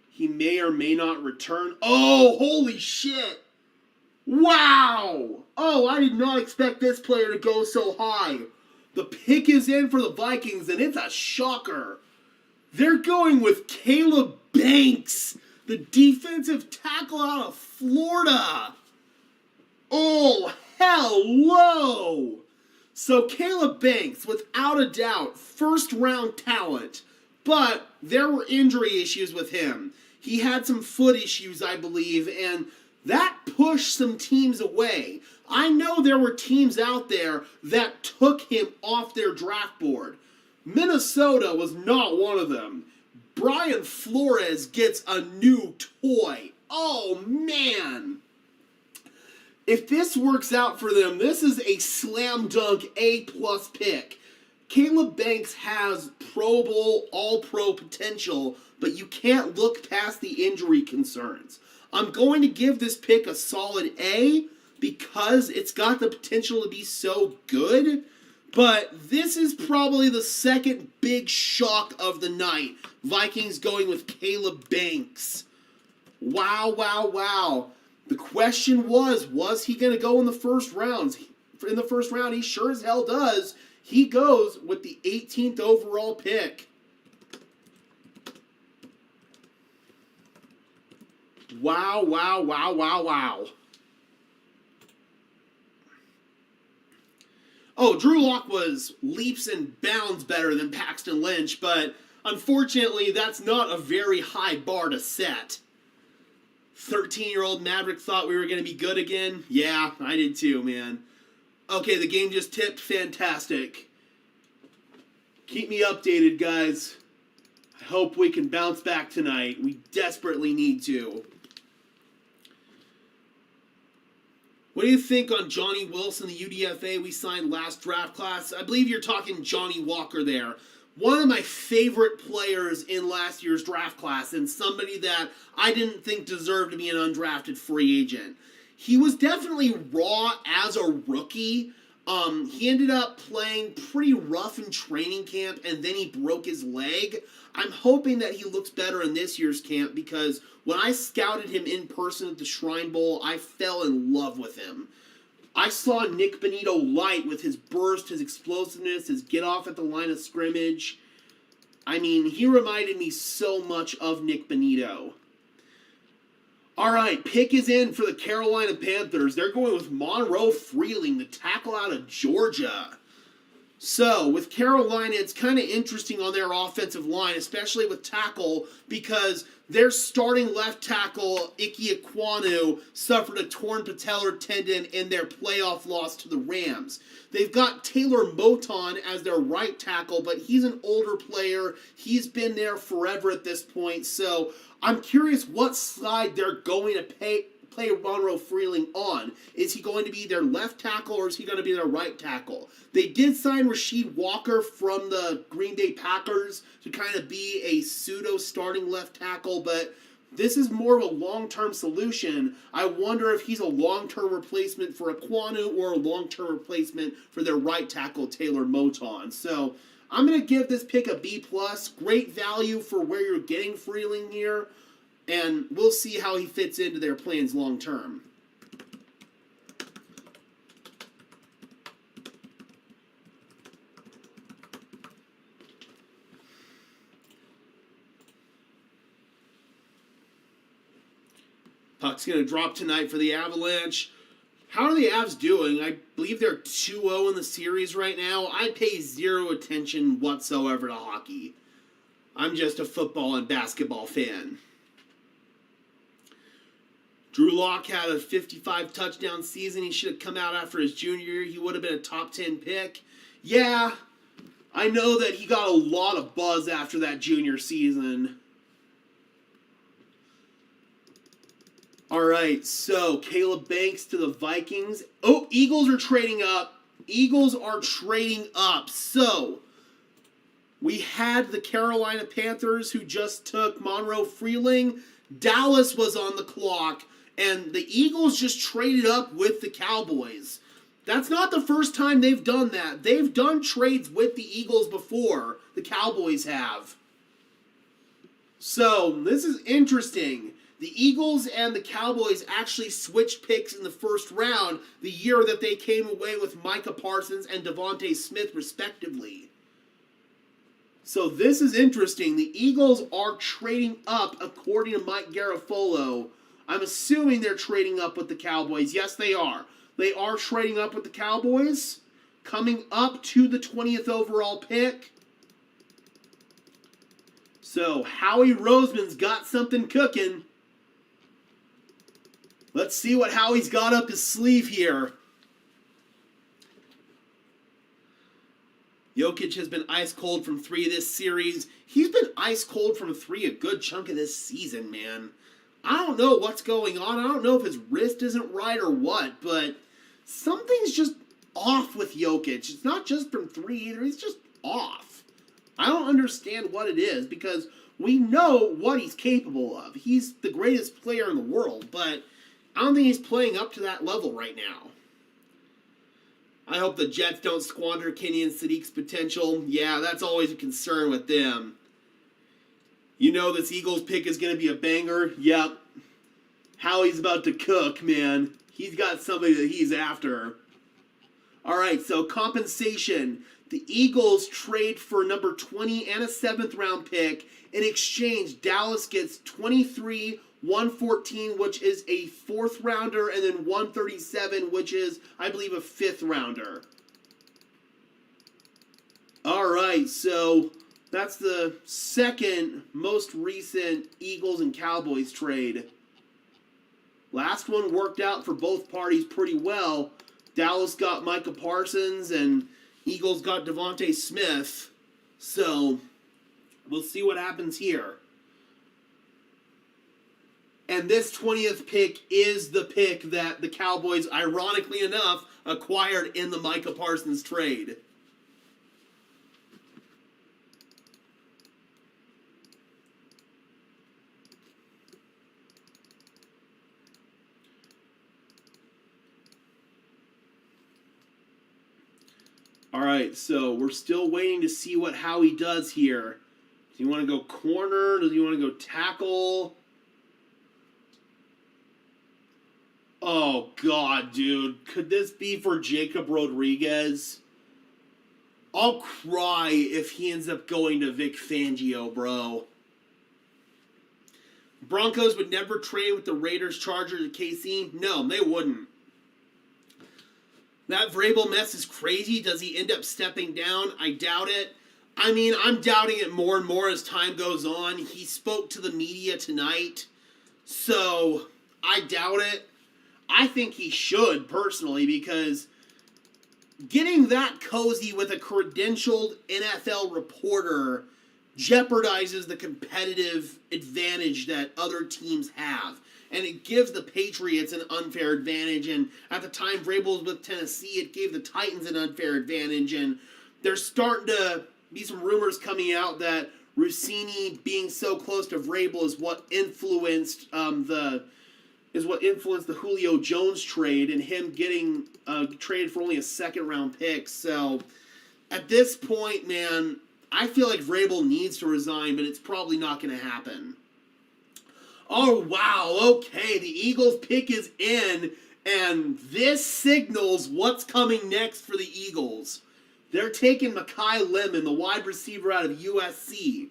Speaker 13: he may or may not return. Oh, holy shit! Wow! Oh, I did not expect this player to go so high. The pick is in for the Vikings, and it's a shocker. They're going with Caleb Banks, the defensive tackle out of Florida. Oh, hello! So Caleb Banks, without a doubt, first-round talent, but there were injury issues with him. He had some foot issues, I believe, and that pushed some teams away. I know there were teams out there that took him off their draft board. Minnesota was not one of them. Brian Flores gets a new toy. Oh, man! If this works out for them, this is a slam dunk A-plus pick. Caleb Banks has Pro Bowl, All-Pro potential, but you can't look past the injury concerns. I'm going to give this pick a solid A because it's got the potential to be so good, but this is probably the second big shock of the night. Vikings going with Caleb Banks. Wow, wow, wow. The question was he going to go in the first round? In the first round, he sure as hell does. He goes with the 18th overall pick. Wow, wow, wow, wow, wow. Oh, Drew Lock was leaps and bounds better than Paxton Lynch, but unfortunately, that's not a very high bar to set. 13-year-old Maverick thought we were going to be good again. Yeah, I did too, man. Okay, the game just tipped. Fantastic. Keep me updated, guys. I hope we can bounce back tonight. We desperately need to. What do you think on Johnny Wilson, the UDFA we signed last draft class? I believe you're talking Johnny Walker there. One of my favorite players in last year's draft class, and somebody that I didn't think deserved to be an undrafted free agent. He was definitely raw as a rookie. He ended up playing pretty rough in training camp, and then he broke his leg. I'm hoping that he looks better in this year's camp because when I scouted him in person at the Shrine Bowl, I fell in love with him. I saw Nick Benito light with his burst, his explosiveness, his get off at the line of scrimmage. I mean, he reminded me so much of Nick Bonito. All right, pick is in for the Carolina Panthers. They're going with Monroe Freeling, the tackle out of Georgia. So, with Carolina, it's kind of interesting on their offensive line, especially with tackle, because their starting left tackle, Ike Ekwonu, suffered a torn patellar tendon in their playoff loss to the Rams. They've got Taylor Moton as their right tackle, but he's an older player. He's been there forever at this point, so I'm curious what side they're going to play Monroe Freeling on. Is he going to be their left tackle or is he going to be their right tackle? They did sign Rasheed Walker from the Green Bay Packers to kind of be a pseudo starting left tackle, but this is more of a long-term solution. I wonder if he's a long-term replacement for Ekwonu or a long-term replacement for their right tackle, Taylor Moton. So I'm going to give this pick a B+. Great value for where you're getting Freeling here. And we'll see how he fits into their plans long term. Puck's going to drop tonight for the Avalanche. How are the Avs doing? I believe they're 2-0 in the series right now. I pay zero attention whatsoever to hockey. I'm just a football and basketball fan. Drew Lock had a 55 touchdown season. He should have come out after his junior year. He would have been a top 10 pick. Yeah, I know that he got a lot of buzz after that junior season. All right, so Caleb Banks to the Vikings. Oh, Eagles are trading up. Eagles are trading up. So we had the Carolina Panthers who just took Monroe Freeling. Dallas was on the clock. And the Eagles just traded up with the Cowboys. That's not the first time they've done that. They've done trades with the Eagles before. The Cowboys have. So, this is interesting. The Eagles and the Cowboys actually switched picks in the first round the year that they came away with Micah Parsons and Devontae Smith, respectively. So, this is interesting. The Eagles are trading up, according to Mike Garafolo. I'm assuming they're trading up with the Cowboys. Yes, they are. They are trading up with the Cowboys. Coming up to the 20th overall pick. So, Howie Roseman's got something cooking. Let's see what Howie's got up his sleeve here. Jokic has been ice cold from 3 this series. He's been ice cold from 3 a good chunk of this season, man. I don't know what's going on. I don't know if his wrist isn't right or what, but something's just off with Jokic. It's not just from 3 either. He's just off. I don't understand what it is because we know what he's capable of. He's the greatest player in the world, but I don't think he's playing up to that level right now. I hope the Jets don't squander Kenny and Sadiq's potential. Yeah, that's always a concern with them. You know this Eagles pick is going to be a banger? Yep. Howie's about to cook, man. He's got somebody that he's after. All right, so compensation. The Eagles trade for number 20 and a 7th round pick. In exchange, Dallas gets 23, 114, which is a 4th rounder, and then 137, which is, I believe, a 5th rounder. All right, so that's the second most recent Eagles and Cowboys trade. Last one worked out for both parties pretty well. Dallas got Micah Parsons and Eagles got Devontae Smith. So, we'll see what happens here. And this 20th pick is the pick that the Cowboys, ironically enough, acquired in the Micah Parsons trade. All right, so we're still waiting to see what Howie does here. Does he want to go corner? Does he want to go tackle? Oh, God, dude. Could this be for Jacob Rodriguez? I'll cry if he ends up going to Vic Fangio, bro. Broncos would never trade with the Raiders, Chargers, and KC? No, they wouldn't. That Vrabel mess is crazy. Does he end up stepping down? I doubt it. I mean, I'm doubting it more and more as time goes on. He spoke to the media tonight, so I doubt it. I think he should, personally, because getting that cozy with a credentialed NFL reporter jeopardizes the competitive advantage that other teams have. And it gives the Patriots an unfair advantage. And at the time Vrabel was with Tennessee, it gave the Titans an unfair advantage. And there's starting to be some rumors coming out that Rossini being so close to Vrabel is what influenced the Julio Jones trade and him getting traded for only a second-round pick. So at this point, man, I feel like Vrabel needs to resign, but it's probably not going to happen. Oh, wow, okay, the Eagles pick is in, and this signals what's coming next for the Eagles. They're taking Mekhi Lemon, the wide receiver out of USC.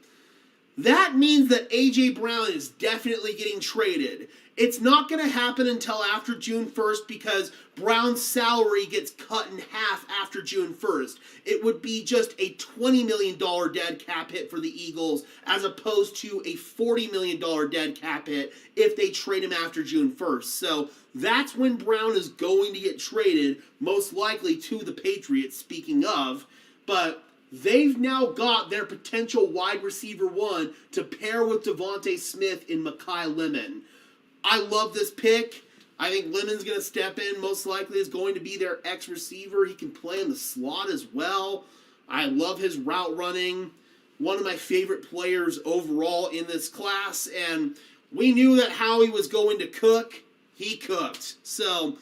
Speaker 13: That means that A.J. Brown is definitely getting traded. It's not going to happen until after June 1st because Brown's salary gets cut in half after June 1st. It would be just a $20 million dead cap hit for the Eagles as opposed to a $40 million dead cap hit if they trade him after June 1st. So that's when Brown is going to get traded, most likely to the Patriots, speaking of. But they've now got their potential wide receiver one to pair with Devontae Smith in Mekhi Lemon. I love this pick. I think Lemon's going to step in. Most likely is going to be their ex-receiver. He can play in the slot as well. I love his route running. One of my favorite players overall in this class. And we knew that Howie was going to cook. He cooked. So,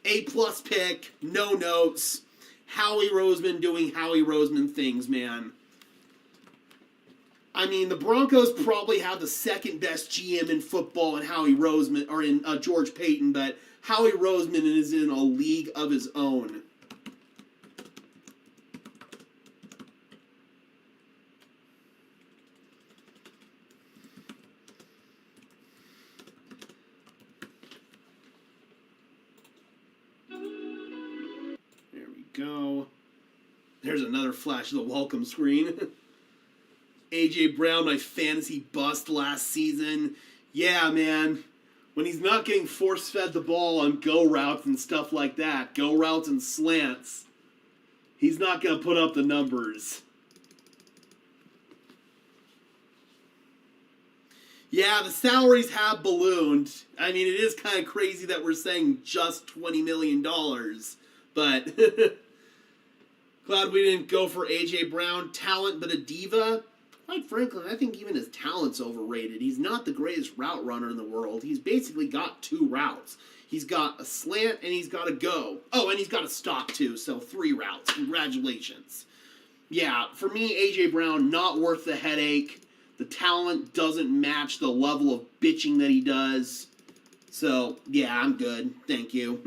Speaker 13: A-plus pick. No notes. Howie Roseman doing Howie Roseman things, man. I mean, the Broncos probably have the second best GM in football in Howie Roseman, or in George Payton, but Howie Roseman is in a league of his own. There we go. There's another flash of the welcome screen. A.J. Brown, my fantasy bust last season. Yeah, man. When he's not getting force-fed the ball on go routes and stuff like that, go routes and slants, he's not going to put up the numbers. Yeah, the salaries have ballooned. I mean, it is kind of crazy that we're saying just $20 million. But glad we didn't go for A.J. Brown. Talent, but a diva. Quite frankly, I think even his talent's overrated. He's not the greatest route runner in the world. He's basically got two routes. He's got a slant and he's got a go. Oh, and he's got a stop too, so 3 routes. Congratulations. Yeah, for me, A.J. Brown, not worth the headache. The talent doesn't match the level of bitching that he does. So, yeah, I'm good. Thank you.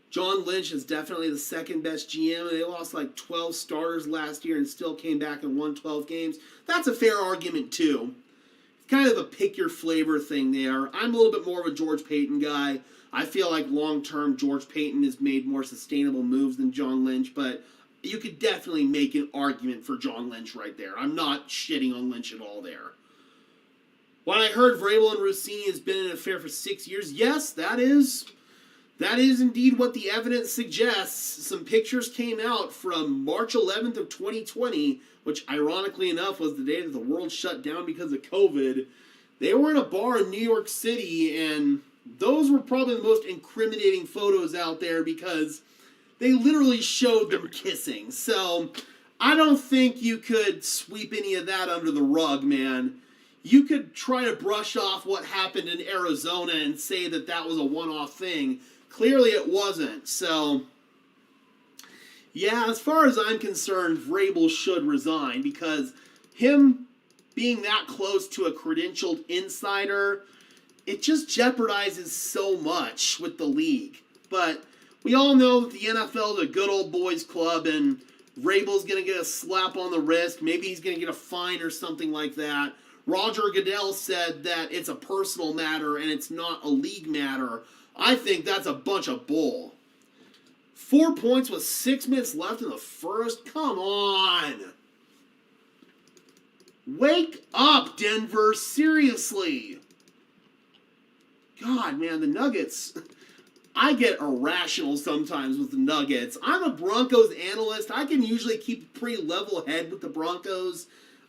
Speaker 13: John Lynch is definitely the second best GM. They lost like 12 starters last year and still came back and won 12 games. That's a fair argument too. It's kind of a pick your flavor thing there. I'm a little bit more of a George Payton guy. I feel like long-term George Payton has made more sustainable moves than John Lynch, but you could definitely make an argument for John Lynch right there. I'm not shitting on Lynch at all there. When I heard Vrabel and Rossini has been in an affair for 6 years, yes, that is indeed what the evidence suggests. Some pictures came out from March 11th of 2020, which ironically enough was the day that the world shut down because of COVID. They were in a bar in New York City, and those were probably the most incriminating photos out there because they literally showed them kissing. So I don't think you could sweep any of that under the rug, man. You could try to brush off what happened in Arizona and say that that was a one-off thing. Clearly it wasn't. So, yeah, as far as I'm concerned, Vrabel should resign because him being that close to a credentialed insider, it just jeopardizes so much with the league. But We all know that the NFL is a good old boys club, and Vrabel's going to get a slap on the wrist. Maybe he's going to get a fine or something like that. Roger Goodell said that it's a personal matter and it's not a league matter. I think that's a bunch of bull. 4 points with 6 minutes left in the first? Come on. Wake up, Denver. Seriously. God, man, the Nuggets. I get irrational sometimes with the Nuggets. I'm a Broncos analyst. I can usually keep a pretty level head with the Broncos.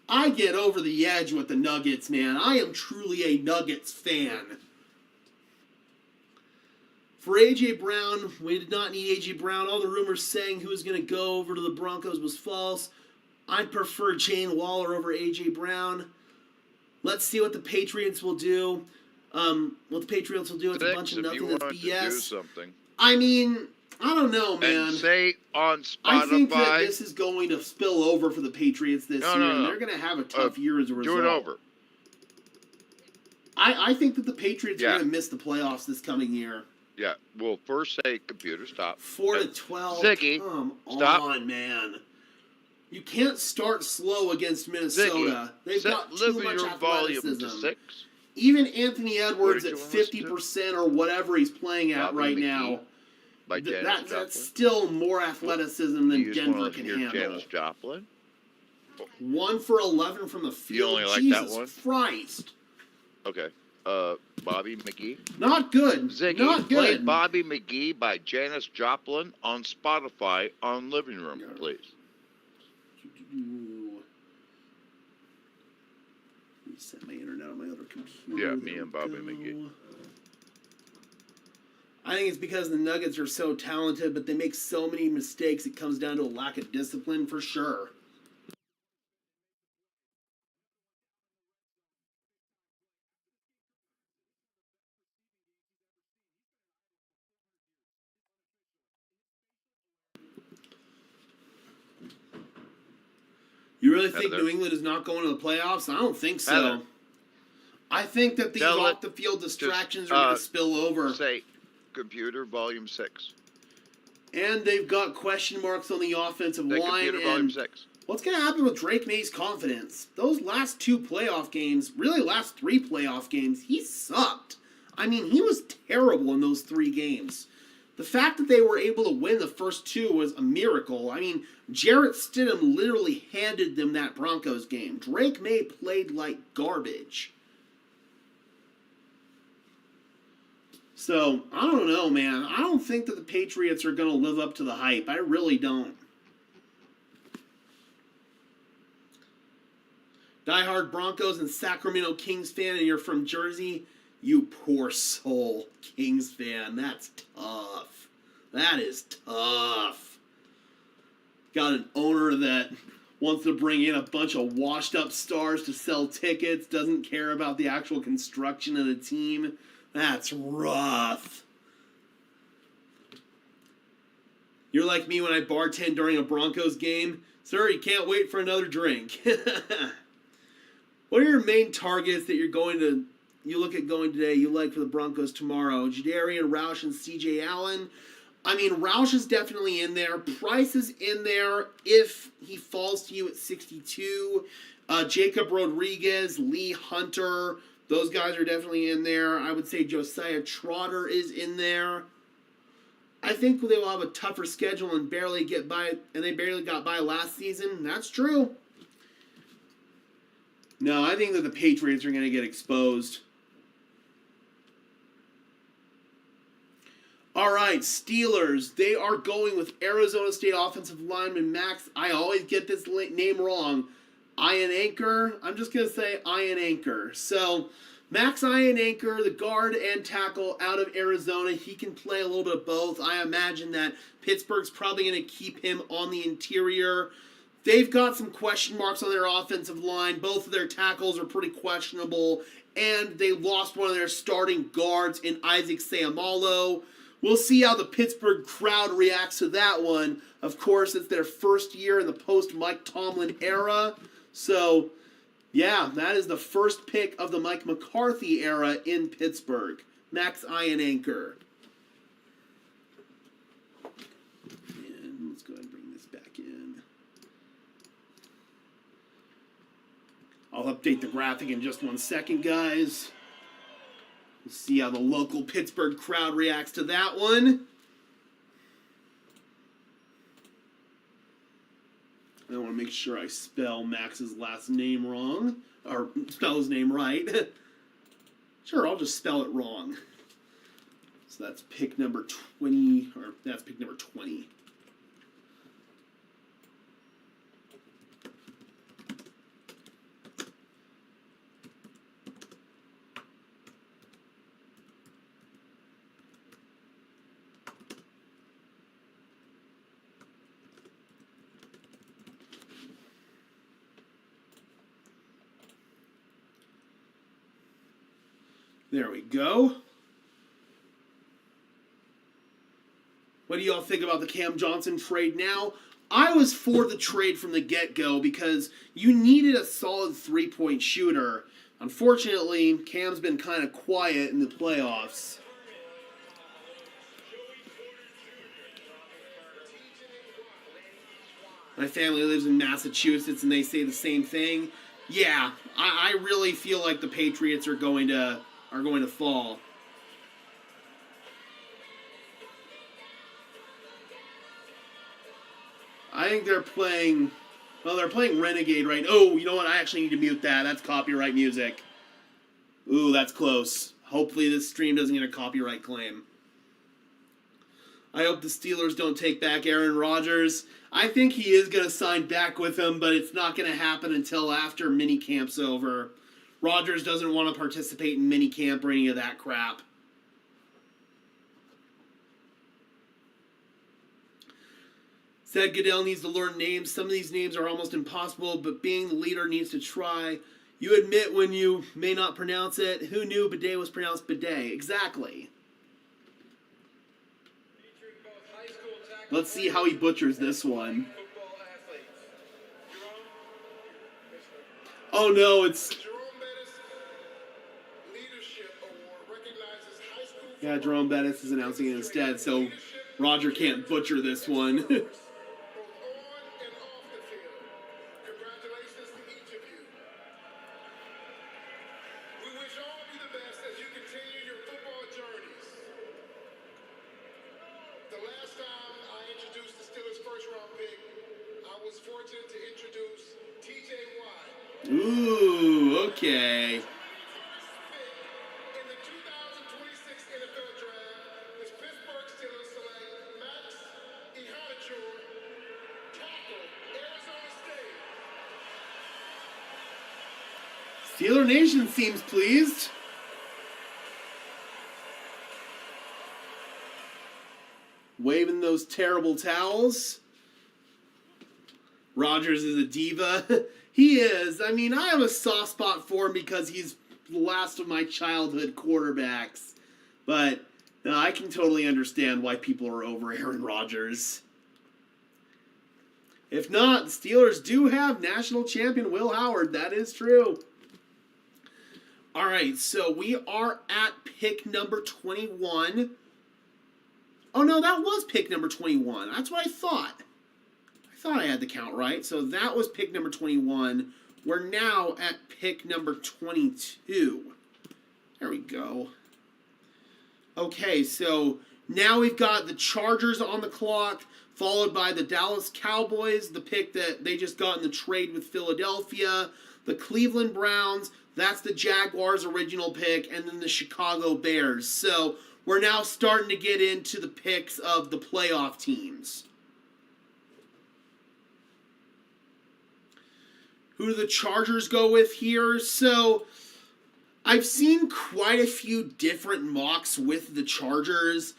Speaker 13: I get over the edge with the Nuggets, man. I am truly a Nuggets fan. For A.J. Brown, we did not need A.J. Brown. All the rumors saying who was going to go over to the Broncos was false. I'd prefer Jane Waller over A.J. Brown. Let's see what the Patriots will do. It's a bunch of nothing. That's BS.
Speaker 17: To do something.
Speaker 13: I mean, I don't know, man.
Speaker 17: And say on Spotify.
Speaker 13: I think that this is going to spill over for the Patriots this year, and they're going to have a tough year as a result.
Speaker 17: Do it over.
Speaker 13: I think that the Patriots are going to miss the playoffs this coming year.
Speaker 17: Yeah. Well, first say computer stop.
Speaker 13: 4-12.
Speaker 17: Ziggy,
Speaker 13: come
Speaker 17: stop.
Speaker 13: on, man. You can't start slow against Minnesota. They've got too much athleticism.
Speaker 17: To 6.
Speaker 13: Even Anthony Edwards at 50% or whatever he's playing at right now, that's still more athleticism than Denver can handle.
Speaker 17: Janis Joplin?
Speaker 13: 1 for 11 from the field.
Speaker 17: You only like
Speaker 13: Jesus
Speaker 17: that one?
Speaker 13: Christ.
Speaker 17: Okay. Bobby McGee?
Speaker 13: Not good.
Speaker 17: Ziggy,
Speaker 13: Not good.
Speaker 17: play Bobby McGee by Janis Joplin on Spotify on Living Room, please.
Speaker 13: Reset my internet on my other computer.
Speaker 17: Yeah, me and Bobby McGee.
Speaker 13: I think it's because the Nuggets are so talented, but they make so many mistakes, it comes down to a lack of discipline for sure. You really think New England is not going to the playoffs? I don't think so. I think that these off-the-field distractions are going to spill over.
Speaker 17: Say, computer volume 6.
Speaker 13: And they've got question marks on the offensive line.
Speaker 17: Computer volume 6.
Speaker 13: What's going to happen with Drake May's confidence? Those last 2 playoff games, really last 3 playoff games, he sucked. I mean, he was terrible in those 3 games. The fact that they were able to win the first 2 was a miracle. I mean, Jarrett Stidham literally handed them that Broncos game. Drake May played like garbage. So, I don't know, man. I don't think that the Patriots are going to live up to the hype. I really don't. Diehard Broncos and Sacramento Kings fan, and you're from Jersey. You poor soul, Kings fan. That's tough. That is tough. Got an owner that wants to bring in a bunch of washed up stars to sell tickets, doesn't care about the actual construction of the team. That's rough. You're like me when I bartend during a Broncos game. Sir, you can't wait for another drink. What are your main targets that you look at going today, you like for the Broncos tomorrow? Jadarian, Roush, and C.J. Allen. I mean, Roush is definitely in there. Price is in there if he falls to you at 62. Jacob Rodriguez, Lee Hunter, those guys are definitely in there. I would say Josiah Trotter is in there. I think they will have a tougher schedule and barely get by, and they barely got by last season. That's true. No, I think that the Patriots are going to get exposed. All right, Steelers. They are going with Arizona State offensive lineman Max. I always get this name wrong. Ian Anchor. I'm just going to say Ian Anchor. So, Max Ian Anchor, the guard and tackle out of Arizona. He can play a little bit of both. I imagine that Pittsburgh's probably going to keep him on the interior. They've got some question marks on their offensive line. Both of their tackles are pretty questionable. And they lost one of their starting guards in Isaac Seumalo. We'll see how the Pittsburgh crowd reacts to that one. Of course, it's their first year in the post-Mike Tomlin era. So, yeah, that is the first pick of the Mike McCarthy era in Pittsburgh. Max Ian Anchor. I'll update the graphic in just 1 second, guys. Let's see how the local Pittsburgh crowd reacts to that one. I want to make sure I spell Max's last name wrong, or spell his name right. Sure, I'll just spell it wrong. So that's pick number 20, or that's pick number 20. There we go. What do y'all think about the Cam Johnson trade now? I was for the trade from the get-go because you needed a solid three-point shooter. Unfortunately, Cam's been kind of quiet in the playoffs. My family lives in Massachusetts and they say the same thing. Yeah, I really feel like the Patriots are going to fall. I think they're playing, well, they're playing Renegade right. Oh, you know what? I actually need to mute that. That's copyright music. Ooh, that's close. Hopefully this stream doesn't get a copyright claim. I hope the Steelers don't take back Aaron Rodgers. I think he is going to sign back with them, but it's not going to happen until after minicamp's over. Rodgers doesn't want to participate in minicamp or any of that crap. Said Goodell needs to learn names. Some of these names are almost impossible, but being the leader needs to try. You admit when you may not pronounce it. Who knew bidet was pronounced bidet? Exactly. Let's see how he butchers this one. Oh no, it's... Yeah, Jerome Bettis is announcing it instead, so Roger can't butcher this one. Ooh, okay. Steeler Nation seems pleased. Waving those terrible towels. Rodgers is a diva. He is. I mean, I have a soft spot for him because he's the last of my childhood quarterbacks. But I can totally understand why people are over Aaron Rodgers. If not, the Steelers do have national champion Will Howard. That is true. All right, so we are at pick number 21. Oh, no, that was pick number 21. That's what I thought. I thought I had the count right. So that was pick number 21. We're now at pick number 22. There we go. Okay, so now we've got the Chargers on the clock, followed by the Dallas Cowboys, the pick that they just got in the trade with Philadelphia, the Cleveland Browns, that's the Jaguars' original pick, and then the Chicago Bears. So we're now starting to get into the picks of the playoff teams. Who do the Chargers go with here? So I've seen quite a few different mocks with the Chargers.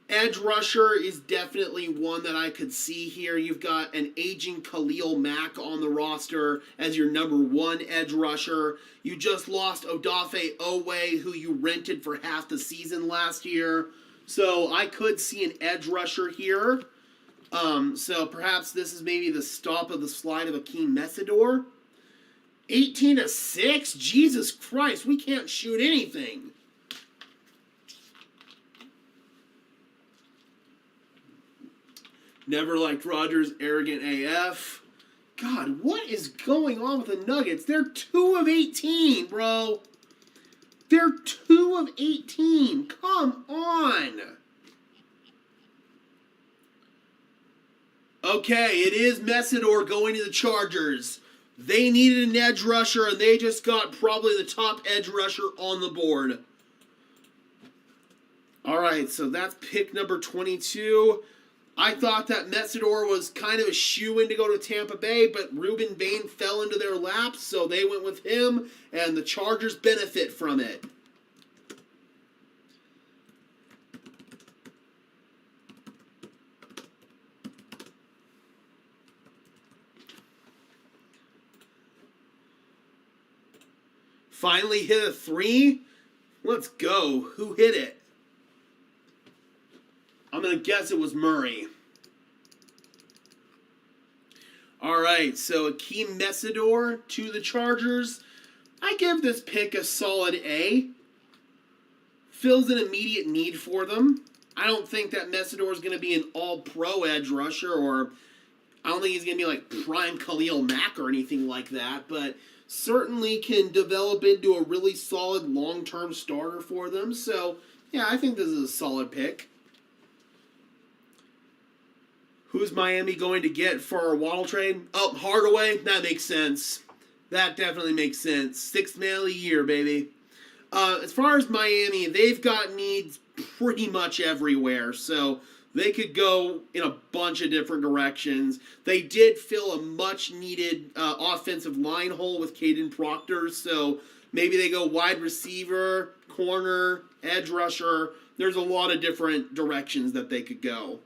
Speaker 13: Edge rusher is definitely one that I could see here. You've got an aging Khalil Mack on the roster as your number one edge rusher. You just lost Odafe Owe, who you rented for half the season last year. So I could see an edge rusher here. So perhaps this is maybe the stop of the slide of Akeem Messidor. 18-6? Jesus Christ, we can't shoot anything. Never liked Rodgers, arrogant AF. God, what is going on with the Nuggets? They're 2 of 18, bro. They're 2 of 18. Come on. Okay, it is Messidor going to the Chargers. They needed an edge rusher, and they just got probably the top edge rusher on the board. All right, so that's pick number 22. I thought that Messidor was kind of a shoo-in to go to Tampa Bay, but Ruben Bain fell into their laps, so they went with him, and the Chargers benefit from it. Finally hit a 3? Let's go. Who hit it? I'm going to guess it was Murray. All right, so Akeem Messidor to the Chargers. I give this pick a solid A. Fills an immediate need for them. I don't think that Messidor is going to be an all-pro edge rusher, or I don't think he's going to be like prime Khalil Mack or anything like that, but certainly can develop into a really solid long-term starter for them. So, yeah, I think this is a solid pick. Who's Miami going to get for our Waddle trade? Oh, Hardaway? That makes sense. That definitely makes sense. 6th man of the year, baby. As far as Miami, they've got needs pretty much everywhere, so they could go in a bunch of different directions. They did fill a much-needed offensive line hole with Caden Proctor, so maybe they go wide receiver, corner, edge rusher. There's a lot of different directions that they could go.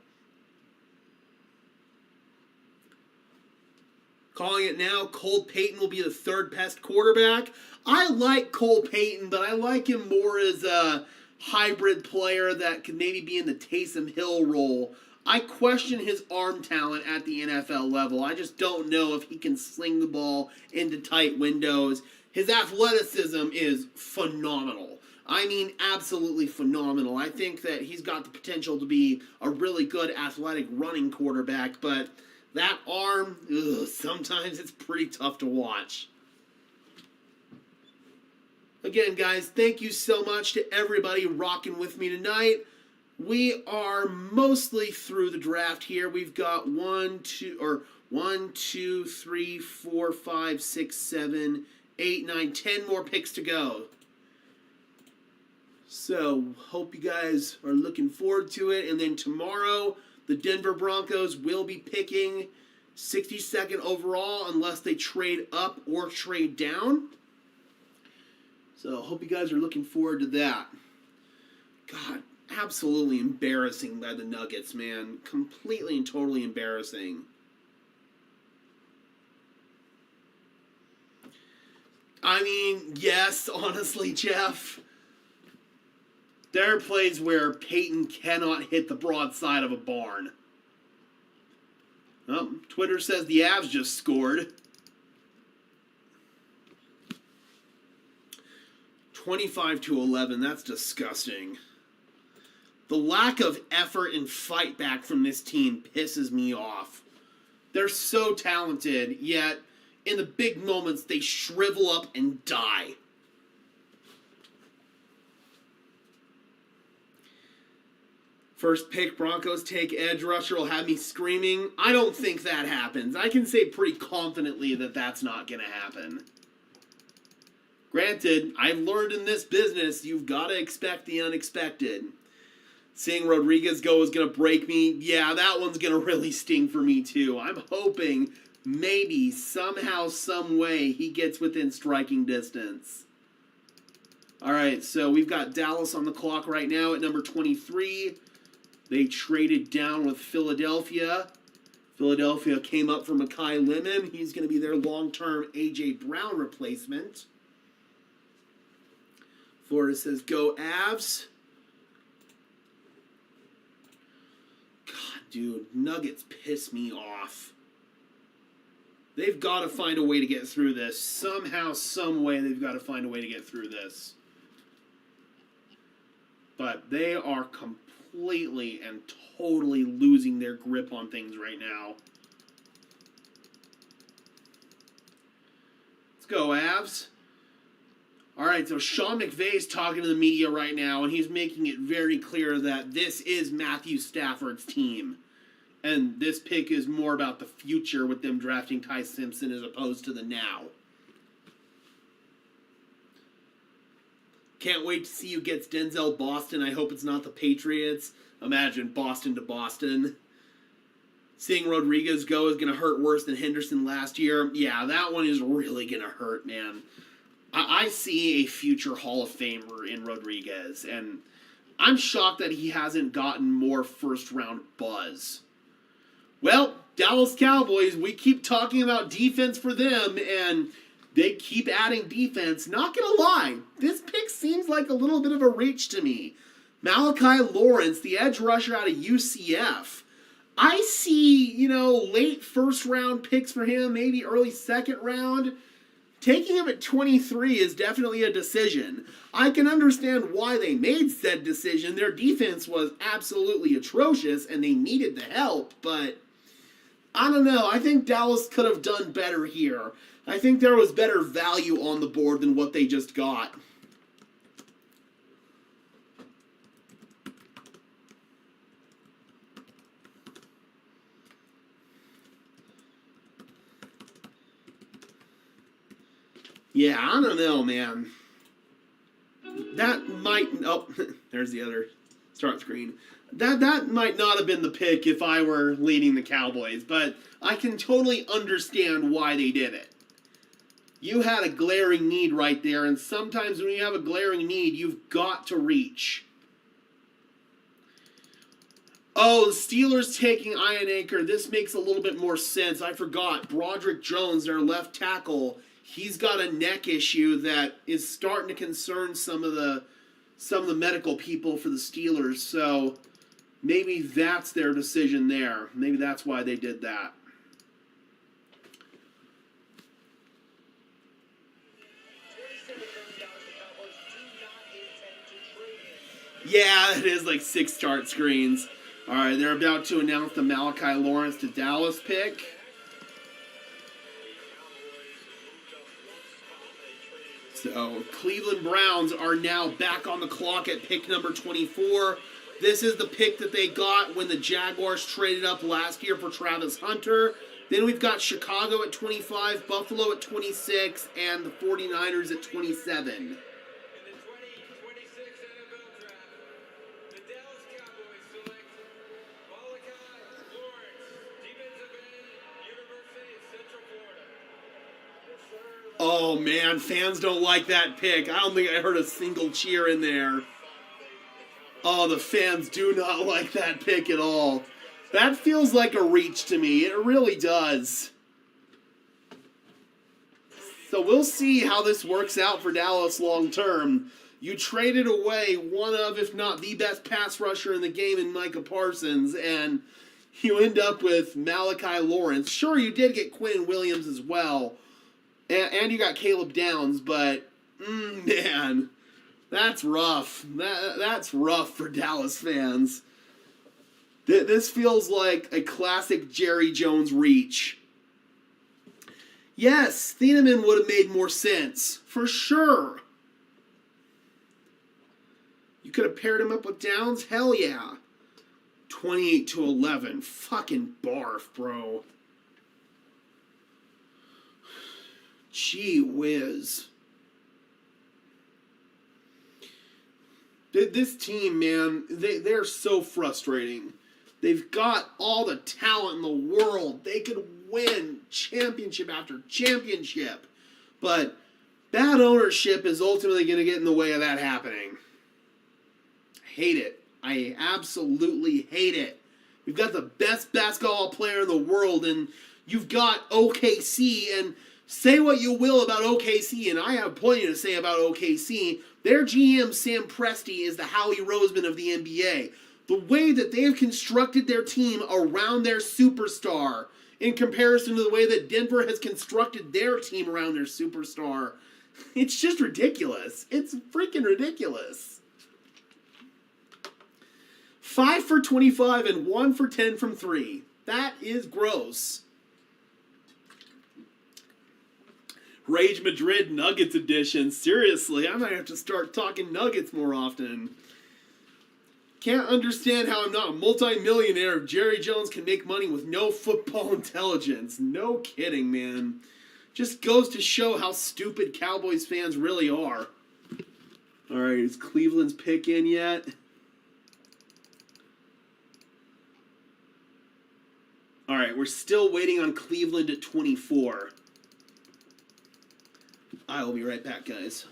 Speaker 13: Calling it now, Cole Payton will be the 3rd best quarterback. I like Cole Payton, but I like him more as a hybrid player that could maybe be in the Taysom Hill role. I question his arm talent at the NFL level. I just don't know if he can sling the ball into tight windows. His athleticism is phenomenal. I mean, absolutely phenomenal. I think that he's got the potential to be a really good athletic running quarterback, but that arm, sometimes it's pretty tough to watch. Again, guys, thank you so much to everybody rocking with me tonight. We are mostly through the draft here. We've got 1, 2, 3, 4, 5, 6, 7, 8, 9, 10 more picks to go. So, hope you guys are looking forward to it. And then tomorrow, the Denver Broncos will be picking 62nd overall unless they trade up or trade down. So, hope you guys are looking forward to that. God, absolutely embarrassing by the Nuggets, man. Completely and totally embarrassing. I mean, yes, honestly, Jeff. There are plays where Peyton cannot hit the broadside of a barn. Oh, Twitter says the Avs just scored. 25-11, that's disgusting. The lack of effort and fight back from this team pisses me off. They're so talented, yet in the big moments they shrivel up and die. First pick, Broncos take edge rusher will have me screaming. I don't think that happens. I can say pretty confidently that that's not going to happen. Granted, I've learned in this business, you've got to expect the unexpected. Seeing Rodriguez go is going to break me. Yeah, that one's going to really sting for me too. I'm hoping maybe, somehow, some way, he gets within striking distance. All right, so we've got Dallas on the clock right now at number 23. They traded down with Philadelphia. Philadelphia came up for Mekhi Lemon. He's going to be their long-term A.J. Brown replacement. Florida says, go Avs. God, dude, Nuggets piss me off. They've got to find a way to get through this. Somehow, some way, they've got to find a way to get through this. But they are completely and totally losing their grip on things right now. go, Avs. All right, so Sean McVay's talking to the media right now, and he's making it very clear that this is Matthew Stafford's team. And this pick is more about the future with them drafting Ty Simpson as opposed to the now. Can't wait to see who gets Denzel Boston. I hope it's not the Patriots. Imagine Boston to Boston. Seeing Rodriguez go is going to hurt worse than Henderson last year. Yeah, that one is really going to hurt, man. I see a future Hall of Famer in Rodriguez, and I'm shocked that he hasn't gotten more first-round buzz. Well, Dallas Cowboys, we keep talking about defense for them, and they keep adding defense. Not gonna lie, this pick seems like a little bit of a reach to me. Malachi Lawrence, the edge rusher out of UCF. I see, late first-round picks for him, maybe early second round. Taking him at 23 is definitely a decision. I can understand why they made said decision. Their defense was absolutely atrocious, and they needed the help, but I don't know. I think Dallas could have done better here. I think there was better value on the board than what they just got. Yeah, I don't know, man. That might... Oh, there's the other start screen. That might not have been the pick if I were leading the Cowboys, but I can totally understand why they did it. You had a glaring need right there, and sometimes when you have a glaring need, you've got to reach. Oh, the Steelers taking Ian Anchor. This makes a little bit more sense. I forgot. Broderick Jones, their left tackle, he's got a neck issue that is starting to concern some of the medical people for the Steelers. So maybe that's their decision there. Maybe that's why they did that. Yeah, it is like 6 start screens. All right, they're about to announce the Malachi Lawrence to Dallas pick. So, Cleveland Browns are now back on the clock at pick number 24. This is the pick that they got when the Jaguars traded up last year for Travis Hunter. Then we've got Chicago at 25, Buffalo at 26, and the 49ers at 27. Oh, man, fans don't like that pick. I don't think I heard a single cheer in there. Oh, the fans do not like that pick at all. That feels like a reach to me. It really does. So we'll see how this works out for Dallas long term. You traded away one of, if not the best pass rusher in the game in Micah Parsons, and you end up with Malachi Lawrence. Sure, you did get Quinn Williams as well. And you got Caleb Downs, but, man, that's rough. That's rough for Dallas fans. This feels like a classic Jerry Jones reach. Yes, Thieneman would have made more sense, for sure. You could have paired him up with Downs? Hell yeah. 28-11. Fucking barf, bro. Gee whiz. This team, man, they're so frustrating. They've got all the talent in the world. They could win championship after championship. But bad ownership is ultimately going to get in the way of that happening. I hate it. I absolutely hate it. We've got the best basketball player in the world, and you've got OKC, and say what you will about OKC, and I have plenty to say about OKC. Their GM, Sam Presti, is the Howie Roseman of the NBA. The way that they've constructed their team around their superstar in comparison to the way that Denver has constructed their team around their superstar, it's just ridiculous. It's freaking ridiculous. 5 for 25 and 1 for 10 from 3. That is gross. Rage Madrid Nuggets edition. Seriously, I might have to start talking Nuggets more often. Can't understand how I'm not a multi-millionaire if Jerry Jones can make money with no football intelligence. No kidding, man. Just goes to show how stupid Cowboys fans really are. All right, is Cleveland's pick in yet? All right, we're still waiting on Cleveland at 24. I will be right back, guys.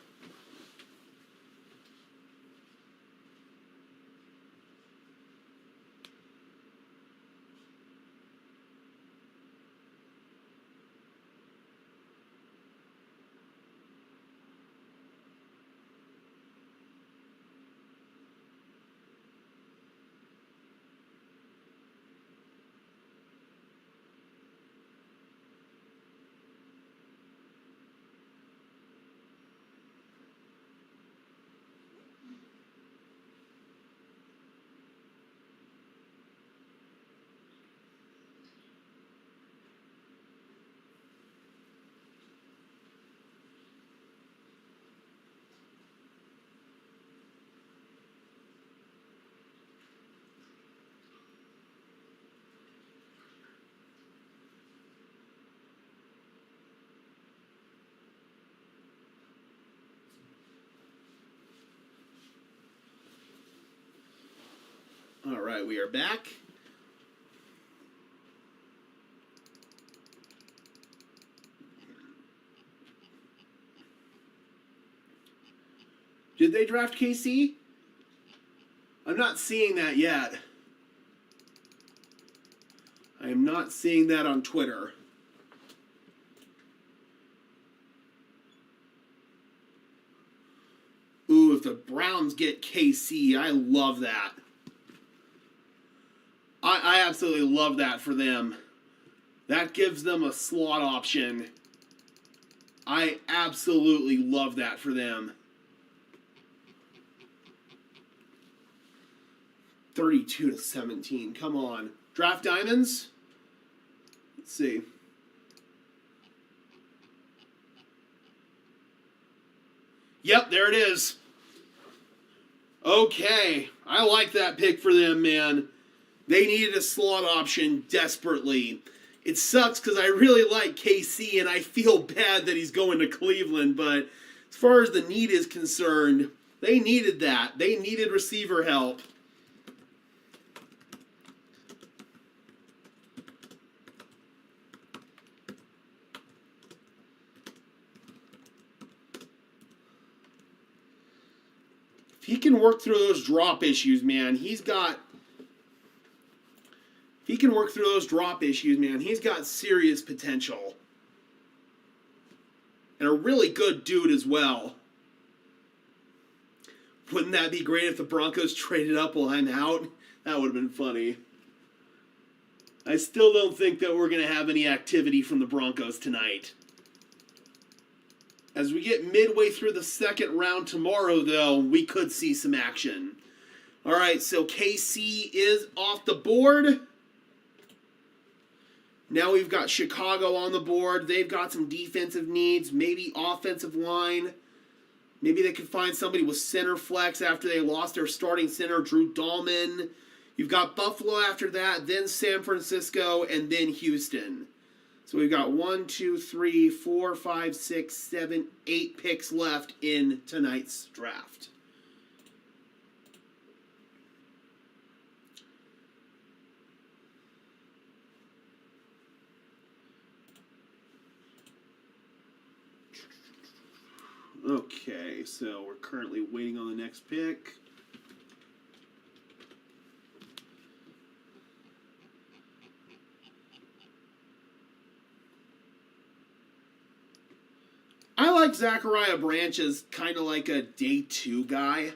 Speaker 13: All right, we are back. Did they draft KC? I'm not seeing that yet. I am not seeing that on Twitter. Ooh, if the Browns get KC, I love that. I absolutely love that for them. That gives them a slot option. I absolutely love that for them. 32-17. Come on. Draft diamonds? Let's see. Yep, there it is. Okay. I like that pick for them, man. They needed a slot option desperately. It sucks because I really like KC and I feel bad that he's going to Cleveland, but as far as the need is concerned, they needed that. They needed receiver help. If he can work through those drop issues, man, he's got serious potential. And a really good dude as well. Wouldn't that be great if the Broncos traded up while I'm out? That would have been funny. I still don't think that we're going to have any activity from the Broncos tonight. As we get midway through the second round tomorrow, though, we could see some action. All right, so KC is off the board. Now we've got Chicago on the board. They've got some defensive needs, maybe offensive line. Maybe they can find somebody with center flex after they lost their starting center, Drew Dahlman. You've got Buffalo after that, then San Francisco, and then Houston. So we've got 1, 2, 3, 4, 5, 6, 7, 8 picks left in tonight's draft. Okay, so we're currently waiting on the next pick. I like Zachariah Branch as kind of like a day 2 guy.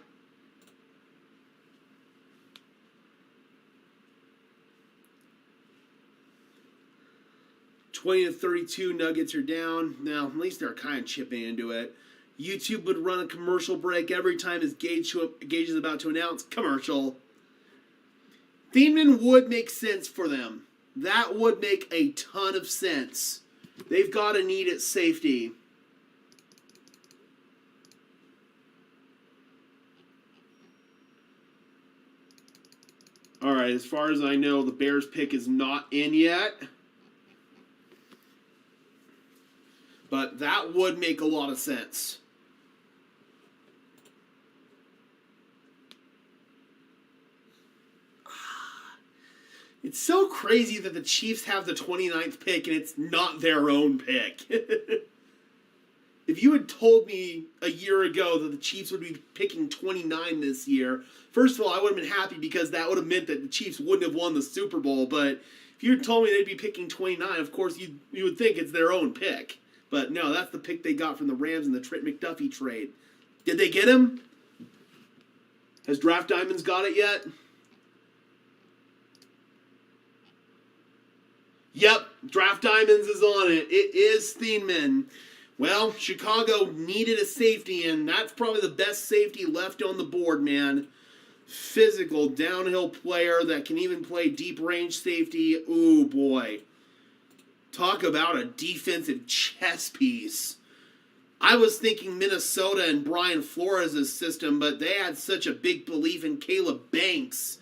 Speaker 13: $20-32 Nuggets are down. Now, at least they're kind of chipping into it. YouTube would run a commercial break every time his Gage is about to announce commercial. Thiemann would make sense for them. That would make a ton of sense. They've got a need at safety. right, as far as I know, the Bears pick is not in yet. But that would make a lot of sense. It's so crazy that the Chiefs have the 29th pick and it's not their own pick. If you had told me a year ago that the Chiefs would be picking 29 this year, first of all, I would have been happy because that would have meant that the Chiefs wouldn't have won the Super Bowl. But if you had told me they'd be picking 29, of course you would think it's their own pick. But no, that's the pick they got from the Rams in the Trent McDuffie trade. Did they get him? Has Draft Diamonds got it yet? Yep, Draft Diamonds is on it. It is Steenman. Well, Chicago needed a safety, and that's probably the best safety left on the board, man. Physical, downhill player that can even play deep range safety. Ooh, boy. Talk about a defensive chess piece. I was thinking Minnesota and Brian Flores' system, but they had such a big belief in Caleb Banks.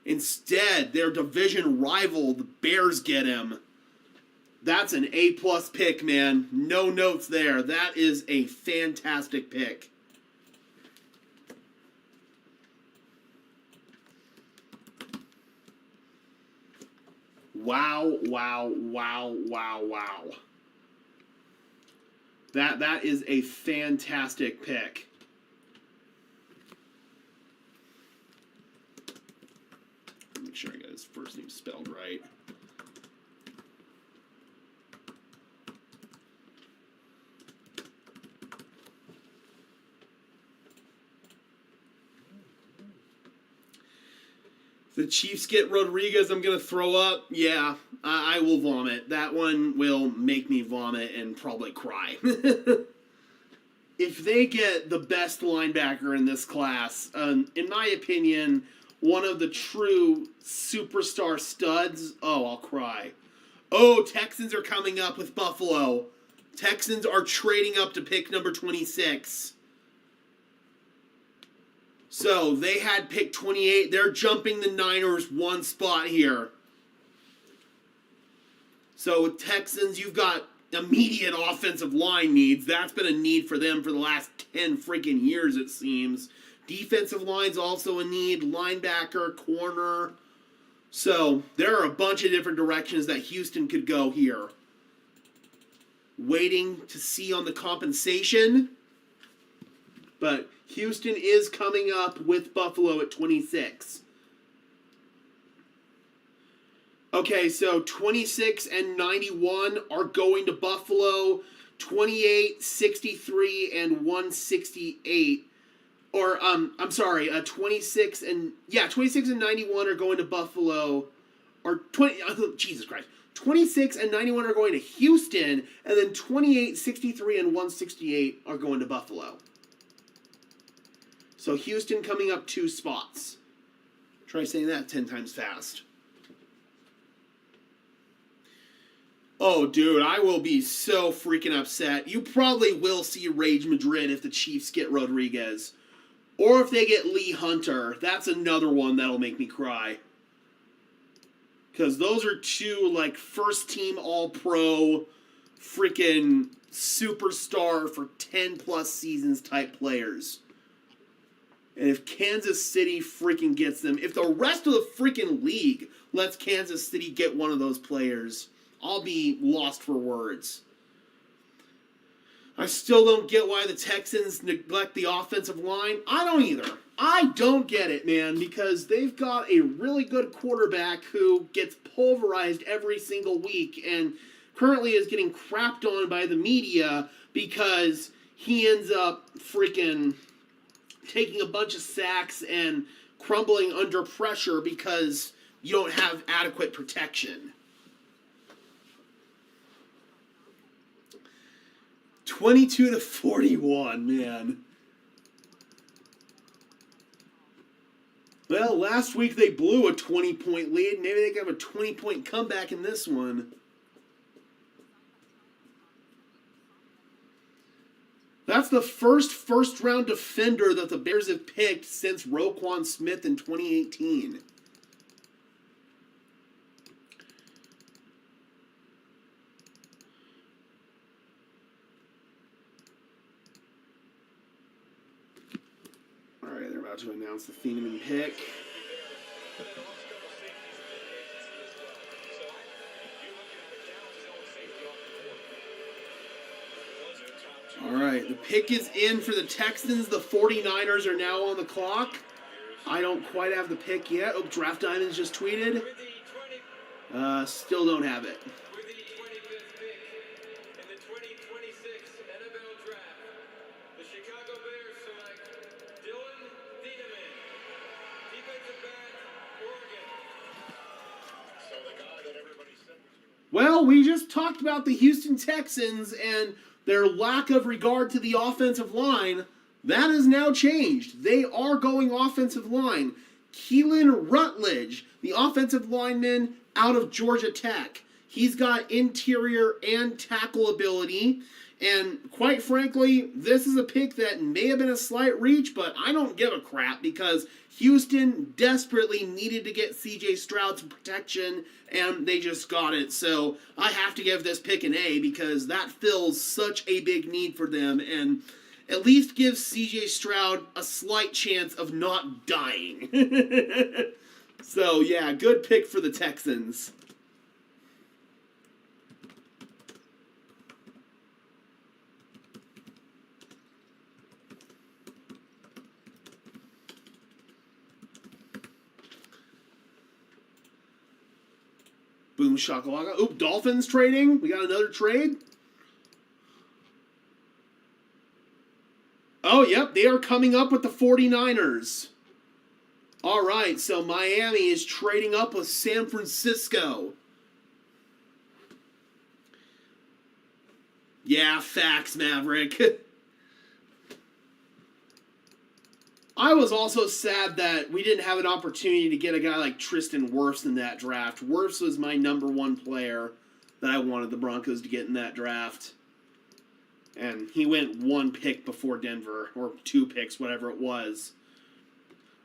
Speaker 13: Instead, their division rival, the Bears, get him. That's an A-plus pick, man. No notes there. That is a fantastic pick. Wow, wow, wow, wow, wow. That is a fantastic pick. Make sure I got his first name spelled right. The Chiefs get Rodriguez, I'm going to throw up. Yeah, I will vomit. That one will make me vomit and probably cry. If they get the best linebacker in this class, in my opinion, one of the true superstar studs, oh, I'll cry. Oh, Texans are coming up with Buffalo. Texans are trading up to pick number 26. So, they had pick 28. They're jumping the Niners one spot here. So, with Texans, you've got immediate offensive line needs. That's been a need for them for the last 10 freaking years, it seems. Defensive line's also a need. Linebacker, corner. So, there are a bunch of different directions that Houston could go here. Waiting to see on the compensation. But Houston is coming up with Buffalo at 26. Okay, so 26 and 91 are going to Buffalo. 28, 63, and 168. Or, I'm sorry, 26 and 91 are going to Buffalo. Or, Jesus Christ. 26 and 91 are going to Houston. And then 28, 63, and 168 are going to Buffalo. So Houston coming up 2 spots. Try saying that 10 times fast. Oh, dude, I will be so freaking upset. You probably will see Rage Madrid if the Chiefs get Rodriguez. Or if they get Lee Hunter. That's another one that'll make me cry. Because those are 2, like, first-team All-Pro, freaking superstar for 10-plus seasons type players. And if Kansas City freaking gets them, if the rest of the freaking league lets Kansas City get one of those players, I'll be lost for words. I still don't get why the Texans neglect the offensive line. I don't either. I don't get it, man, because they've got a really good quarterback who gets pulverized every single week and currently is getting crapped on by the media because he ends up freaking taking a bunch of sacks and crumbling under pressure because you don't have adequate protection. 22-41, man. Well, last week they blew a 20-point lead. Maybe they can have a 20-point comeback in this one. That's the first-round defender that the Bears have picked since Roquan Smith in 2018. to announce the Thieneman pick. All right, the pick is in for the Texans. The 49ers are now on the clock. I don't quite have the pick yet. Oh, Draft Diamonds just tweeted. Still don't have it.
Speaker 14: With the 25th pick in the 2026 NFL Draft, the Chicago Bears select Dylan Thieneman, defensive back, Oregon. So the guy that everybody said was going to...
Speaker 13: Well, we just talked about the Houston Texans and their lack of regard to the offensive line. That has now changed. They are going offensive line. Keelan Rutledge, the offensive lineman out of Georgia Tech. He's got interior and tackle ability. And quite frankly, this is a pick that may have been a slight reach, but I don't give a crap because Houston desperately needed to get CJ Stroud some protection, and they just got it. So I have to give this pick an A because that fills such a big need for them and at least gives CJ Stroud a slight chance of not dying. So yeah, good pick for the Texans. Boom shakalaka. Oop, Dolphins trading. We got another trade. Oh, yep, they are coming up with the 49ers. All right, so Miami is trading up with San Francisco. Yeah, facts, Maverick. I was also sad that we didn't have an opportunity to get a guy like Tristan Wirfs in that draft. Wirfs was my #1 player that I wanted the Broncos to get in that draft. And he went 1 pick before Denver, or 2 picks, whatever it was.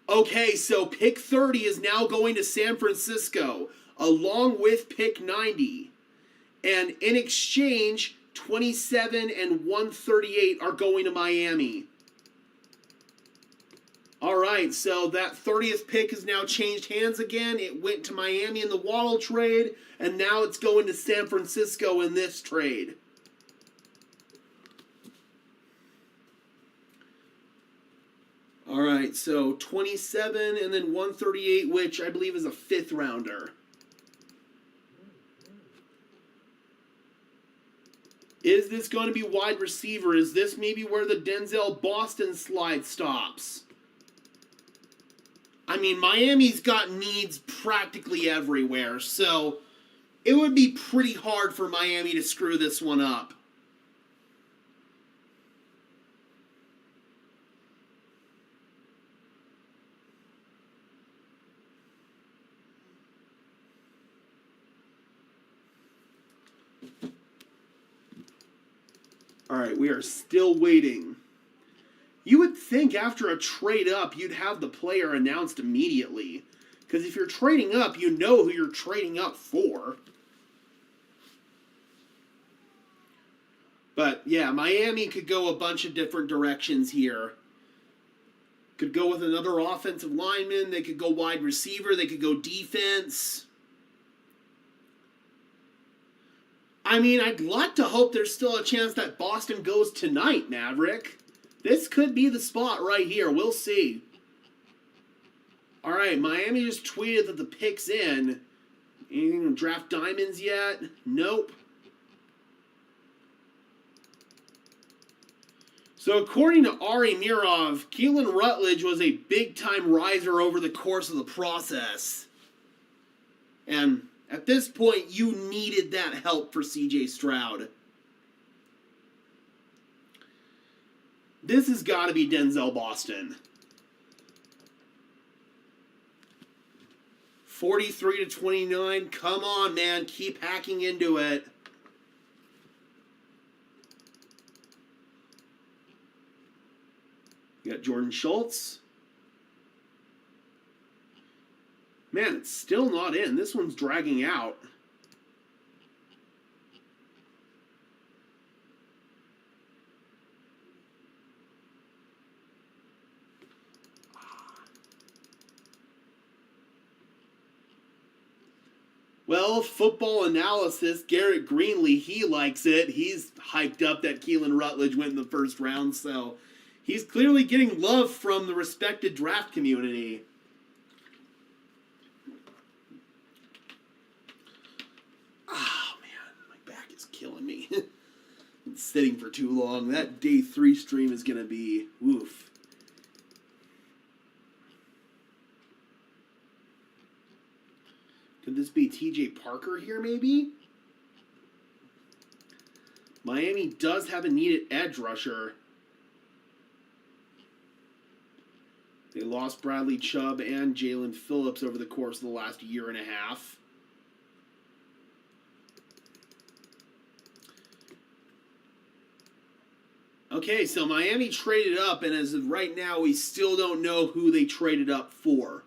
Speaker 13: Okay, so pick 30 is now going to San Francisco, along with pick 90. And in exchange, 27 and 138 are going to Miami. All right, so that 30th pick has now changed hands again. It went to Miami in the Waddle trade, and now it's going to San Francisco in this trade. All right, so 27 and then 138, which I believe is a 5th rounder. Is this going to be wide receiver? Is this maybe where the Denzel Boston slide stops? I mean, Miami's got needs practically everywhere, so it would be pretty hard for Miami to screw this one up. All right, we are still waiting. You would think after a trade up, you'd have the player announced immediately. Because if you're trading up, you know who you're trading up for. But yeah, Miami could go a bunch of different directions here. Could go with another offensive lineman. They could go wide receiver. They could go defense. I mean, I'd like to hope there's still a chance that Boston goes tonight, Maverick. This could be the spot right here. We'll see. All right, Miami just tweeted that the pick's in. Anything on Draft Diamonds yet? Nope. So according to Ari Mirov, Keelan Rutledge was a big-time riser over the course of the process. And at this point, you needed that help for CJ Stroud. This has got to be Denzel Boston. 43-29. Come on, man. Keep hacking into it. You got Jordan Schultz. Man, it's still not in. This one's dragging out. Well, football analysis, Garrett Greenlee, he likes it. He's hyped up that Keelan Rutledge went in the first round, so he's clearly getting love from the respected draft community. Oh, man, my back is killing me. Been sitting for too long. That day 3 stream is going to be oof. Could this be TJ Parker here, maybe? Miami does have a needed edge rusher. They lost Bradley Chubb and Jalen Phillips over the course of the last year and a half. Okay, so Miami traded up, and as of right now, we still don't know who they traded up for.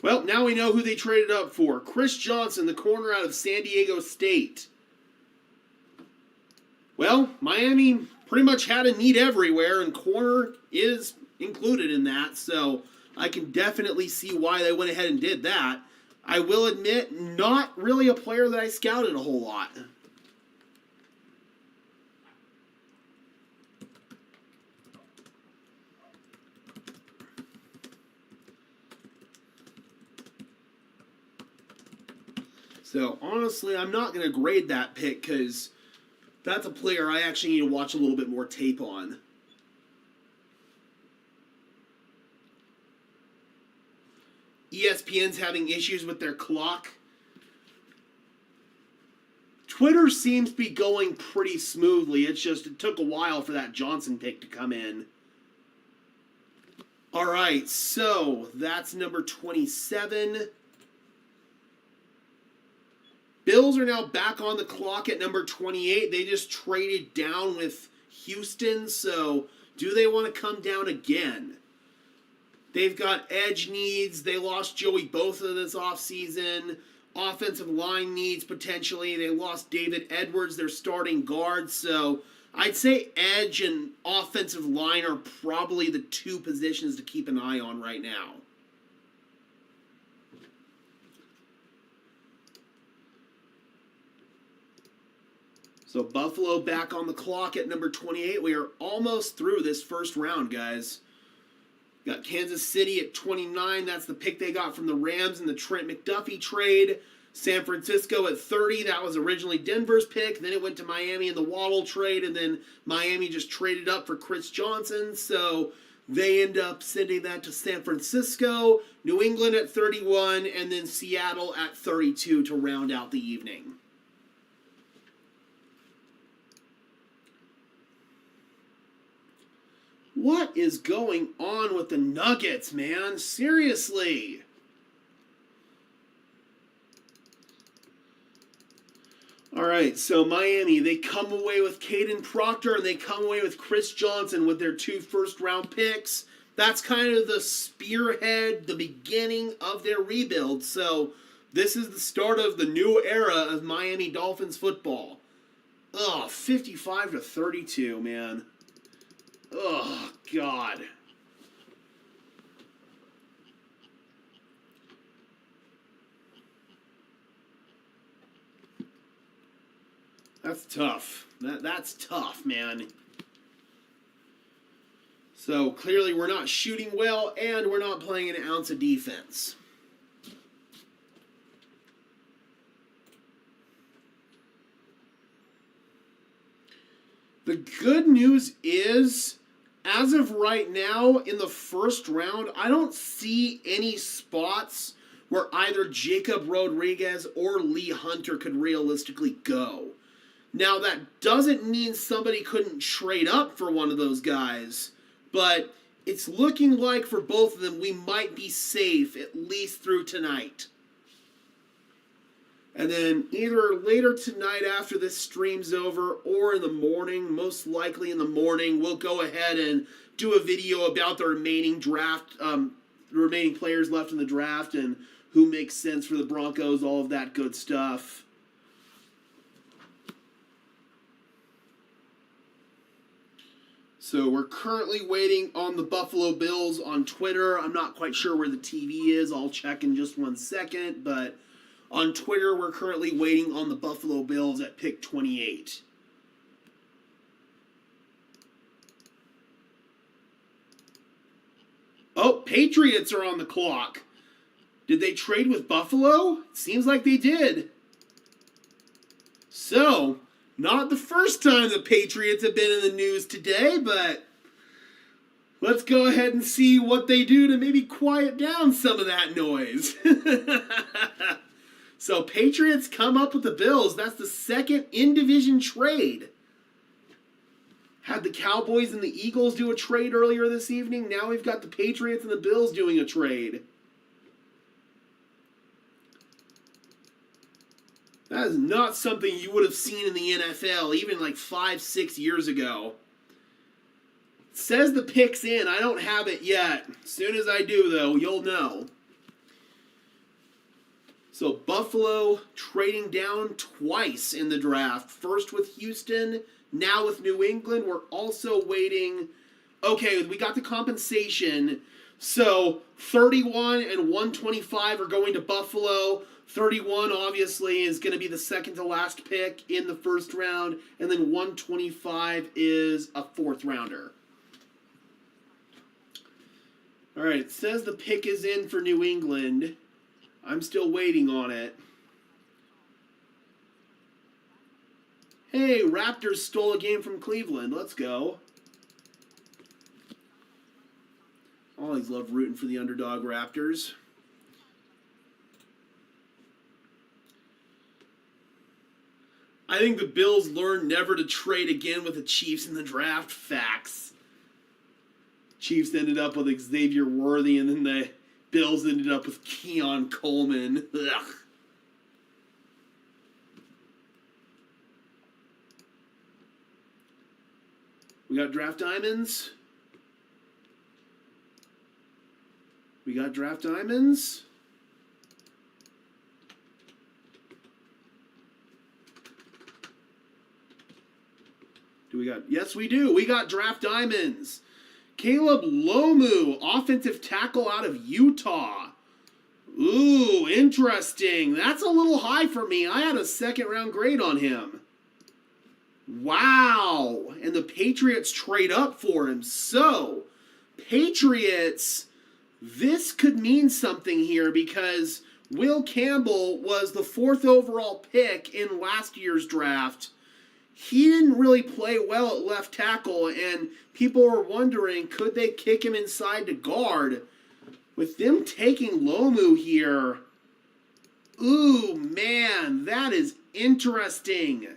Speaker 13: Well, now we know who they traded up for. Chris Johnson, the corner out of San Diego State. Well, Miami pretty much had a need everywhere, and corner is included in that, so I can definitely see why they went ahead and did that. I will admit, not really a player that I scouted a whole lot. So, honestly, I'm not going to grade that pick because that's a player I actually need to watch a little bit more tape on. ESPN's having issues with their clock. Twitter seems to be going pretty smoothly. It's just it took a while for that Johnson pick to come in. All right, so that's number 27. Bills are now back on the clock at number 28. They just traded down with Houston, so do they want to come down again? They've got edge needs. They lost Joey Bosa this offseason. Offensive line needs, potentially. They lost David Edwards, their starting guard, so I'd say edge and offensive line are probably the two positions to keep an eye on right now. So Buffalo back on the clock at number 28. We are almost through this first round, guys. Got Kansas City at 29. That's the pick they got from the Rams in the Trent McDuffie trade. San Francisco at 30. That was originally Denver's pick. Then it went to Miami in the Waddle trade, and then Miami just traded up for Chris Johnson. So they end up sending that to San Francisco, New England at 31, and then Seattle at 32 to round out the evening. What is going on with the Nuggets, man? Seriously. All right, so Miami, they come away with Caden Proctor and they come away with Chris Johnson with their 2 first-round picks. That's kind of the spearhead, the beginning of their rebuild. So this is the start of the new era of Miami Dolphins football. Oh, 55-32, man. Oh, God. That's tough. That's tough, man. So, clearly we're not shooting well, and we're not playing an ounce of defense. The good news is, as of right now, in the first round, I don't see any spots where either Jacob Rodriguez or Lee Hunter could realistically go. Now, that doesn't mean somebody couldn't trade up for one of those guys, but it's looking like for both of them, we might be safe, at least through tonight. And then either later tonight after this stream's over or in the morning, most likely in the morning, we'll go ahead and do a video about the remaining draft, the remaining players left in the draft and who makes sense for the Broncos, all of that good stuff. So we're currently waiting on the Buffalo Bills on Twitter. I'm not quite sure where the TV is. I'll check in just 1 second. But on Twitter, we're currently waiting on the Buffalo Bills at pick 28. Oh, Patriots are on the clock. Did they trade with Buffalo? Seems like they did. So, not the first time the Patriots have been in the news today, but let's go ahead and see what they do to maybe quiet down some of that noise. So, Patriots come up with the Bills. That's the second in-division trade. Had the Cowboys and the Eagles do a trade earlier this evening. Now we've got the Patriots and the Bills doing a trade. That is not something you would have seen in the NFL even like 5-6 years ago. It says the pick's in. I don't have it yet. As soon as I do, though, you'll know. So Buffalo trading down twice in the draft. First with Houston, now with New England. We're also waiting. Okay, we got the compensation. So 31 and 125 are going to Buffalo. 31 obviously is going to be the second to last pick in the first round. And then 125 is a fourth rounder. All right, it says the pick is in for New England. I'm still waiting on it. Hey, Raptors stole a game from Cleveland. Let's go. Always love rooting for the underdog Raptors. I think the Bills learned never to trade again with the Chiefs in the draft. Facts. Chiefs ended up with Xavier Worthy, and then the Bills ended up with Keon Coleman. Ugh. We got draft diamonds. We got draft diamonds. Do we got? Yes, we do. We got draft diamonds. Caleb Lomu, offensive tackle out of Utah. Ooh, interesting. That's a little high for me. I had a second-round grade on him. Wow. And the Patriots trade up for him. So, Patriots, this could mean something here because Will Campbell was the 4th overall pick in last year's draft. He didn't really play well at left tackle, and people were wondering, could they kick him inside to guard? With them taking Lomu here, ooh, man, that is interesting.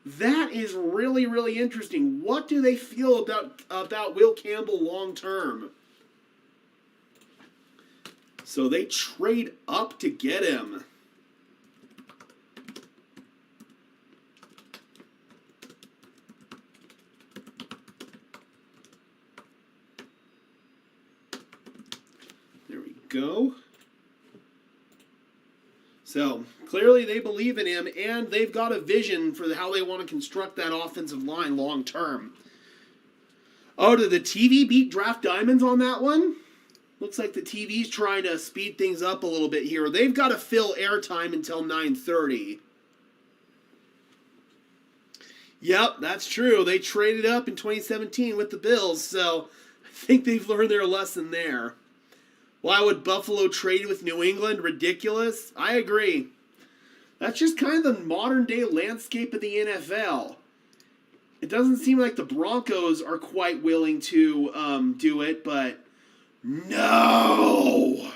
Speaker 13: That is really, really interesting. What do they feel about Will Campbell long term? So they trade up to get him. There we go. So, clearly they believe in him, and they've got a vision for how they want to construct that offensive line long term. Oh, did the TV beat draft diamonds on that one? Looks like the TV's trying to speed things up a little bit here. They've got to fill airtime until 9:30. Yep, that's true. They traded up in 2017 with the Bills, so I think they've learned their lesson there. Why would Buffalo trade with New England? Ridiculous. I agree. That's just kind of the modern-day landscape of the NFL. It doesn't seem like the Broncos are quite willing to do it, but no!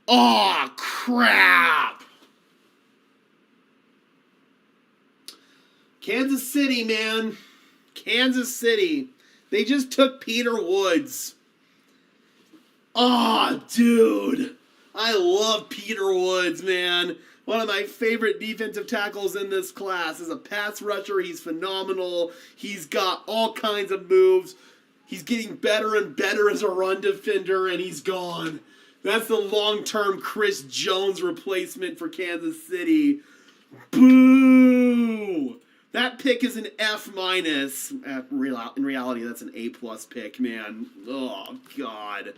Speaker 13: Oh, crap! Kansas City, man. Kansas City. They just took Peter Woods. Oh, dude. I love Peter Woods, man. One of my favorite defensive tackles in this class. As a pass rusher, he's phenomenal. He's got all kinds of moves. He's getting better and better as a run defender, and he's gone. That's the long-term Chris Jones replacement for Kansas City. Boo! That pick is an F-. In reality, that's an A+ pick, man. Oh, God.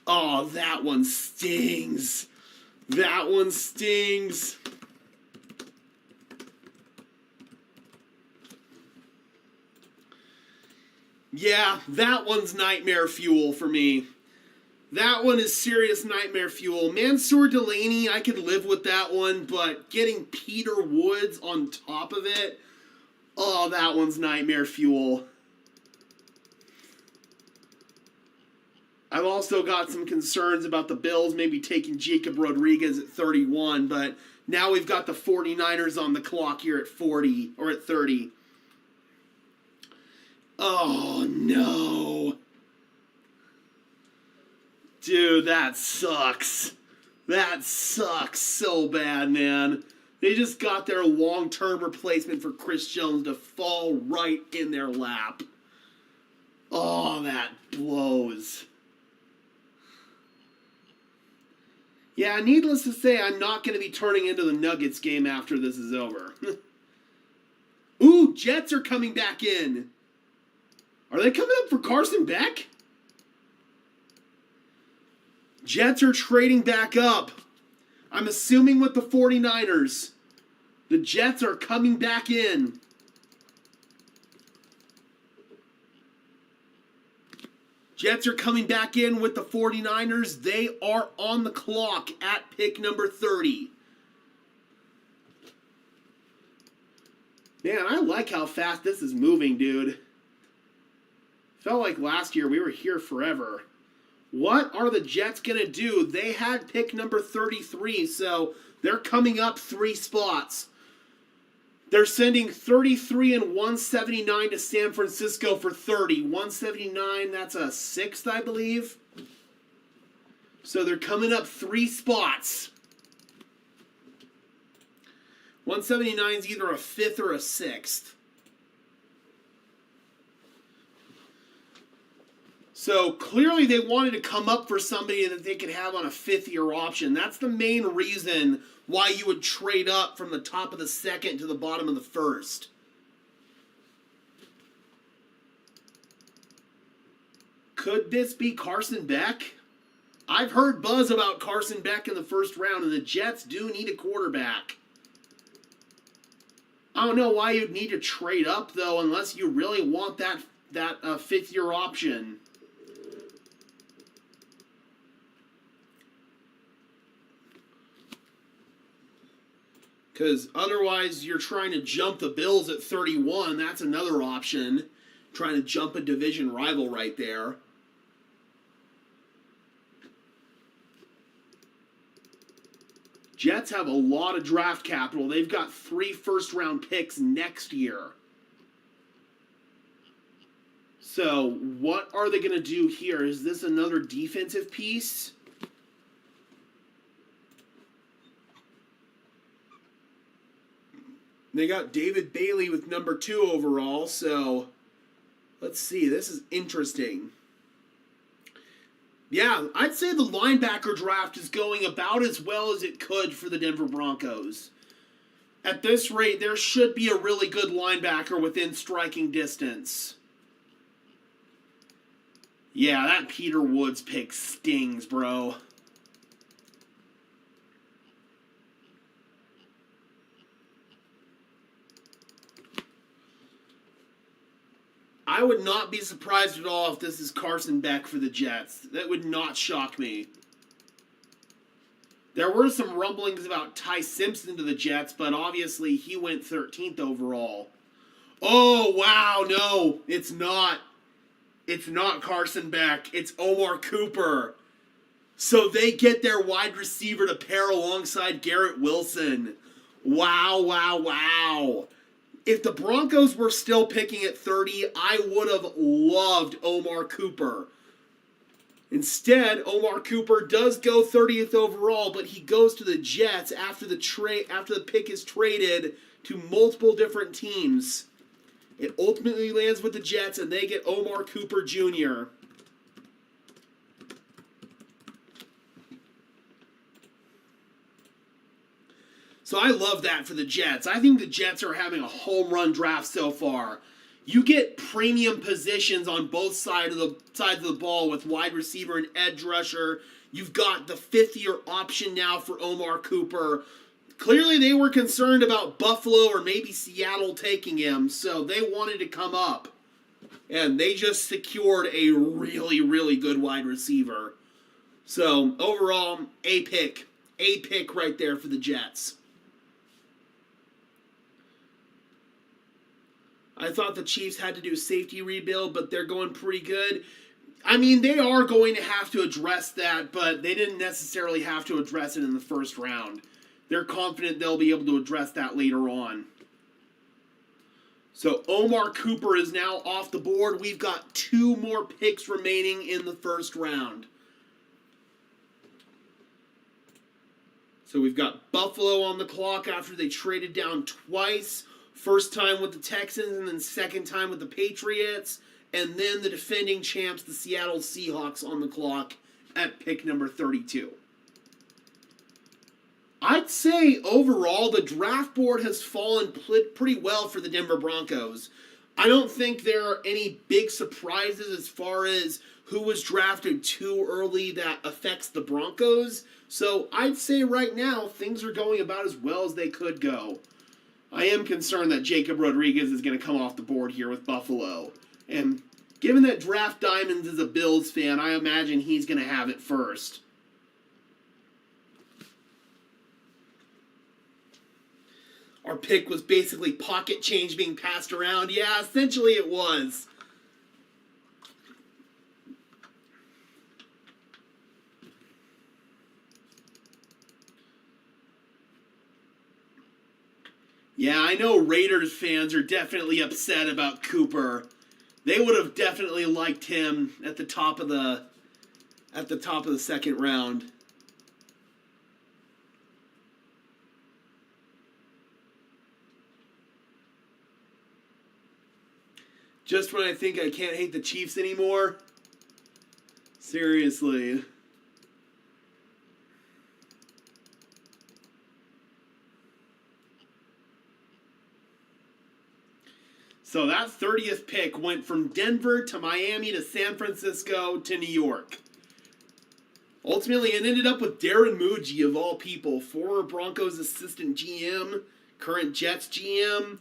Speaker 13: Oh, that one stings. That one stings. Yeah, that one's nightmare fuel for me. That one is serious nightmare fuel. Mansour Delaney, I could live with that one, but getting Peter Woods on top of it, oh, that one's nightmare fuel. I've also got some concerns about the Bills maybe taking Jacob Rodriguez at 31, but now we've got the 49ers on the clock here at 40, or at 30. Oh, no. Dude, that sucks. That sucks so bad, man. They just got their long-term replacement for Chris Jones to fall right in their lap. Oh, that blows. Yeah, needless to say, I'm not going to be turning into the Nuggets game after this is over. Ooh, Jets are coming back in. Are they coming up for Carson Beck? Jets are trading back up. I'm assuming with the 49ers. The Jets are coming back in. Jets are coming back in with the 49ers. They are on the clock at pick number 30. Man, I like how fast this is moving, dude. Felt like last year we were here forever. What are the Jets going to do? They had pick number 33, so they're coming up 3 spots. They're sending 33 and 179 to San Francisco for 30. 179, that's a 6th, I believe. So they're coming up 3 spots. 179 is either a 5th or a 6th. So clearly they wanted to come up for somebody that they could have on a 5th-year option. That's the main reason why you would trade up from the top of the 2nd to the bottom of the 1st. Could this be Carson Beck? I've heard buzz about Carson Beck in the 1st round, and the Jets do need a quarterback. I don't know why you'd need to trade up, though, unless you really want that 5th-year option. Because otherwise you're trying to jump the Bills at 31. That's another option. Trying to jump a division rival right there. Jets have a lot of draft capital. They've got 3 first-round picks next year. So what are they going to do here? Is this another defensive piece? They got David Bailey with number 2 overall, so let's see. This is interesting. Yeah, I'd say the linebacker draft is going about as well as it could for the Denver Broncos. At this rate, there should be a really good linebacker within striking distance. Yeah, that Peter Woods pick stings, bro. I would not be surprised at all if this is Carson Beck for the Jets. That would not shock me. There were some rumblings about Ty Simpson to the Jets, but obviously he went 13th overall. Oh, wow, no, it's not. It's not Carson Beck. It's Omar Cooper. So they get their wide receiver to pair alongside Garrett Wilson. Wow, wow, wow. If the Broncos were still picking at 30, I would have loved Omar Cooper. Instead, Omar Cooper does go 30th overall, but he goes to the Jets after the pick is traded to multiple different teams. It ultimately lands with the Jets, and they get Omar Cooper Jr. So I love that for the Jets. I think the Jets are having a home run draft so far. You get premium positions on both sides of the ball with wide receiver and edge rusher. You've got the fifth-year option now for Omar Cooper. Clearly they were concerned about Buffalo or maybe Seattle taking him, so they wanted to come up. And they just secured a really, really good wide receiver. So overall, A pick right there for the Jets. I thought the Chiefs had to do a safety rebuild, but they're going pretty good. I mean, they are going to have to address that, but they didn't necessarily have to address it in the first round. They're confident they'll be able to address that later on. So Omar Cooper is now off the board. We've got 2 more picks remaining in the first round. So we've got Buffalo on the clock after they traded down twice. First time with the Texans and then second time with the Patriots. And then the defending champs, the Seattle Seahawks, on the clock at pick number 32. I'd say overall the draft board has fallen pretty well for the Denver Broncos. I don't think there are any big surprises as far as who was drafted too early that affects the Broncos. So I'd say right now things are going about as well as they could go. I am concerned that Jacob Rodriguez is going to come off the board here with Buffalo. And given that Draft Diamonds is a Bills fan, I imagine he's going to have it first. Our pick was basically pocket change being passed around. Yeah, essentially it was. Yeah, I know Raiders fans are definitely upset about Cooper. They would have definitely liked him at the top of the second round. Just when I think I can't hate the Chiefs anymore. Seriously. So that 30th pick went from Denver to Miami to San Francisco to New York. Ultimately, it ended up with Darren Muji, of all people, former Broncos assistant GM, current Jets GM.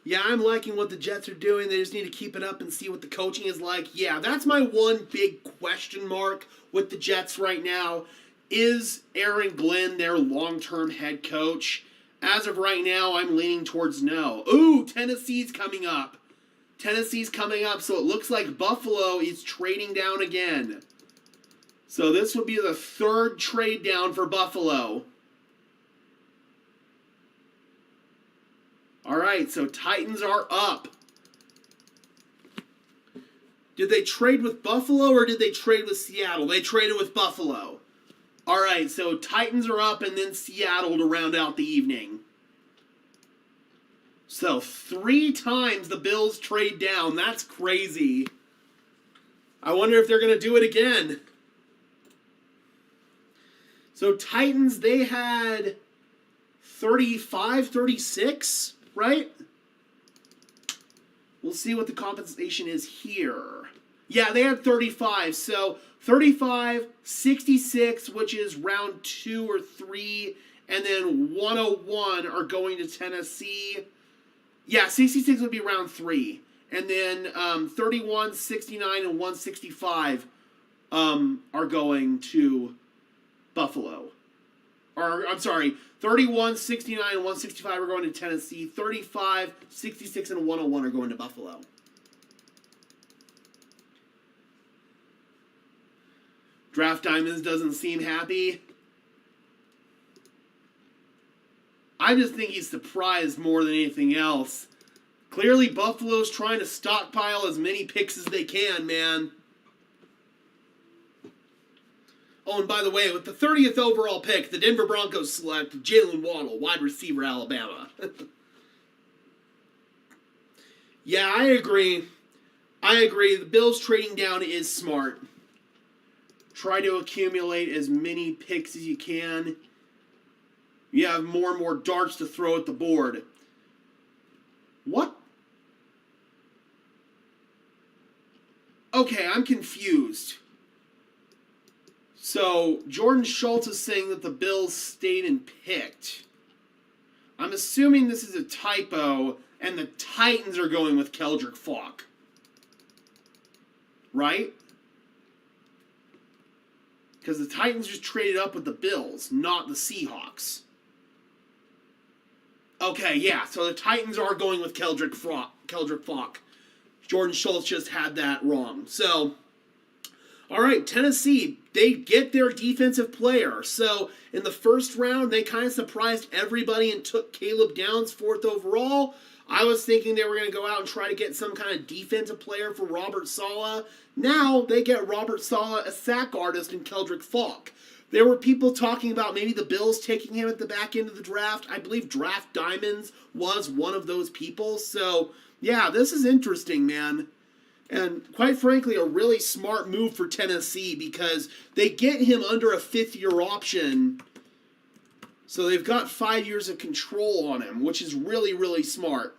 Speaker 13: Yeah, I'm liking what the Jets are doing. They just need to keep it up and see what the coaching is like. Yeah, that's my one big question mark with the Jets right now. Is Aaron Glenn their long-term head coach? As of right now, I'm leaning towards no. Ooh, Tennessee's coming up. Tennessee's coming up, so it looks like Buffalo is trading down again. So this would be the 3rd trade down for Buffalo. All right, so Titans are up. Did they trade with Buffalo or did they trade with Seattle? They traded with Buffalo. All right, so Titans are up and then Seattle to round out the evening. So 3 times the Bills trade down. That's crazy. I wonder if they're going to do it again. So Titans, they had 35, 36, right? We'll see what the compensation is here. Yeah, they had 35. So 35, 66, which is round 2 or 3, and then 101 are going to Tennessee. Yeah, 66 would be round 3. And then 31, 69, and 165 are going to Buffalo. Or, I'm sorry, 31, 69, and 165 are going to Tennessee. 35, 66, and 101 are going to Buffalo. Draft Diamonds doesn't seem happy. I just think he's surprised more than anything else. Clearly, Buffalo's trying to stockpile as many picks as they can, man. Oh, and by the way, with the 30th overall pick, the Denver Broncos select Jalen Waddle, wide receiver, Alabama. Yeah, I agree. The Bills trading down is smart. Try to accumulate as many picks as you can. You have more and more darts to throw at the board. What? Okay, I'm confused. So, Jordan Schultz is saying that the Bills stayed and picked. I'm assuming this is a typo, and the Titans are going with Keldrick Falk. Right? Because the Titans just traded up with the Bills, not the Seahawks. Okay, yeah, so the Titans are going with Keldrick Falk. Jordan Schultz just had that wrong. So, all right, Tennessee, they get their defensive player. So, in the first round, they kind of surprised everybody and took Caleb Downs 4th overall. I was thinking they were going to go out and try to get some kind of defensive player for Robert Saleh. Now, they get Robert Saleh, a sack artist, and Keldrick Falk. There were people talking about maybe the Bills taking him at the back end of the draft. I believe Draft Diamonds was one of those people. So, yeah, this is interesting, man. And quite frankly, a really smart move for Tennessee because they get him under a 5th-year option. So they've got 5 years of control on him, which is really, really smart.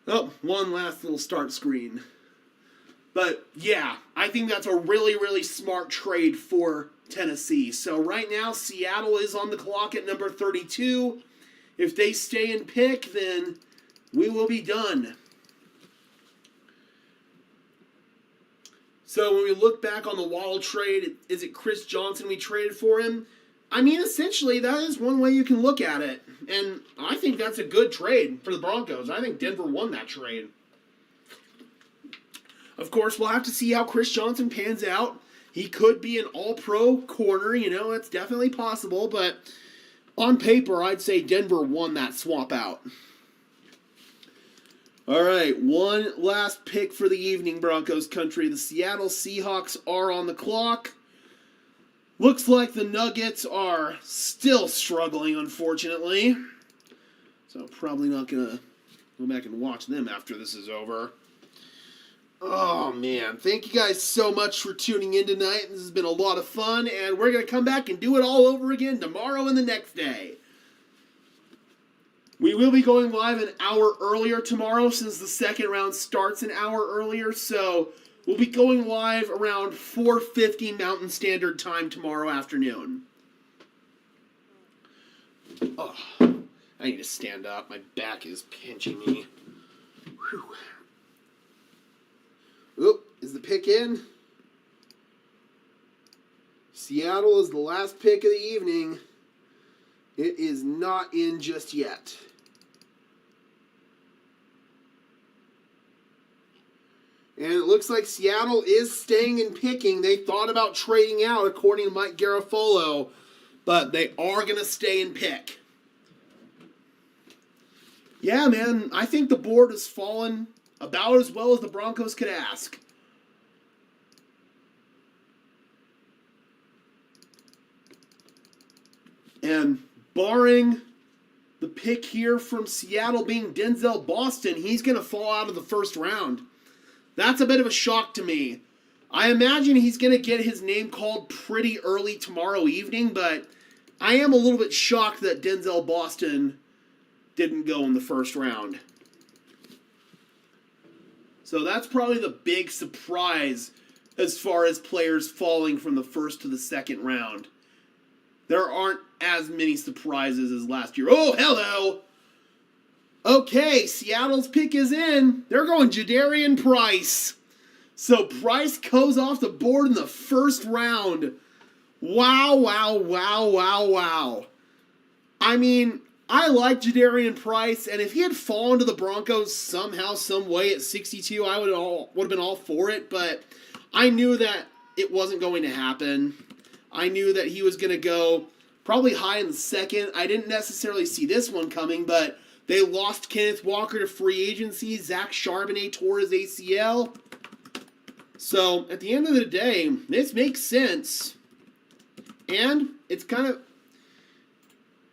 Speaker 13: Oh, one last little start screen. But yeah, I think that's a really, really smart trade for Tennessee. So right now, Seattle is on the clock at number 32. If they stay and pick, then we will be done. So when we look back on the Waddle trade, is it Chris Johnson we traded for him? I mean, essentially, that is one way you can look at it. And I think that's a good trade for the Broncos. I think Denver won that trade. Of course, we'll have to see how Chris Johnson pans out. He could be an all-pro corner, it's definitely possible. But on paper, I'd say Denver won that swap out. All right, one last pick for the evening, Broncos country. The Seattle Seahawks are on the clock. Looks like the Nuggets are still struggling, unfortunately. So probably not going to go back and watch them after this is over. Oh, man. Thank you guys so much for tuning in tonight. This has been a lot of fun, and we're going to come back and do it all over again tomorrow and the next day. We will be going live an hour earlier tomorrow since the second round starts an hour earlier, so we'll be going live around 4:50 Mountain Standard Time tomorrow afternoon. Oh, I need to stand up. My back is pinching me. Whew. Oop, is the pick in? Seattle is the last pick of the evening. It is not in just yet. And it looks like Seattle is staying and picking. They thought about trading out, according to Mike Garafolo, but they are going to stay and pick. Yeah, man, I think the board has fallen about as well as the Broncos could ask. And barring the pick here from Seattle being Denzel Boston, he's going to fall out of the first round. That's a bit of a shock to me. I imagine he's going to get his name called pretty early tomorrow evening, but I am a little bit shocked that Denzel Boston didn't go in the first round. So that's probably the big surprise as far as players falling from the first to the second round. There aren't as many surprises as last year. Oh, hello! Okay, Seattle's pick is in. They're going Jadarian Price. So Price goes off the board in the first round. Wow, wow, wow, wow, wow. I mean, I like Jadarian Price, and if he had fallen to the Broncos somehow, some way at 62, I would have been all for it, but I knew that it wasn't going to happen. I knew that he was going to go probably high in the second. I didn't necessarily see this one coming, but they lost Kenneth Walker to free agency. Zach Charbonnet tore his ACL. So, at the end of the day, this makes sense. And it's kind of...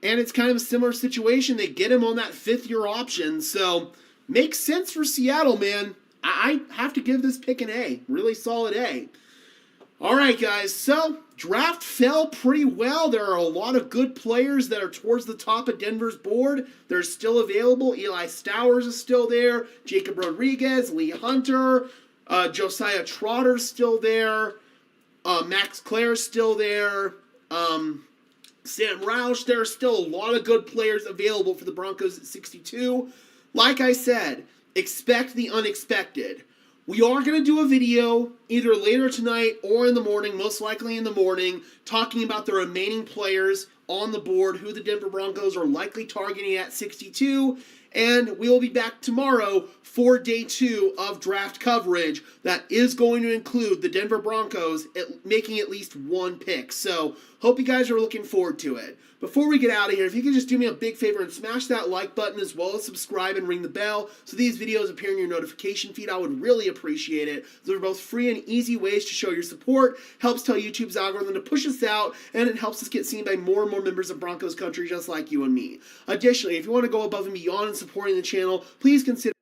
Speaker 13: And it's kind of a similar situation. They get him on that 5th-year option. So, makes sense for Seattle, man. I have to give this pick an A. Really solid A. All right, guys. So, draft fell pretty well. There are a lot of good players that are towards the top of Denver's board. They're still available. Eli Stowers is still there. Jacob Rodriguez, Lee Hunter, Josiah Trotter's still there. Max Clare's still there. Sam Roush. There are still a lot of good players available for the Broncos at 62. Like I said, expect the unexpected. We are going to do a video either later tonight or in the morning, most likely in the morning, talking about the remaining players on the board, who the Denver Broncos are likely targeting at 62. And we will be back tomorrow for day 2 of draft coverage that is going to include the Denver Broncos making at least one pick. So, hope you guys are looking forward to it. Before we get out of here, if you could just do me a big favor and smash that like button as well as subscribe and ring the bell so these videos appear in your notification feed, I would really appreciate it. Those are both free and easy ways to show your support, helps tell YouTube's algorithm to push us out, and it helps us get seen by more and more members of Broncos country just like you and me. Additionally, if you want to go above and beyond in supporting the channel, please consider